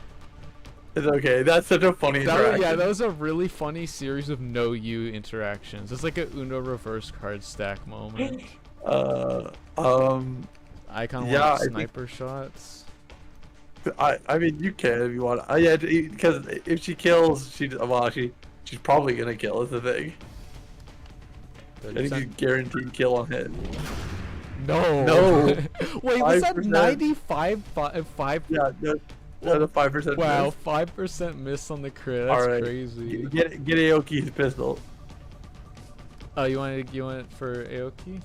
It's okay. That's such a funny interaction. Yeah, that was a really funny series of no you interactions. It's like a Uno reverse card stack moment. I kind of Yeah, want I sniper shots. I mean, you can if you want. Yeah, because if she kills, she's probably gonna kill. Is the thing. I think she's guaranteed kill on hit. No. No. Wait, was that 5%. 95? 5? Yeah, the 5%. Wow, miss. 5% miss on the crit. That's All right. crazy. Get Aoki's pistol. Oh, you want it for Aoki?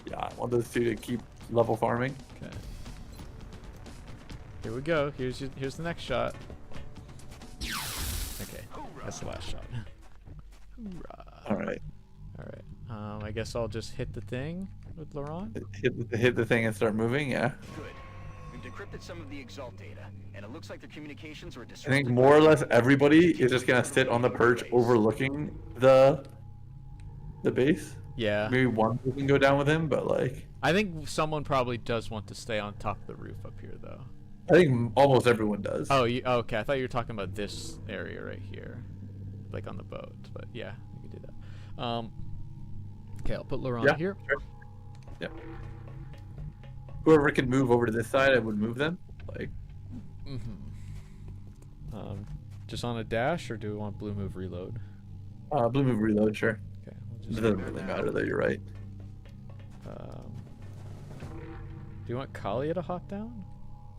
Yeah, I want those two to keep level farming. Okay. Here we go. Here's the next shot. Okay, that's the last shot. Hoorah. All right. All right. I guess I'll just hit the thing with Laurent. Hit the thing and start moving. Yeah. Good. We've decrypted some of the Exalt data, and it looks like their communications were I think disrupted. more or less everybody is just gonna sit on the perch overlooking the base. Yeah. Maybe one person go down with him, but like I think someone probably does want to stay on top of the roof up here, though. I think almost everyone does. Oh, okay. I thought you were talking about this area right here, like on the boat. But yeah, we can do that. Okay, I'll put Laurent here. Sure. Yeah. Whoever can move over to this side, I would move them. Like. Just on a dash, or do we want blue move reload? Blue move reload, sure. Okay. It doesn't really matter though. You're right. Do you want Kalia to hop down?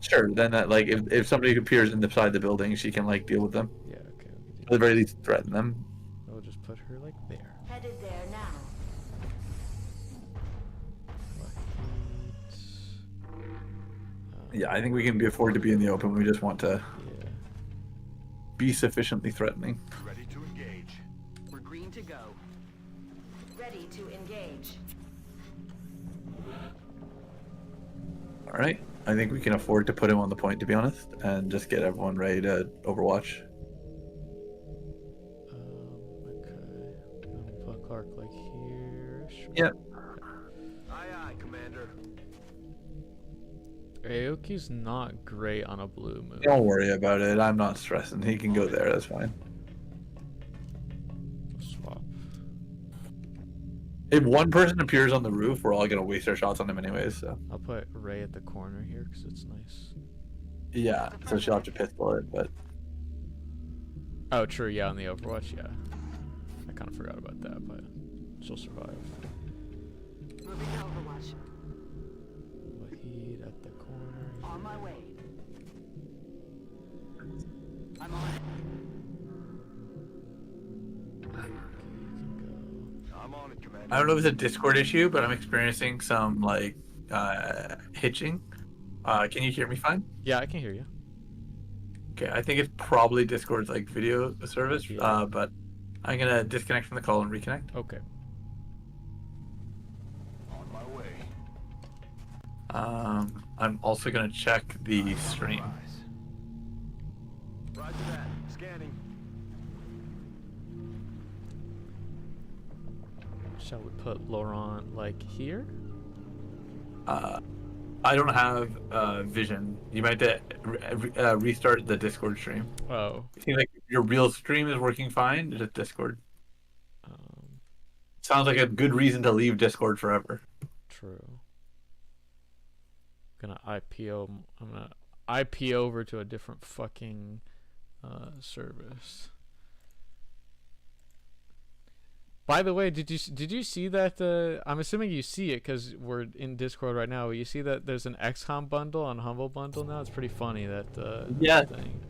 Sure. Then that like if somebody appears inside the building, she can like deal with them. Yeah. Okay. We can At do the very least, threaten them. We'll just put her like there. Headed there now. Yeah, I think we can afford to be in the open. We just want to Yeah. be sufficiently threatening. Ready to engage. We're green to go. Ready to engage. All right. I think we can afford to put him on the point, to be honest, and just get everyone ready to Overwatch. Okay. I'll put Clark like here. Yep. Aye, aye, Commander. Aoki's not great on a blue move. Don't worry about it. I'm not stressing. He can go there. That's fine. Swap. If one person appears on the roof, we're all gonna waste our shots on him anyways. So I'll put Ray at the corner here because it's nice. yeah. So she'll have to pistol it, but Oh, true. Yeah, on the Overwatch. Yeah. I kind of forgot about that, but she'll survive. Moving to Overwatch. Wahid at the corner. On my way. I'm on it. I'm on it, Commander. I don't know if it's a Discord issue, but I'm experiencing some like hitching. Can you hear me fine? Yeah, I can hear you. Okay, I think it's probably Discord's like video service. Yeah. But I'm gonna disconnect from the call and reconnect. Okay. On my way. I'm also gonna check the stream. Roger that. Scanning. Shall we put Laurent like here? I don't have vision. You might have to restart the Discord stream. Oh. It seems like your real stream is working fine. Just Discord. Sounds like a good reason to leave Discord forever. True. I'm gonna IP over to a different fucking service. By the way, did you see that? I'm assuming you see it because we're in Discord right now. You see that there's an XCOM bundle on Humble Bundle now. It's pretty funny that. Yeah. Thing.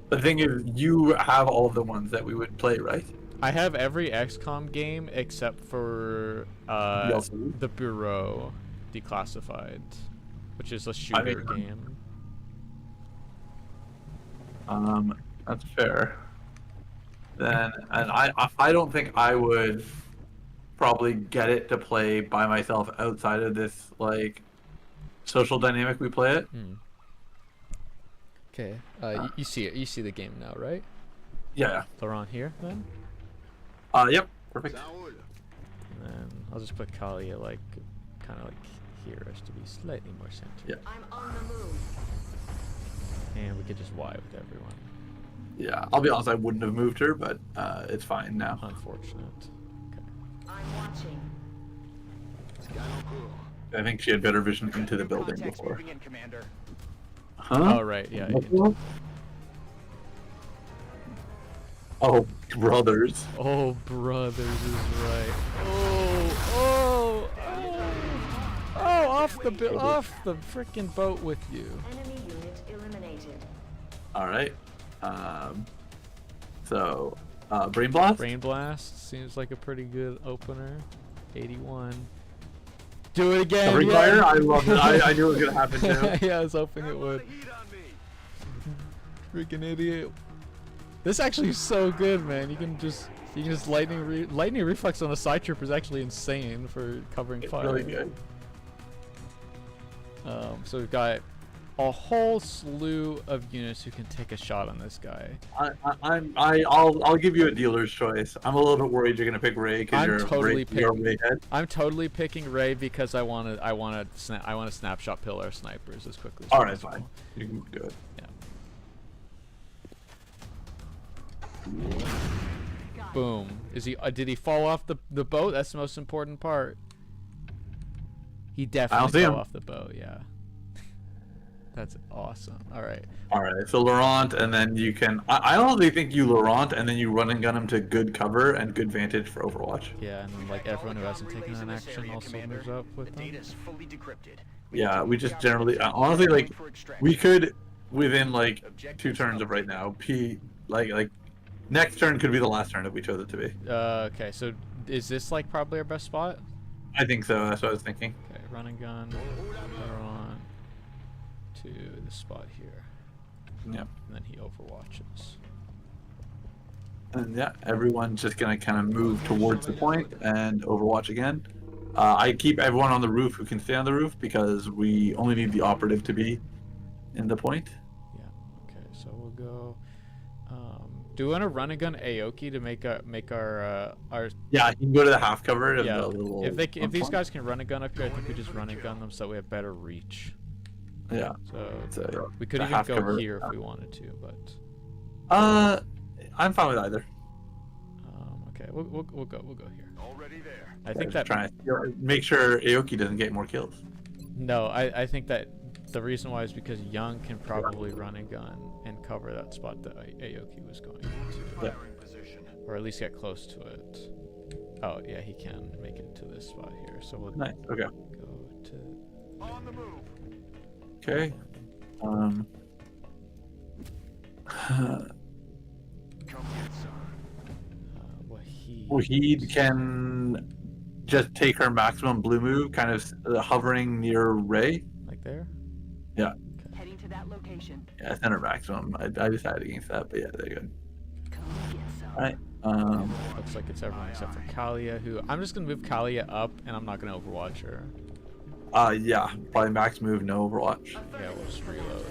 The thing is, you have all of the ones that we would play, right? I have every XCOM game except for the Bureau Declassified, which is a shooter game. That's fair. Then, and I don't think I would probably get it to play by myself outside of this like social dynamic we play it. Okay. You see it. You see the game now, right? Yeah. Laurent here then. Yep. Perfect. And then I'll just put Kali like kind of like here as to be slightly more centered. Yeah. I'm on the move. And we could just Y with everyone. Yeah. I'll be honest. I wouldn't have moved her, but it's fine now. Unfortunate. Okay. I'm watching. I think she had better vision into the building before. In, Commander. Huh? Oh right. Yeah. Oh, brothers. Oh, brothers is right. Oh, off the freaking boat with you. Enemy unit eliminated. All right. So, Brain Blast? Brain Blast seems like a pretty good opener. 81. Do it again. Covering yeah. fire? I love it. I knew it was gonna happen too. Yeah, I was hoping it would. Freaking idiot. This actually is so good, man. You can just lightning reflex on a side trooper is actually insane for covering fire. Really good. So we've got a whole slew of units who can take a shot on this guy. I'll give you a dealer's choice. I'm a little bit worried you're gonna pick Ray because you're Ray head. I'm totally picking Ray because I want to snapshot pillar snipers as quickly as possible. All right, possible. fine. You can do it. Yeah. Boom. Is he? Did he fall off the boat? That's the most important part. He definitely fell off the boat. Yeah. That's awesome. All right. All right. So Laurent, and then you can. I honestly think you Laurent, and then you run and gun him to good cover and good vantage for Overwatch. Yeah, and then like everyone who hasn't taken an action also moves up with them. Yeah, we just generally, honestly, like we could within like 2 turns of right now. Like next turn could be the last turn if we chose it to be. Okay. So is this like probably our best spot? I think so. That's what I was thinking. Okay. Run and gun. Laurent. to this spot here. Yep. And then he overwatches. And yeah, everyone's just gonna kind of move towards the point and overwatch again. I keep everyone on the roof who can stay on the roof because we only need the operative to be in the point. Yeah. Okay. So we'll go. Do we want to run and gun Aoki to make our Yeah, you can go to the half cover. Of yeah. the little If these guys can run and gun up here, I think we just run and gun them so we have better reach. Yeah. So we could the even half go cover. here if we wanted to, but. I'm fine with either. Okay, we'll go here. Already there. I think Just that trying to make sure Aoki doesn't get more kills. no, I think that the reason why is because Young can probably run and gun and cover that spot that Aoki was going to, Firing position. or at least get close to it. Oh yeah, he can make it to this spot here. So we'll Nice. Okay. go to. On the move. Okay. Come get some. Wahid. Wahid can just take her maximum blue move, kind of hovering near Ray. Like there. Yeah. Heading to that location. Yeah, it's not her maximum. I decided against that, but yeah, they're good. Come get some. All right. Looks like it's everyone except for Kalia, who I'm just gonna move Kalia up, and I'm not gonna overwatch her. Yeah, probably max move, no overwatch. Yeah, we'll just reload.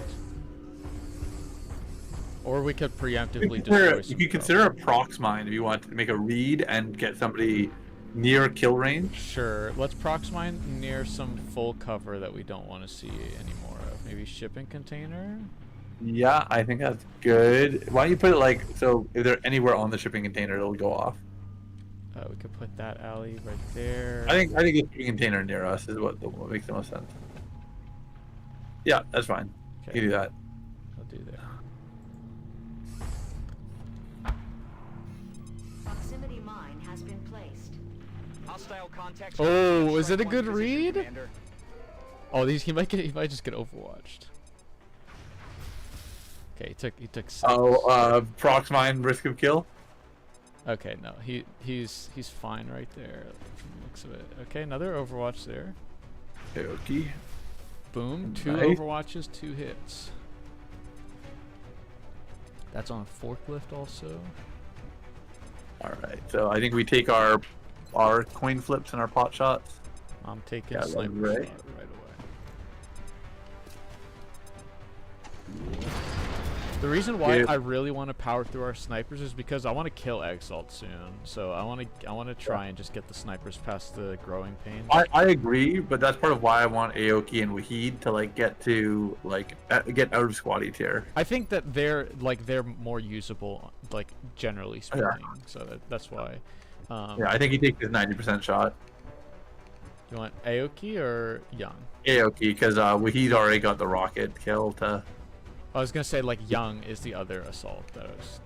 Or we could preemptively You destroy could some consider a cover. prox mine if you want to make a read and get somebody near kill range. Sure, let's prox mine near some full cover that we don't want to see anymore of. Maybe shipping container? Yeah, I think that's good. Why don't you put it like so? If they're anywhere on the shipping container, it'll go off. We could put that alley right there. I think the shipping container near us is what makes the most sense. Yeah, that's fine. Okay, You do that. I'll do that. Proximity mine has been placed. Hostile contact. Oh, is it a Strike good one position, read? Commander. Oh, he might just get overwatched. Okay, he took six. Oh, prox mine, risk of kill. Okay, no, he's fine right there from the looks of it. Okay, another overwatch there. Okay. Boom, 2 Nice. overwatches, 2 hits. That's on a forklift also. All right. So I think we take our coin flips and our pot shots. I'm taking Yeah, sniper right. shot right away. The reason why Yeah. I really want to power through our snipers is because I want to kill Exalt soon. So I want to try and just get the snipers past the growing pain. I agree, but that's part of why I want Aoki and Wahid to like get out of squatty tier. I think that they're more usable, like generally speaking. Yeah. So that's why. Yeah, I think he takes his 90% shot. You want Aoki or Young? Aoki, because Wahid already got the rocket kill to. I was gonna say like Young is the other assault that I was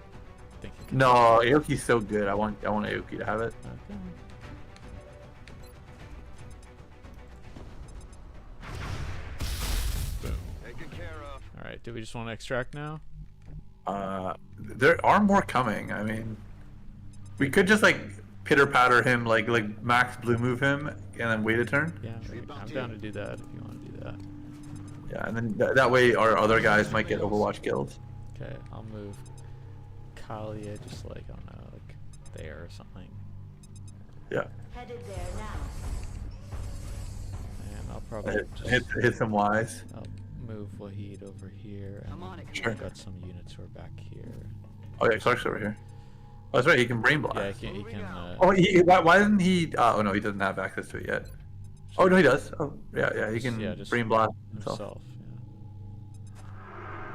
thinking. No, Aoki's so good. I want Aoki to have it. Okay. Taken care of. All right. Do we just want to extract now? There are more coming. I mean, we could just like pitter patter him, like max blue move him, and then wait a turn. Yeah, I'm down to do that if you want to do that. Yeah, and then that way our other guys might get Overwatch kills. Okay, I'll move Kalia just like, I don't know, like there or something. Yeah. Headed there now. And I'll probably just Hit some Ys. I'll move Wahid over here. And I'm on it. Sure. I've got some units who are back here. Oh yeah, Clark's over here. Oh, that's right. He can brain blast. Yeah, he can Oh, why didn't he? Oh no, he doesn't have access to it yet. Oh no, he does. Oh yeah, he can just brain blast himself. himself.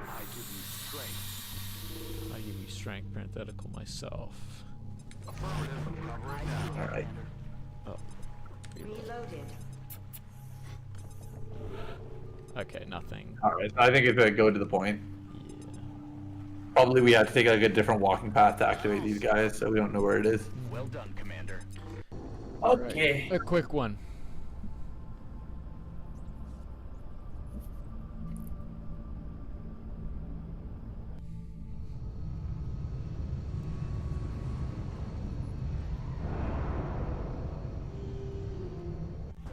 I give you strength. Yeah. I give you strength, parenthetical myself. Affirmative. I'm covering now. All right. Oh. Reloaded. Okay, nothing. All right. I think it's a go to the point. Yeah. Probably we have to take like a different walking path to activate these guys, so we don't know where it is. Well done, Commander. Okay. A quick one.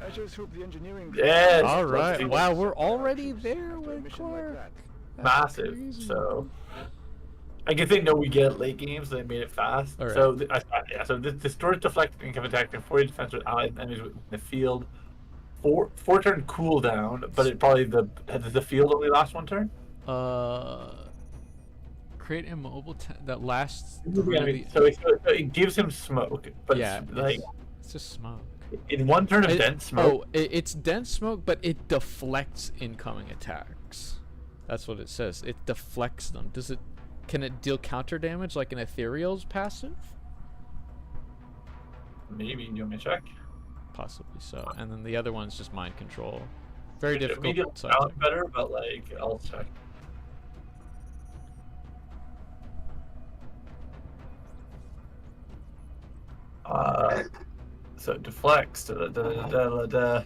Measures hope the engineering. Yes. All let's right. see. Wow, we're already there After a with mission like Clark. that. Massive. crazy. So I guess they know we get late games, so they made it fast. All right. So yeah, so the storage deflect income attack and 40 defense with allied enemies in the field. Four turn cooldown, but it probably does the field only last 1 turn? Create immobile that lasts. Yeah, through I mean, the- so it gives him smoke, but yeah, it's like it's just smoke. in 1 turn of dense smoke. It's dense smoke, but it deflects incoming attacks. That's what it says. It deflects them. Can it deal counter damage like an Ethereal's passive? Maybe you want me to check? Possibly so. And then the other one's just mind control. Very It difficult. maybe it'll subject. sound better, but like I'll check. So it deflects. It does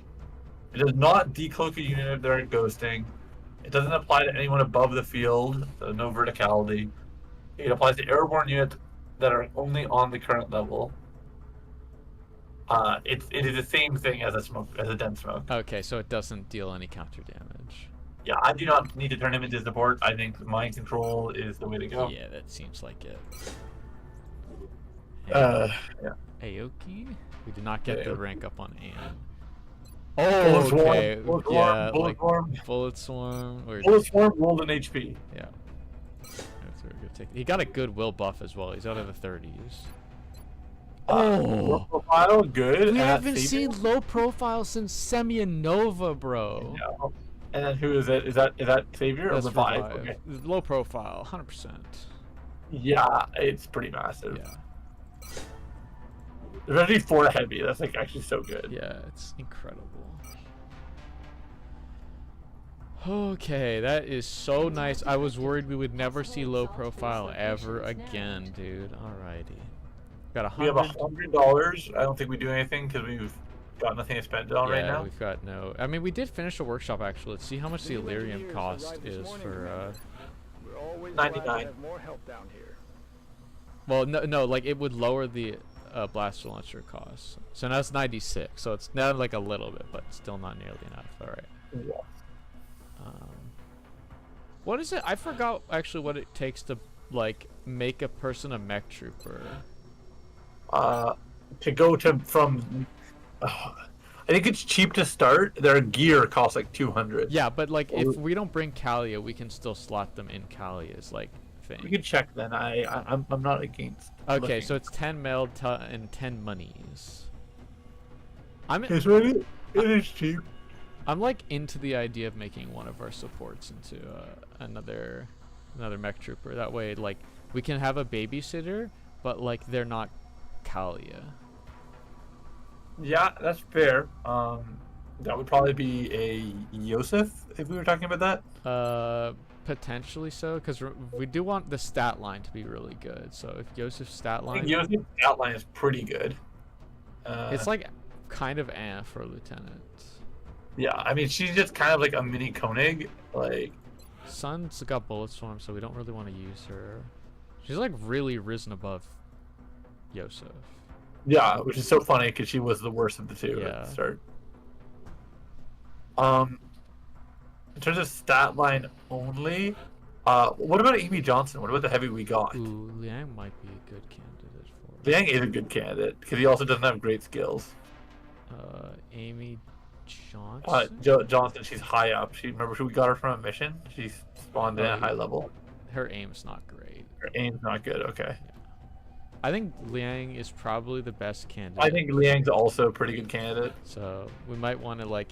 not decloak a unit if they're ghosting. It doesn't apply to anyone above the field, so no verticality. It applies to airborne units that are only on the current level. It is the same thing as a dense smoke. Okay, so it doesn't deal any counter damage. Yeah, I do not need to turn him into support. I think mind control is the way to go. Yeah, that seems like it. Yeah. Aoki? We did not get the rank up on Anne. Bullet Swarm, Okay. Bullet Swarm, Yeah, Bullet like Swarm. Bullet Swarm. Or, Bullet Swarm rolled an HP. yeah. That's very good take. He got a good will buff as well. He's out of the 30s. Low profile, good. We and haven't that's seen Savior. low profile since Semianova, bro. Yeah. And then who is it? Is that Savior or That's Revive? Revive. Okay. Low profile, 100%. Yeah, it's pretty massive. Yeah. There's actually 4 heavy. That's like actually so good. Yeah, it's incredible. Okay, that is so nice. I was worried we would never see low profile ever again, dude. Alrighty. Got We have $100. $100. I don't think we do anything because we've got nothing to spend it on right now. We've got no. I mean, we did finish a workshop actually. Let's see how much the New Illyrium engineers cost arrived this is morning, for. Commander. We're always glad to 99. have more help down here. Well, no, like it would lower the blaster launcher cost. So now it's 96. So it's now like a little bit, but still not nearly enough. All right. Yeah. What is it? I forgot actually what it takes to like make a person a mech trooper. To go to from. I think it's cheap to start. Their gear costs like 200. Yeah, but like if we don't bring Kalia, we can still slot them in Kalia's like thing. We can check then. I'm not against. Okay, looking. so it's 10 meld and 10 monies. It's really it is cheap. I'm like into the idea of making one of our supports into another mech trooper. That way, like we can have a babysitter, but like they're not Kalia. Yeah, that's fair. That would probably be a Yosef if we were talking about that. Potentially so, because we do want the stat line to be really good. So if Yosef's stat I line, think Yosef's outline is pretty good. it's like kind of for a lieutenant. Yeah, I mean she's just kind of like a mini Koenig. Like Sun's got bullet storm, so we don't really want to use her. She's like really risen above Yosef. yeah, which is so funny because she was the worst of the two at Yeah. the start. In terms of stat line only, what about Amy Johnson? What about the heavy we got? Ooh, Liang might be a good candidate for. Liang is a good candidate because he also doesn't have great skills. Amy Johnson. Johnson, she's high up. Remember we got her from a mission. She's spawned in at high level. Her aim's not great. Her aim's not good. Okay. I think Liang is probably the best candidate. I think Liang's also a pretty good candidate. So we might want to like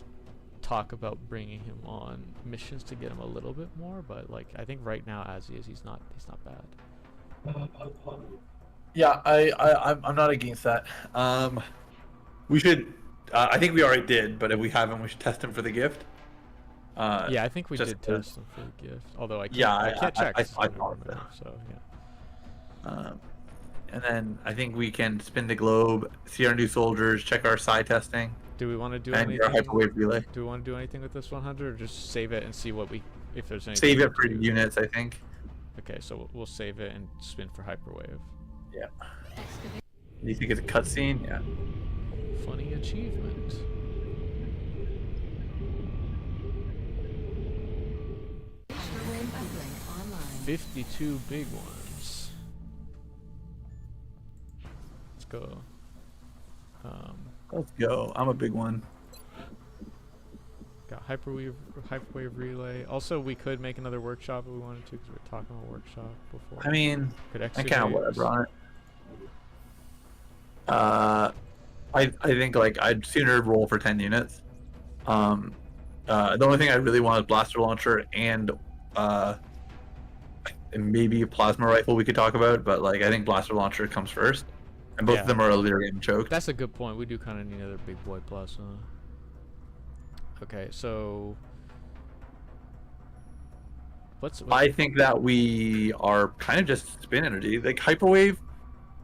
talk about bringing him on missions to get him a little bit more, but like I think right now as he is, he's not bad. Yeah, I'm not against that. We should. I think we already did, but if we haven't, we should test him for the gift. Yeah, I think we just did 'cause- test him for the gift. Although I can't, Yeah, I can't check. I 'cause it's been thought removed, that. so yeah. And then I think we can spin the globe, see our new soldiers, check our psi testing, Do we want to do and anything? our hyperwave relay. Do we want to do anything with this 100, or just save it and see what if there's anything? Save we it for can do? units, I think. Okay, so we'll save it and spin for hyperwave. Yeah. Do you think it's a cutscene? Yeah. Funny achievement. 52 big ones. Let's go. Let's go. I'm a big one. Got hyperwave relay. Also, we could make another workshop if we wanted to, because we were talking about workshop before. I mean, Could I kind of whatever on it. I think like I'd sooner roll for 10 units. The only thing I really want is blaster launcher and maybe a plasma rifle we could talk about, but like I think blaster launcher comes first, and both of them are Illyrian choked. That's a good point. We do kind of need another big boy plasma. Okay, so I think that we are kind of just spin energy. Like hyperwave,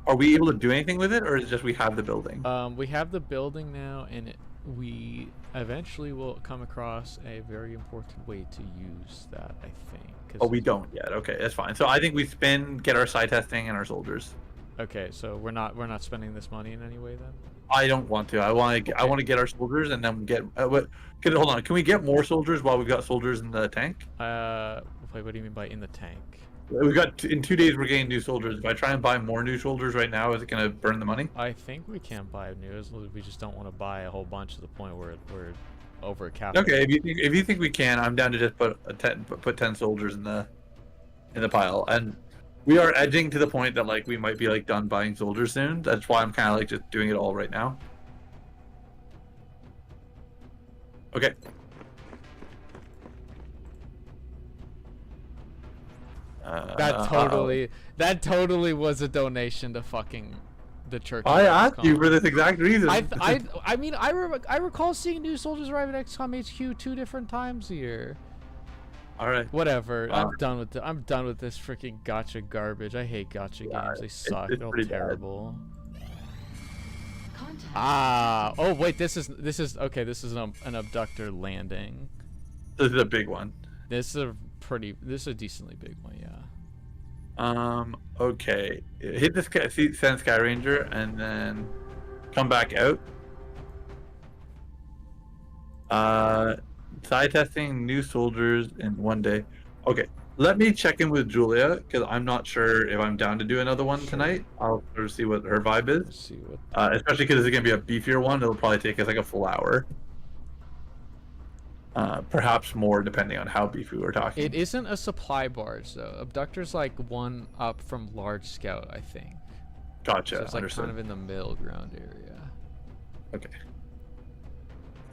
are we able to do anything with it, or is it just we have the building? We have the building now, and we eventually will come across a very important way to use that, I think. Oh, we don't yet. Okay, that's fine. So I think we spin, get our side testing and our soldiers. Okay, so we're not spending this money in any way then? I don't want to. I want to get our soldiers and then get. Hold on. Can we get more soldiers while we've got soldiers in the tank? Wait, what do you mean by in the tank? We got in 2 days. We're getting new soldiers. If I try and buy more new soldiers right now, is it gonna burn the money? I think we can buy new. We just don't want to buy a whole bunch to the point where we're over cap. Okay, if you think we can, I'm down to just put 10 soldiers in the pile. And we are edging to the point that like we might be like done buying soldiers soon. That's why I'm kind of like just doing it all right now. Okay. That totally was a donation to fucking the church. I asked you for this exact reason. I mean, I recall seeing new soldiers arrive at XCOM HQ 2 different times a year. All right. Whatever. I'm done with this freaking gotcha garbage. I hate gotcha games. They suck. They're all terrible. Oh wait, this is okay. This is an abductor landing. This is a big one. This is a decently big one, yeah. Okay. Hit this send Sky Ranger and then come back out. Side testing new soldiers in 1 day. Okay. Let me check in with Julia because I'm not sure if I'm down to do another one tonight. I'll sort of see what her vibe is. Let's see what. Especially because it's gonna be a beefier one. It'll probably take us like a full hour. Perhaps more depending on how beefy we're talking. It isn't a supply barge though. Abductor's like one up from large scout, I think. Gotcha. So it's like kind of in the middle ground area. Okay.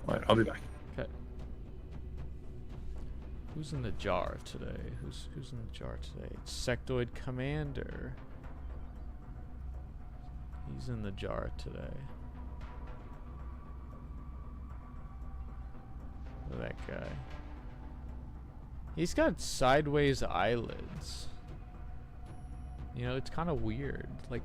All right, I'll be back. Okay. Who's in the jar today? Who's in the jar today? It's Sectoid Commander. He's in the jar today. That guy. He's got sideways eyelids. You know, it's kind of weird. Like,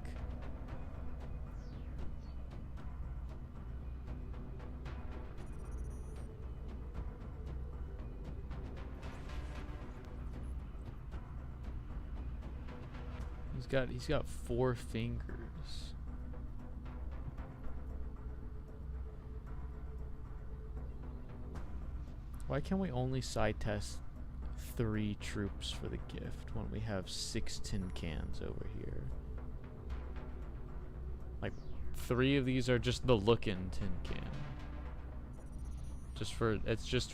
he's got 4 fingers. Why can't we only side test 3 troops for the gift when we have 6 tin cans over here? Like, 3 of these are just the looking tin can. It's just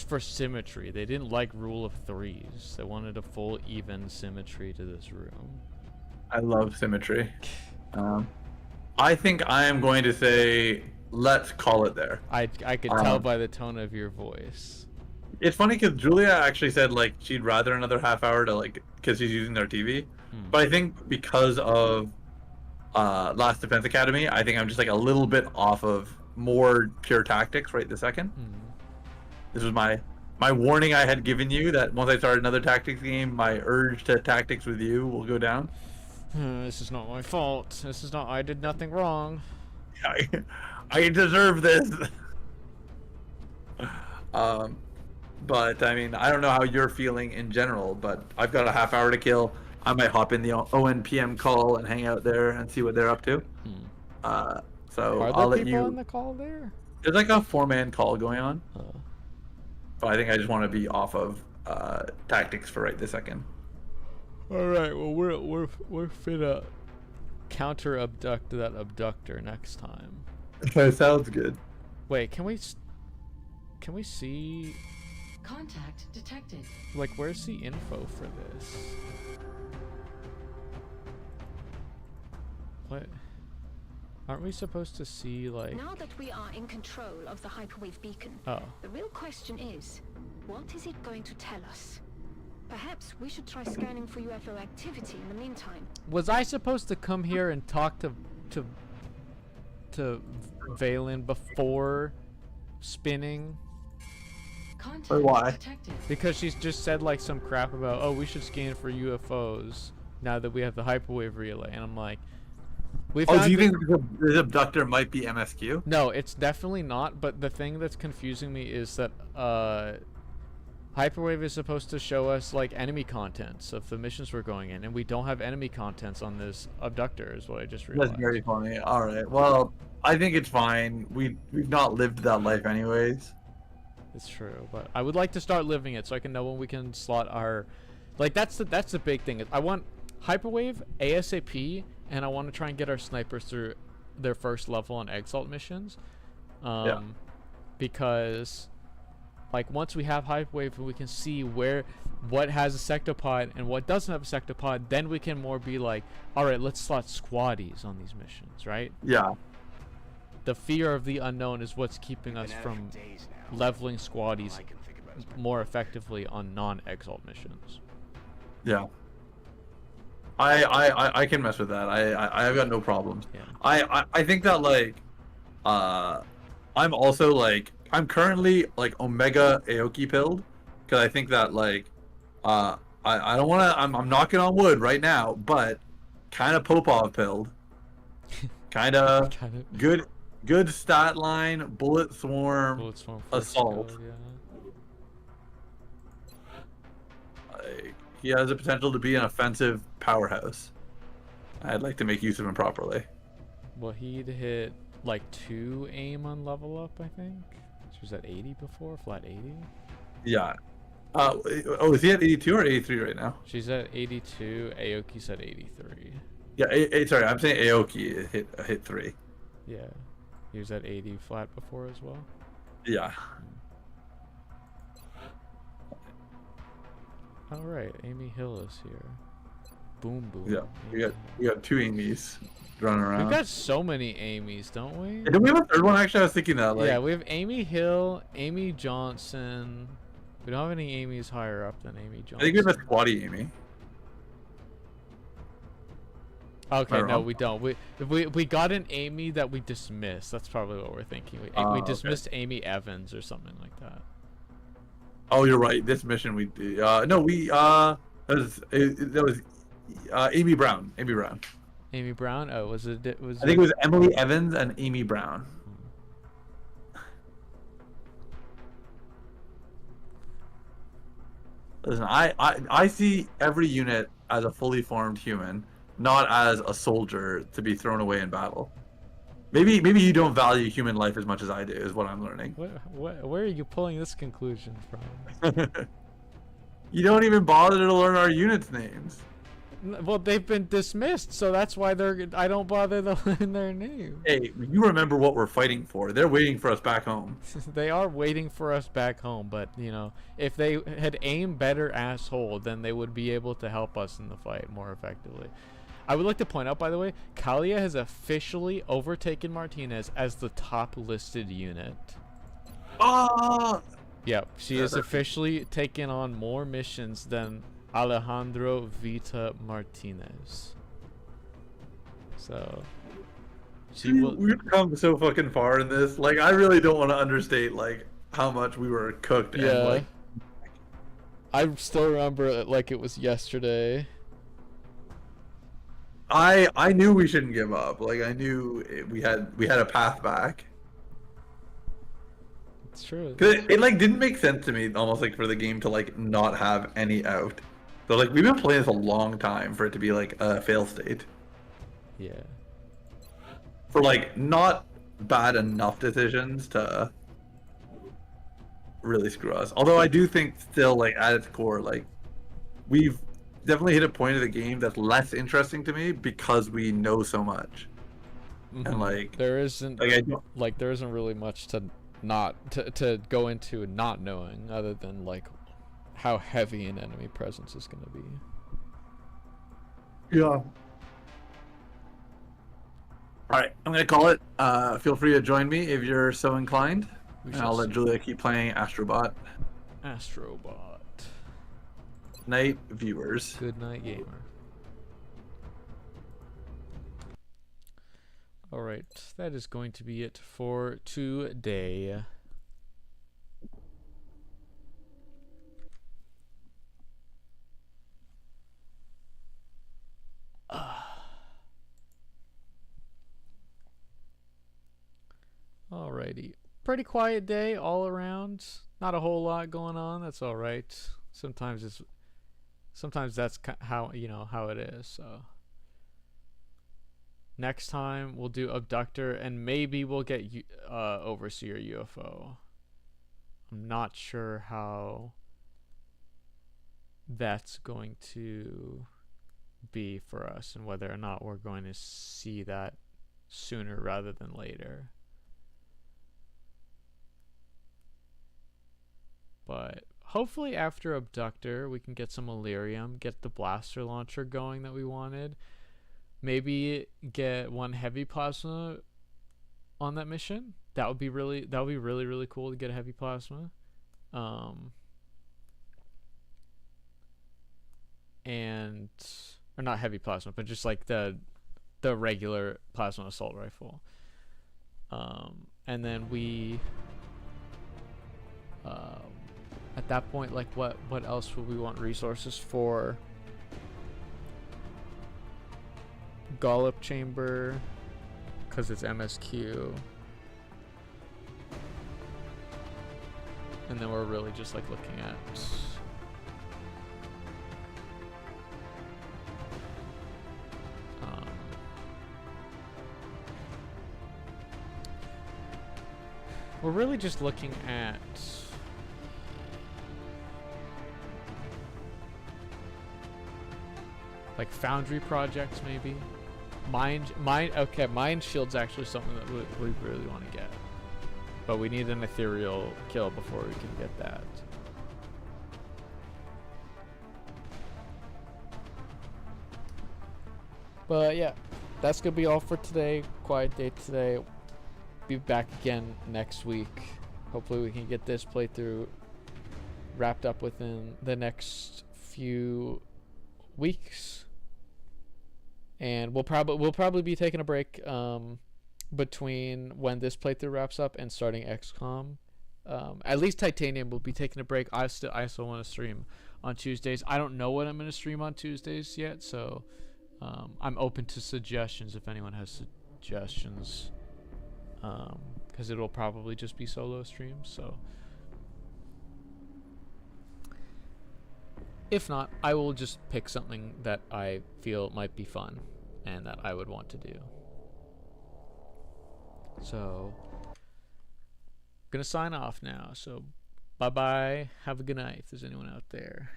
for symmetry. They didn't like rule of 3s. They wanted a full even symmetry to this room. I love symmetry. I think I am going to say let's call it there. I could tell by the tone of your voice. It's funny because Julia actually said like she'd rather another half hour to like because she's using their TV. But I think because of Last Defense Academy, I think I'm just like a little bit off of more pure tactics right this second. This was my warning I had given you that once I start another tactics game, my urge to tactics with you will go down. This is not my fault. I did nothing wrong. I deserve this. But I mean, I don't know how you're feeling in general, but I've got a half hour to kill. I might hop in the ONPM call and hang out there and see what they're up to. So Are I'll there let people you. on the call there? There's like a 4-man call going on. But I think I just want to be off of tactics for right this second. All right. Well, we're finna counter abduct that abductor next time. That sounds good. Wait, can we see? Contact detected. Like, where's the info for this? What? Aren't we supposed to see, like... Now that we are in control of the hyperwave beacon, Oh. the real question is, what is it going to tell us? Perhaps we should try scanning for UFO activity in the meantime. Was I supposed to come here and talk to Valen before spinning? Contact Wait, why? detected. Because she's just said, like, some crap about, oh, we should scan for UFOs now that we have the hyperwave relay. And I'm like... We Oh, found do you the- think the abductor might be MSQ? No, it's definitely not, but the thing that's confusing me is that Hyperwave is supposed to show us like enemy contents of the missions we're going in, and we don't have enemy contents on this abductor is what I just realized. That's very funny. Alright, well, I think it's fine. We've not lived that life anyways. It's true, but I would like to start living it so I can know when we can slot our... Like, that's the big thing. I want Hyperwave ASAP, and I want to try and get our snipers through their first level on Exalt missions. Yeah. Because, like, once we have Hyperwave and we can see what has a sectopod and what doesn't have a sectopod, then we can more be like, alright, let's slot squaddies on these missions, right? Yeah. The fear of the unknown is what's keeping us from leveling squaddies more effectively on non-Exalt missions. Yeah. I can mess with that. I've got no problems. Yeah. I think that like I'm also like I'm currently like Omega Aoki pilled because I think that like I don't want to I'm knocking on wood right now, but kind of Popov pilled. kind of good stat line, bullet swarm assault. Skill, yeah. Like, he has the potential to be an offensive powerhouse. I'd like to make use of him properly. Well, he'd hit like 2 aim on level up, I think. She was at 80 before, flat 80. Yeah. Oh, is he at 82 or 83 right now? She's at 82. Aoki's at 83. Yeah, sorry, I'm saying Aoki hit 3. Yeah, he was at 80 flat before as well. Yeah. All right, Amy Hill is here. Boom, boom. Yeah, Amy we got 2 Amy's running Hill. around. We've got so many Amy's, don't we? Don't we have a third one? Actually, I was thinking that. Like, Yeah, we have Amy Hill, Amy Johnson. We don't have any Amy's higher up than Amy Johnson. I think we have a squatty Amy. Okay, Am I no, wrong? we don't. We got an Amy that we dismissed. That's probably what we're thinking. We Okay. dismissed Amy Evans or something like that. Oh, you're right. This mission we did. No, that was Amy Brown. Amy Brown. Amy Brown. Oh, was it? I think it was Emily Evans and Amy Brown. Listen, I see every unit as a fully formed human, not as a soldier to be thrown away in battle. Maybe you don't value human life as much as I do, is what I'm learning. Where are you pulling this conclusion from? You don't even bother to learn our units' names. Well, they've been dismissed, so that's why I don't bother to learn their name. Hey, you remember what we're fighting for. They're waiting for us back home. They are waiting for us back home, but you know, if they had aimed better asshole, then they would be able to help us in the fight more effectively. I would like to point out, by the way, Kalia has officially overtaken Martinez as the top listed unit. Ah! Yep, she has officially taken on more missions than Alejandro Vita Martinez. So We've come so fucking far in this. Like, I really don't want to understate like how much we were cooked. Yeah. And, like, I still remember it like it was yesterday. I knew we shouldn't give up. Like, I knew we had a path back. It's true. Cause it like didn't make sense to me almost like for the game to like not have any out. So like we've been playing this a long time for it to be like a fail state. Yeah. For like not bad enough decisions to really screw us. Although I do think still, like, at its core, like, we've definitely hit a point of the game that's less interesting to me because we know so much. And like there isn't like there isn't really much to to go into not knowing, other than like how heavy an enemy presence is going to be. Yeah. All right, I'm gonna call it. Feel free to join me if you're so inclined. And I'll let Julia keep playing Astrobot. Astrobot. Night, viewers. Good night, gamer. Alright, that is going to be it for today. Alrighty. Pretty quiet day all around. Not a whole lot going on. That's alright. Sometimes that's how, you know, how it is, so. Next time we'll do Abductor, and maybe we'll get Overseer UFO. I'm not sure how that's going to be for us, and whether or not we're going to see that sooner rather than later. But hopefully after Abductor we can get some Illyrium, get the blaster launcher going that we wanted. Maybe get one heavy plasma on that mission. That would be really cool to get a heavy plasma. And or not heavy plasma, but just like the regular plasma assault rifle. And then we at that point, like what else would we want resources for? Gollop chamber, because it's MSQ, and then we're really just like looking at we're really just looking at like foundry projects, maybe. Mind shield's actually something that we really want to get, but we need an ethereal kill before we can get that. But yeah, that's gonna be all for today. Quiet day today. Be back again next week. Hopefully we can get this playthrough wrapped up within the next few weeks. And we'll probably be taking a break between when this playthrough wraps up and starting XCOM. At least Titanium will be taking a break. I still want to stream on Tuesdays. I don't know what I'm going to stream on Tuesdays yet, so I'm open to suggestions if anyone has suggestions, because it'll probably just be solo streams. So if not, I will just pick something that I feel might be fun and that I would want to do. So, gonna sign off now. So, bye-bye. Have a good night if there's anyone out there.